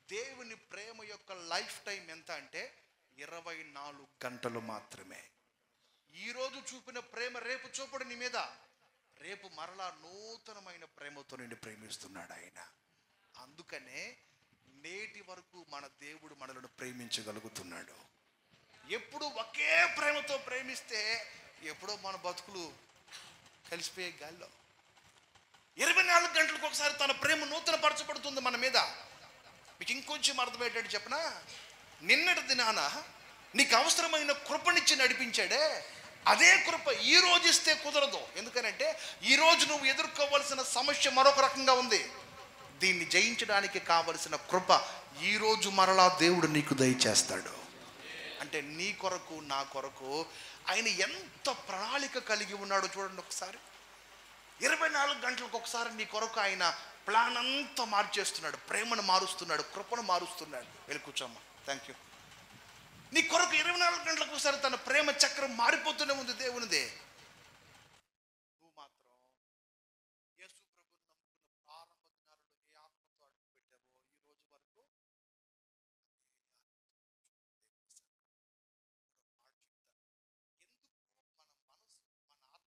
దేవుని ప్రేమ యొక్క లైఫ్ టైం ఎంత అంటే 24 గంటలు మాత్రమే. ఈరోజు చూపిన ప్రేమ రేపు చూపడు నీ మీద, రేపు మరలా నూతనమైన ప్రేమతో నిన్ను ప్రేమిస్తున్నాడు ఆయన. అందుకనే నేటి వరకు మన దేవుడు మనలను ప్రేమించగలుగుతున్నాడు. ఎప్పుడు ఒకే ప్రేమతో ప్రేమిస్తే ఎప్పుడో మన బతుకులు కలిసిపోయే గాల్లో. 24 గంటలకు ఒకసారి తన ప్రేమ నూతన పరచబడుతుంది మన మీద. మీకు ఇంకొంచెం అర్థమయ్యేటట్టు చెప్పనా? నిన్నటి దినాన నీకు అవసరమైన కృపనిచ్చి నడిపించాడే, అదే కృప ఈ రోజు ఇస్తే కుదరదు. ఎందుకనంటే ఈరోజు నువ్వు ఎదుర్కోవలసిన సమస్య మరొక రకంగా ఉంది. దీన్ని జయించడానికి కావలసిన కృప ఈరోజు మరలా దేవుడు నీకు దయచేస్తాడు. అంటే నీ కొరకు నా కొరకు ఆయన ఎంత ప్రణాళిక కలిగి ఉన్నాడో చూడండి ఒకసారి. 24 గంటలకు ఒకసారి నీ కొరకు ఆయన ప్లాన్ అంతా మార్చేస్తున్నాడు, ప్రేమను మారుస్తున్నాడు, కృపను మారుస్తున్నాడు. వెళ్ళి కూర్చోమ్మా, థ్యాంక్ యూ. నీ కొరకు 24 గంటలకు ఒకసారి తన ప్రేమ చక్రం మారిపోతూనే ఉంది దేవునిదే. నువ్వు మాత్రం యేసు ప్రభువుని నమ్ముకున్న ప్రారంభ దినాలలో ఏ ఆత్మతో అడుగు పెట్టావో ఈ రోజు వరకు ఎందుకు మన మనసు మన ఆత్మ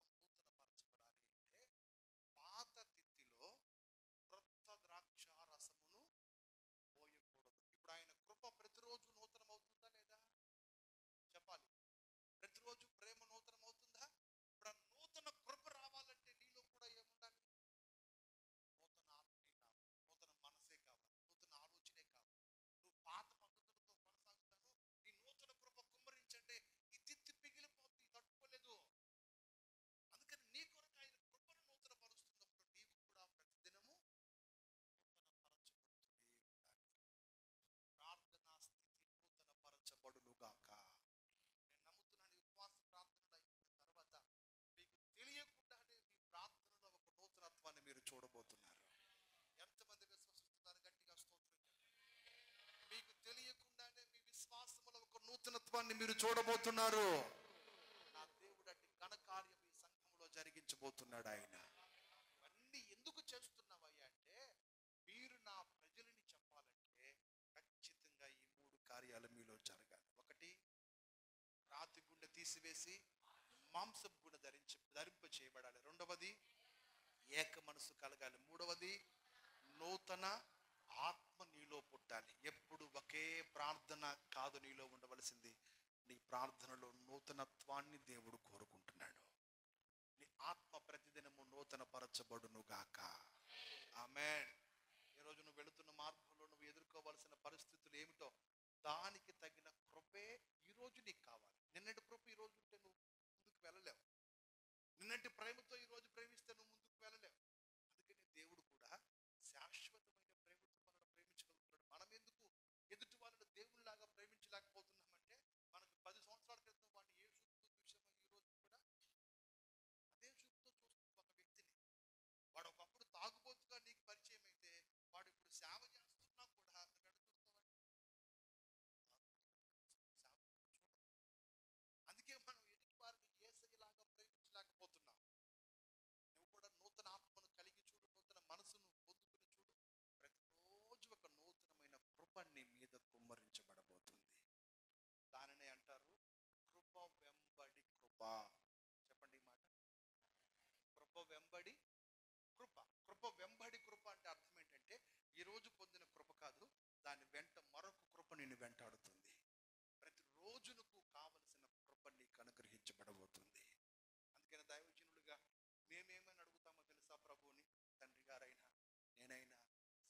అద్భుతాన్ని మీరు చూడబోతున్నారు. నా దేవుడు అట్టి ఘనకార్యం ఈ సంఘంలో జరిగించబోతున్నాడు. ఆయన ఇవన్నీ ఎందుకు చేస్తున్నావయ్యా అంటే, మీరు నా ప్రజలని చెప్పాలంటే ఖచ్చితంగా ఈ 3 కార్యాలు మీలో జరగాలి. ఒకటి, రాతి గుండె తీసివేసి మాంసపు గుండె ధరింప చేయబడాలి. రెండవది, ఏక మనసు కలగాలి. మూడవది, నూతన ఆత్మ నీలో పుట్టాలి. ఎప్పుడు ఒకే ప్రార్థన కాదు నీలో ఉండవలసింది. నీ ప్రార్థనలో నూతనత్వాన్ని దేవుడు కోరుకుంటున్నాడు. నీ ఆత్మ ప్రతిదినము నూతన పరచబడును గాక. ఆమేన్. ఈరోజు నువ్వు వెళుతున్న మార్గంలో నువ్వు ఎదుర్కోవాల్సిన పరిస్థితులు ఏమిటో దానికి తగిన కృపే ఈరోజు నీకు కావాలి. నిన్నటి కృప ఈరోజు ఉంటే నువ్వు ముందుకు వెళ్ళలేవు. నిన్నటి ప్రేమతో ఈరోజు ప్రేమిస్తే నువ్వు ముందుకు వెళ్ళలేవు. అందుకని దేవుడు కూడా శాశ్వతమైన ప్రేమతో మనల్ని ప్రేమించగలుగుతున్నాడు. మనం ఎందుకు ఎదుటి వాళ్ళని దేవునిలాగా ప్రేమించలేకపోతున్నామంటే, మనకు 10 సంవత్సరాల క్రితం వాడిని ఏ చూపుతో చూసామో ఈరోజు కూడా అదే చూపుతో చూస్తుంది ఒక వ్యక్తిని. వాడు ఒకప్పుడు తాగుబోతుగా నీకు పరిచయం అయితే, వాడు ఇప్పుడు సేవ చేస్తున్నా కూడా అందుకే మనం ఎదుటి వారిని యేసయ్యలాగా ప్రేమించలేకపోతున్నాం. నువ్వు కూడా నూతన ఆత్మను కలిగి చూడు, నూతన మనసును పొందుకుని చూడు. ప్రతిరోజు ఒక నూతనమైన కృప నీ మీద కుమ్మరించబడబోతుంది. దానినే అంటారు కృప వెంబడి కృప. చెప్పండి ఈ మాట, కృప వెంబడి కృప. కృప వెంబడి కృప అంటే అర్థం ఏంటంటే, ఈ రోజు పొందిన కృప కాదు, దాని వెంట మరొక కృప నిన్ను వెంటాడుతుంది. ప్రతిరోజు నువ్వు కావలసిన కృప నీకు అనుగ్రహించబడబోతుంది. అందుకని దైవజనులుగా మేమేమని అడుగుతామో తెలుసా ప్రభువుని? తండ్రి గారైనా, నేనైనా,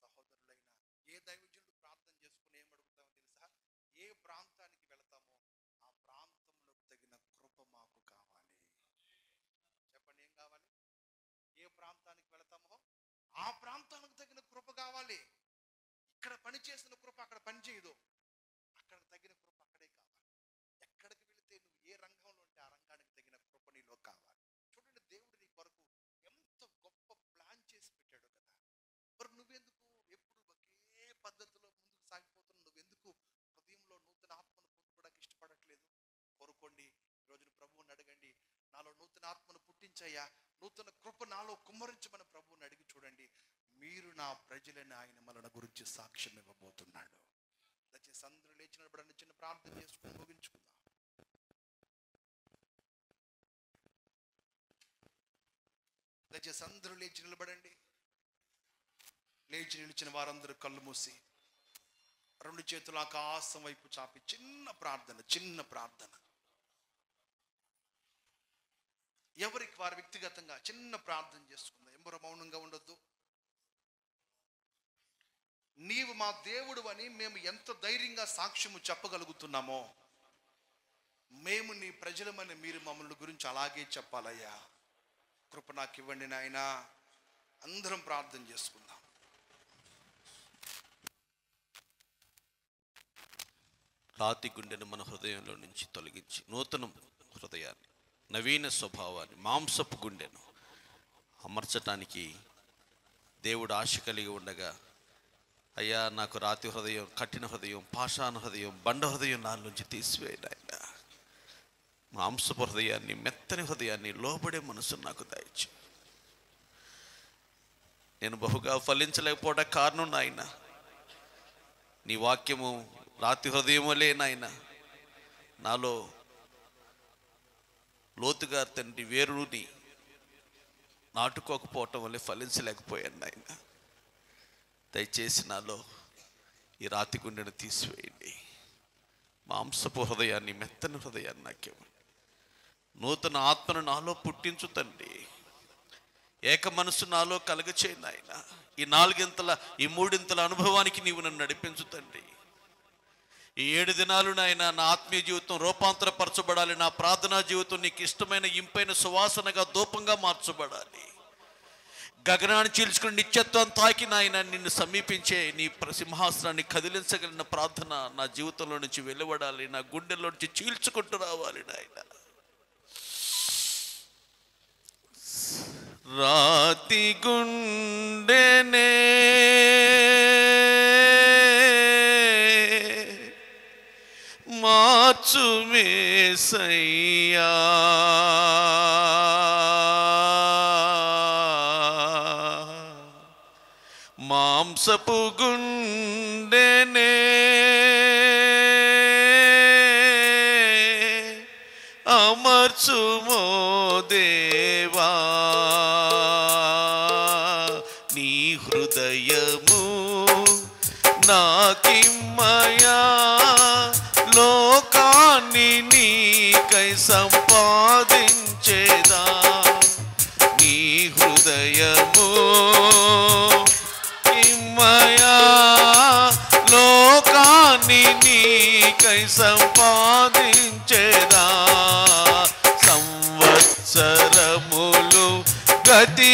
సహోదరులైనా, ఏ దైవజనుడు ప్రార్థన చేసుకుని ఏమడుగుతామో తెలుసా? ఏ ప్రాంతానికి వెళతామో ఆ ప్రాంతంలో తగిన కృప మాకు కావాలి. చెప్పండి, ఏం కావాలి? ఏ ప్రాంతానికి వెళతామో ఆ ప్రాంతానికి తగిన కృప కావాలి. ఇక్కడ పని చేసిన కృప అక్కడ పని చేయదు. అక్కడ తగిన కృప అక్కడే కావాలి. ఎక్కడికి వెళితే నువ్వు ఏ రంగంలో ఉంటే ఆ రంగానికి తగిన కృప నీలో కావాలి. చూడండి, దేవుడు నీ కొరకు ఎంత గొప్ప ప్లాన్ చేసి పెట్టాడు కదా. మరి నువ్వెందుకు ఎప్పుడు ఒకే పద్ధతిలో ముందుకు సాగిపోతున్నావు? నువ్వెందుకు హృదయంలో నూతన ఆత్మను పొందుకోవడానికి ఇష్టపడట్లేదు? కోరుకోండి. ఈరోజు ప్రభువుని అడగండి, నాలో నూతన ఆత్మను పుట్టించయ్యా, నూతన కృప నాలో కుమ్మరించమని ప్రభువుని అడిగి చూడండి. మీరు నా ప్రజలని ఆయన మనల గురించి సాక్ష్యం ఇవ్వబోతున్నాడు. దయచేసి అందరూ లేచి నిలబడండి. చిన్న ప్రార్థన చేసుకుని ముగించుకుందాం. దయచేసి అందరూ లేచి నిలబడండి. లేచి నిలిచిన వారందరూ కళ్ళు మూసి 2 చేతులు ఆకాశం వైపు చాపి చిన్న ప్రార్థన. ఎవరికి వారు వ్యక్తిగతంగా చిన్న ప్రార్థన చేసుకుందాం. ఎవరు మౌనంగా ఉండొద్దు. నీవు మా దేవుడు అని మేము ఎంత ధైర్యంగా సాక్ష్యము చెప్పగలుగుతున్నామో, మేము నీ ప్రజలమని మీరు మమ్మల్ని గురించి అలాగే చెప్పాలయ్యా. కృప నాకు ఇవ్వండి నాయనా. అందరం ప్రార్థన చేసుకుందాం. రాతి గుండెను మన హృదయంలో నుంచి తొలగించి నూతన హృదయాన్ని, నవీన స్వభావాన్ని, మాంసపు గుండెను అమర్చటానికి దేవుడు ఆశ కలిగి ఉండగా, అయ్యా నాకు రాతి హృదయం, కఠిన హృదయం, పాషాణ హృదయం, బండ హృదయం నా నుంచి తీసివేయండి ఆయన. మాంసపు హృదయాన్ని, మెత్తని హృదయాన్ని, లోబడే మనసు నాకు దయచు. నేను బహుగా ఫలించలేకపోవడం కారణం నాయన, నీ వాక్యము రాతి హృదయం వలే నాయన నాలో లోతుగా తండ్రి వేరుని నాటుకోకపోవటం వల్లే ఫలించలేకపోయాను నాయన. దయచేసి నాలో ఈ రాతి గుండెను తీసివేయండి. మాంసపు హృదయాన్ని, మెత్తని హృదయాన్ని నాకేమండి. నూతన ఆత్మను నాలో పుట్టించు తండ్రి. ఏక మనసు నాలో కలగచేయండి ఆయన. ఈ 3 అనుభవానికి నీవు నన్ను నడిపించు తండ్రి. ఈ 7 దినాలు నాయన నా ఆత్మీయ జీవితం రూపాంతరపరచబడాలి. నా ప్రార్థనా జీవితం నీకు ఇష్టమైన ఇంపైన సువాసనగా, ధూపంగా మార్చబడాలి. గగనాన్ని చీల్చుకుని నిత్యత్వం తాకి నాయన నిన్ను సమీపించే నీ సింహాసనాన్ని కదిలించగలిగిన ప్రార్థన నా జీవితంలో నుంచి వెలువడాలి. నా గుండెల్లో నుంచి చీల్చుకుంటూ రావాలి నాయన. రాతి గుండెనే మార్చివేయుమా, మార్చుమేసయ్యా. మాంసపు గుండెనే అమర్చుమో దేవా, నీ హృదయము నాకిమ్మయా, లోకాన్ని నీకై సంపాదించేదా. నీ హృదయము ఇమ్మయా, లోకాన్ని నీకై సంపాదించేదా. సంవత్సరములు గతించుచుండా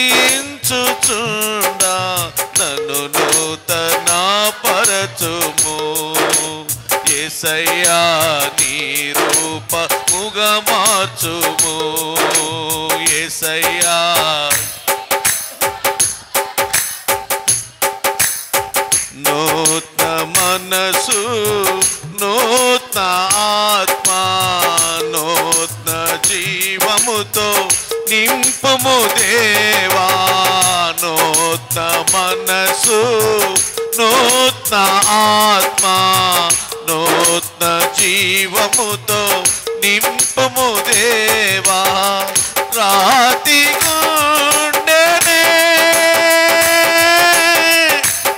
నన్ను నూతన పరచుము యేసయ్యా, నీ రూపముగా మార్చుము యేసయ్యా. నూతన మనసు, నూతన ఆత్మ, నూతన జీవముతో నింపుము దేవా. నూతన మనసు, నూతన ఆత్మ, నూతన జీవముతో నింపుము దేవా. రాతి గుండెనే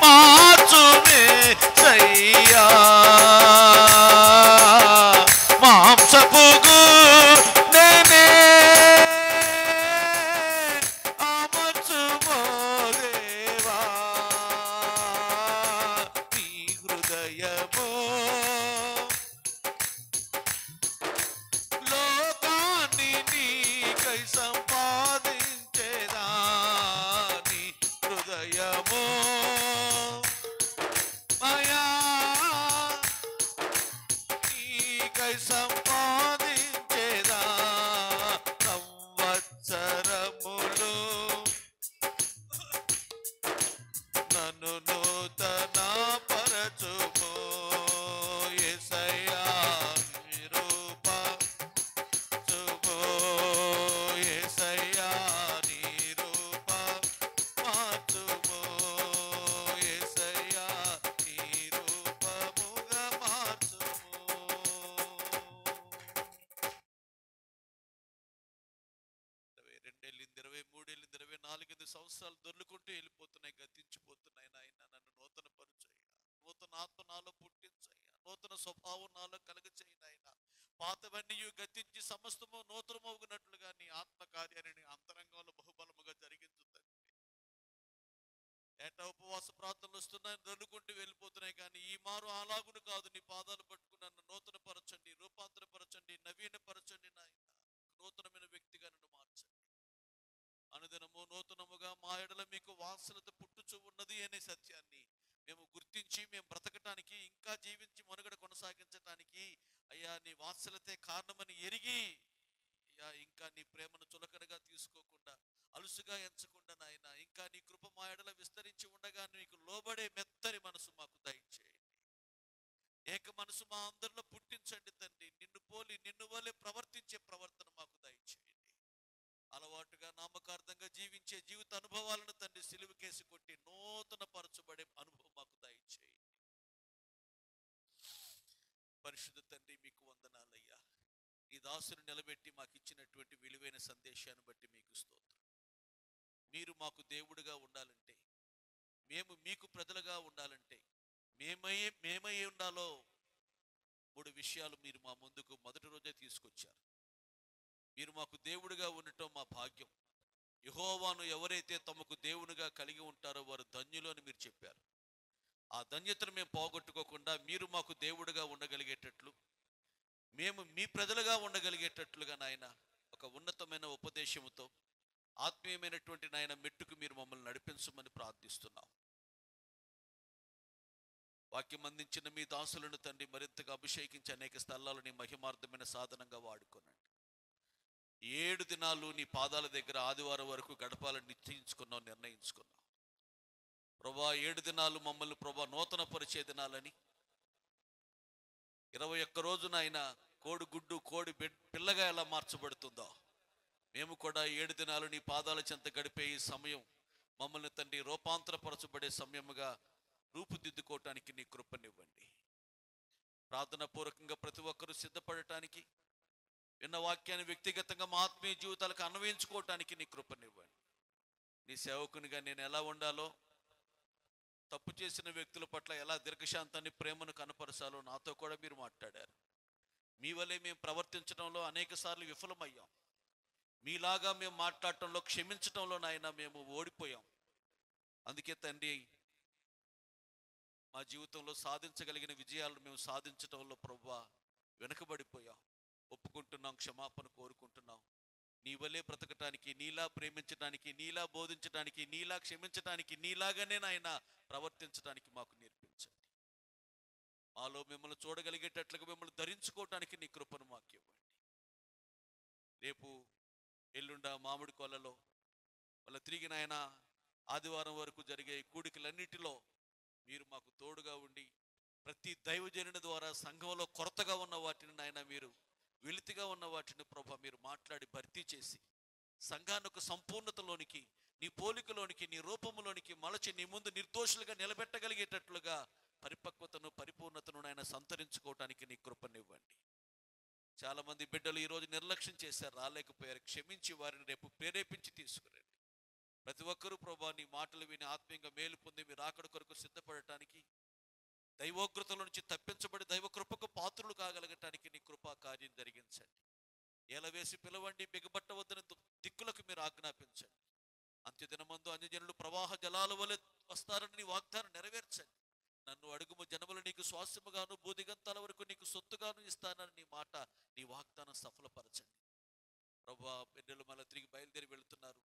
మార్చుమేసయ్యా, మాంసపు గుండెనే అమర్చుమో దేవా. నీ హృదయము లోకాన్ని నీకై సంపాదించేదా. నీ హృదయము మయా నీకై సంపాదించేదా. సంవత్సరములు నన్ను నూతన పరచుమో యేసయ్యా, నీ రూపముగా యేసయ్యా, నీ రూపముగా యేసయ్యా, నీ రూపముగా మార్చుము. 23 సంవత్సరాలు దొర్లుకుంటూ వెళ్ళిపోతున్నాయి, గతించిపోతున్నాయి. నాయన నన్ను నూతన పరుచయ్యా, నూతన ఆత్మ నాలో పుట్టించయ్యా, నూతన స్వభావం నాలో కలుగచేయి నాయన. పాతవన్నీ గతించి సమస్తము నూతనమవునట్లుగా నీ ఆత్మ కార్యాన్ని అంతరంగంలో బహుబలముగా జరిగించుతుంది. ఏటా ఉపవాస ప్రార్థనలు వస్తున్నాయి, దొర్లుకుంటూ వెళ్ళిపోతున్నాయి. కానీ ఈ మారు అలాగును కాదు. నీ పాదాలు పట్టుకుని నన్ను నూతన పరచండి, రూపాంతరపరచండి, నవీనపరచండి నాయన. నూతనమైన వ్యక్తిగా నన్ను మార్చండి. అనుదినము నూతనముగా మా ఎడల మీకు వాత్సల్యత పుట్టుచు ఉన్నది అనే సత్యాన్ని మేము గుర్తించి మేము బ్రతకటానికి, ఇంకా జీవించి మనుగడ కొనసాగించటానికి అయ్యా నీ వాత్సల్యతే కారణమని ఎరిగి అయ్యా ఇంకా నీ ప్రేమను చులకనగా తీసుకోకుండా, అలుసుగా ఎంచకుండా నాయన, ఇంకా నీ కృప మా ఎడల విస్తరించి ఉండగా నీకు లోబడే మెత్తని మనసు మాకు దయచేయండి. ఏక మనసు మా అందరిలో పుట్టించండి తండ్రి. నిన్ను పోలి నిన్ను వలె ప్రవర్తించే ప్రవర్తన మాకు దయచేయండి. అలవాటుగా నామకార్థంగా జీవించే జీవిత అనుభవాలను తండ్రి సిలువకేసి కొట్టి నూతన పరచబడే అనుభవం మాకు దయచేయండి. పరిశుద్ధ తండ్రి మీకు వందనాలయ్యా. నీ దాసును నిలబెట్టి మాకు ఇచ్చినటువంటి విలువైన సందేశాన్ని బట్టి మీకు స్తోత్రం. మీరు మాకు దేవుడుగా ఉండాలంటే, మేము మీకు ప్రజలుగా ఉండాలంటే మేమై ఉండాలో 3 విషయాలు మీరు మా ముందుకు మొదటి రోజే తీసుకొచ్చారు. మీరు మాకు దేవుడిగా ఉండటం మా భాగ్యం. యెహోవాను ఎవరైతే తమకు దేవునిగా కలిగి ఉంటారో వారు ధన్యులు అని మీరు చెప్పారు. ఆ ధన్యతను మేము పోగొట్టుకోకుండా మీరు మాకు దేవుడిగా ఉండగలిగేటట్లు, మేము మీ ప్రజలుగా ఉండగలిగేటట్లుగా నాయన ఒక ఉన్నతమైన ఉపదేశముతో ఆత్మీయమైనటువంటి నాయన మెట్టుకు మీరు మమ్మల్ని నడిపించమని ప్రార్థిస్తున్నాం. వాక్యం అందించిన మీ దాసులను తండ్రి మరింతగా అభిషేకించి అనేక స్థలాలు నీ మహిమార్థమైన సాధనంగా వాడుకోనండి. 7 దినాలు నీ పాదాల దగ్గర ఆదివారం వరకు గడపాలని నిశ్చయించుకున్నాం, నిర్ణయించుకున్నాం. ప్రభా 7 దినాలు మమ్మల్ని ప్రభా నూతన పరిచయ దినాలని 21 రోజున ఆయన కోడి గుడ్డు కోడి పిల్లగా ఎలా మార్చబడుతుందో మేము కూడా 7 దినాలు నీ పాదాల చెంత గడిపే ఈ సమయం మమ్మల్ని తండ్రి రూపాంతరపరచబడే సమయముగా రూపుదిద్దుకోవటానికి నీ కృపనివ్వండి. ప్రార్థన పూర్వకంగా ప్రతి ఒక్కరూ సిద్ధపడటానికి, విన్న వాక్యాన్ని వ్యక్తిగతంగా మా ఆత్మీయ జీవితాలకు అన్వయించుకోవటానికి నీ కృపనివ్వండి. నీ సేవకునిగా నేను ఎలా ఉండాలో, తప్పు చేసిన వ్యక్తుల పట్ల ఎలా దీర్ఘశాంతాన్ని ప్రేమను కనపరచాలో నాతో కూడా మీరు మాట్లాడారు. మీ వల్లే మేము ప్రవర్తించడంలో అనేక సార్లు విఫలమయ్యాం. మీలాగా మేము మాట్లాడటంలో, క్షమించటంలో నాయన మేము ఓడిపోయాం. అందుకే తండ్రి మా జీవితంలో సాధించగలిగిన విజయాలను మేము సాధించటంలో ప్రభువా వెనుకబడిపోయాం. ఒప్పుకుంటున్నాం, క్షమాపణ కోరుకుంటున్నాం. నీ వల్లే బ్రతకటానికి, నీలా ప్రేమించడానికి, నీలా బోధించడానికి, నీలా క్షమించడానికి, నీలాగానే నాయన ప్రవర్తించడానికి మాకు నేర్పించండి. మాలో మిమ్మల్ని చూడగలిగేటట్లుగా మిమ్మల్ని ధరించుకోవటానికి నీ కృపను మాకు ఇవ్వండి. రేపు ఎల్లుండ మామిడి కొల్లలో వాళ్ళ తిరిగి నాయన ఆదివారం వరకు జరిగే కూడికలన్నిటిలో మీరు మాకు తోడుగా ఉండి, ప్రతి దైవజనుని ద్వారా సంఘంలో కొరతగా ఉన్న వాటిని నాయన మీరు, వెలితిగా ఉన్న వాటిని ప్రభా మీరు మాట్లాడి భర్తీ చేసి సంఘాన్ని ఒక సంపూర్ణతలోనికి, నీ పోలికలోనికి, నీ రూపంలోనికి మలచి నీ ముందు నిర్దోషులుగా నిలబెట్టగలిగేటట్లుగా పరిపక్వతను, పరిపూర్ణతను నాయన సంతరించుకోవటానికి నీ కృపనివ్వండి. చాలామంది బిడ్డలు ఈరోజు నిర్లక్ష్యం చేశారు, రాలేకపోయారు. క్షమించి వారిని రేపు ప్రేరేపించి తీసుకురండి. ప్రతి ఒక్కరూ ప్రభా నీ మాటలు విని ఆత్మీయంగా మేలు పొంది మీరు రాకడ కొరకు సిద్ధపడటానికి, దైవోగ్రతల నుంచి తప్పించబడి దైవ కృపకు పాత్రులు కాగలగటానికి నీ కృపా కార్యం జరిగించండి. ఏలవేసి పిలవండి, బిగబట్టవద్దని దిక్కులకు మీరు ఆజ్ఞాపించండి. అంత్యదినమందు అన్యజనులు ప్రవాహ జలాల వలె వస్తారని నీ వాగ్దానం నెరవేర్చండి. నన్ను అడుగుము జనములు నీకు స్వాస్థ్యముగాను, భూదిగంతాల వరకు నీకు సొత్తుగాను ఇస్తానని నీ మాట, నీ వాగ్దానం సఫలపరచండి. ప్రభువా బిడ్డలు మళ్ళీ తిరిగి బయలుదేరి వెళుతున్నారు,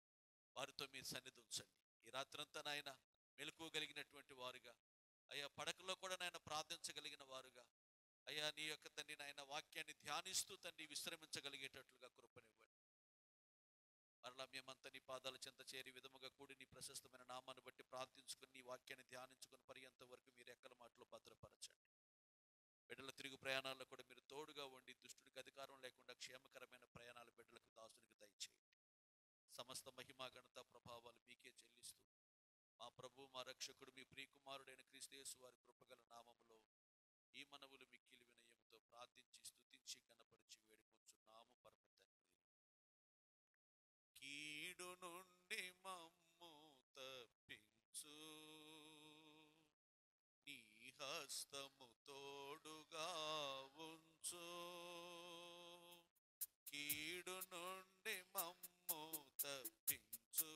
వారితో మీ సన్నిధి ఉంచండి. ఈ రాత్రంతా నాయన మెలకువగలిగినటువంటి వారుగా, అయ్యా పడకలో కూడా నాయన ప్రార్థించగలిగిన వారుగా, అయ్యా నీ యొక్క తండ్రి నాయన వాక్యాన్ని ధ్యానిస్తూ తండ్రి విశ్రమించగలిగేటట్లుగా కృపనివ్వండి. మరలా మేమంతా నీ పాదాల చెంత చేరి విధముగా కూడి నీ ప్రశస్తమైన నామాన్ని బట్టి ప్రార్థించుకుని నీ వాక్యాన్ని ధ్యానించుకుని పర్యంత వరకు మీరు ఎక్కల మాటలు భద్రపరచండి. బిడ్డల తిరుగు ప్రయాణాల్లో కూడా మీరు తోడుగా ఉండి, దుష్టుడికి అధికారం లేకుండా క్షేమకరమైన ప్రయాణాలు బిడ్డలకు దాసునికి దయచేయండి. సమస్త మహిమా ఘనత ప్రభావాలు మీకే చెల్లిస్తూ మా ప్రభు, మా రక్షకుడు, మీ ప్రియకుమారుడైన క్రీస్తు యేసు వారి కృపగల నామములో ఈ మనవులు మిక్కిలి వినయముతో ప్రార్థించి స్తుతించి కనపరిచి వేడుకొంచున్నాము పరమ తండ్రి. కీడు నుండి మమ్ము తప్పించు, నీ హస్తము తోడుగా ఉంచు. కీడు నుండి మమ్ము తప్పించు,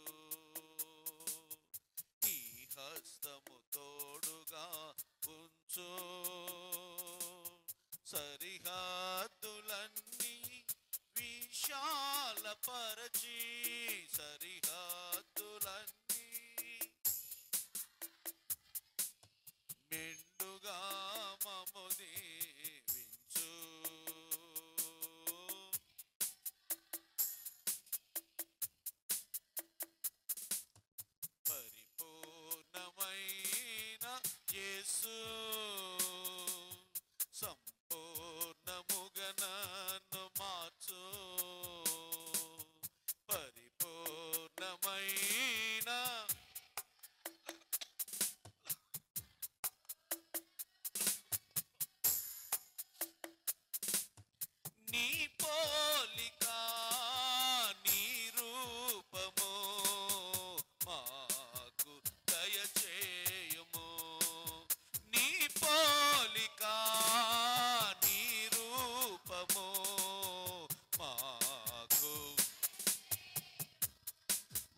నీ హస్తము తోడుగా ఉంచు. సరిహద్దులన్నీ విశాలపరచి, సరిహద్దులన్నీ మెండుగా మమ్ము దీవించు. పరిపూర్ణమైన యేసు సంపూర్ణముగా నన్ను మార్చు. పరిపూర్ణమైన నీ పోలిక, నీ రూపము మాకు దయచేయుము. నీ పోలిక, నీ రూపము మాకు,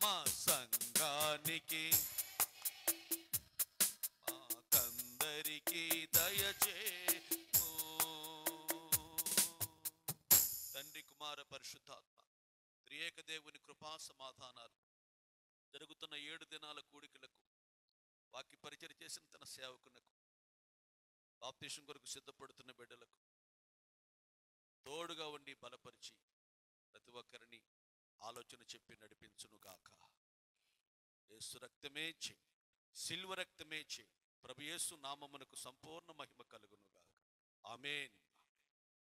మా సంఘానికి, మాకందరికీ దయచేయుము. తండ్రి, కుమార, పరిశుద్ధాత్మ త్రియేక దేవుని కృపా సమాధానాలు జరుగుతున్న 7 దినాల కూడికలకు, వాక్య పరిచయం చేసిన తన సేవకునకు, బాప్తిసం కొరకు సిద్ధపడుతున్న బిడ్డలకు తోడుగా ఉండి బలపరిచి ప్రతి ఒక్కరిని ఆలోచన చెప్పి నడిపించునుగాక. యేసు రక్తమే చే, సిల్వ రక్తమే చే, ప్రభు యేసు నామమునకు సంపూర్ణ మహిమ కలుగునుగాక. ఆమేన్.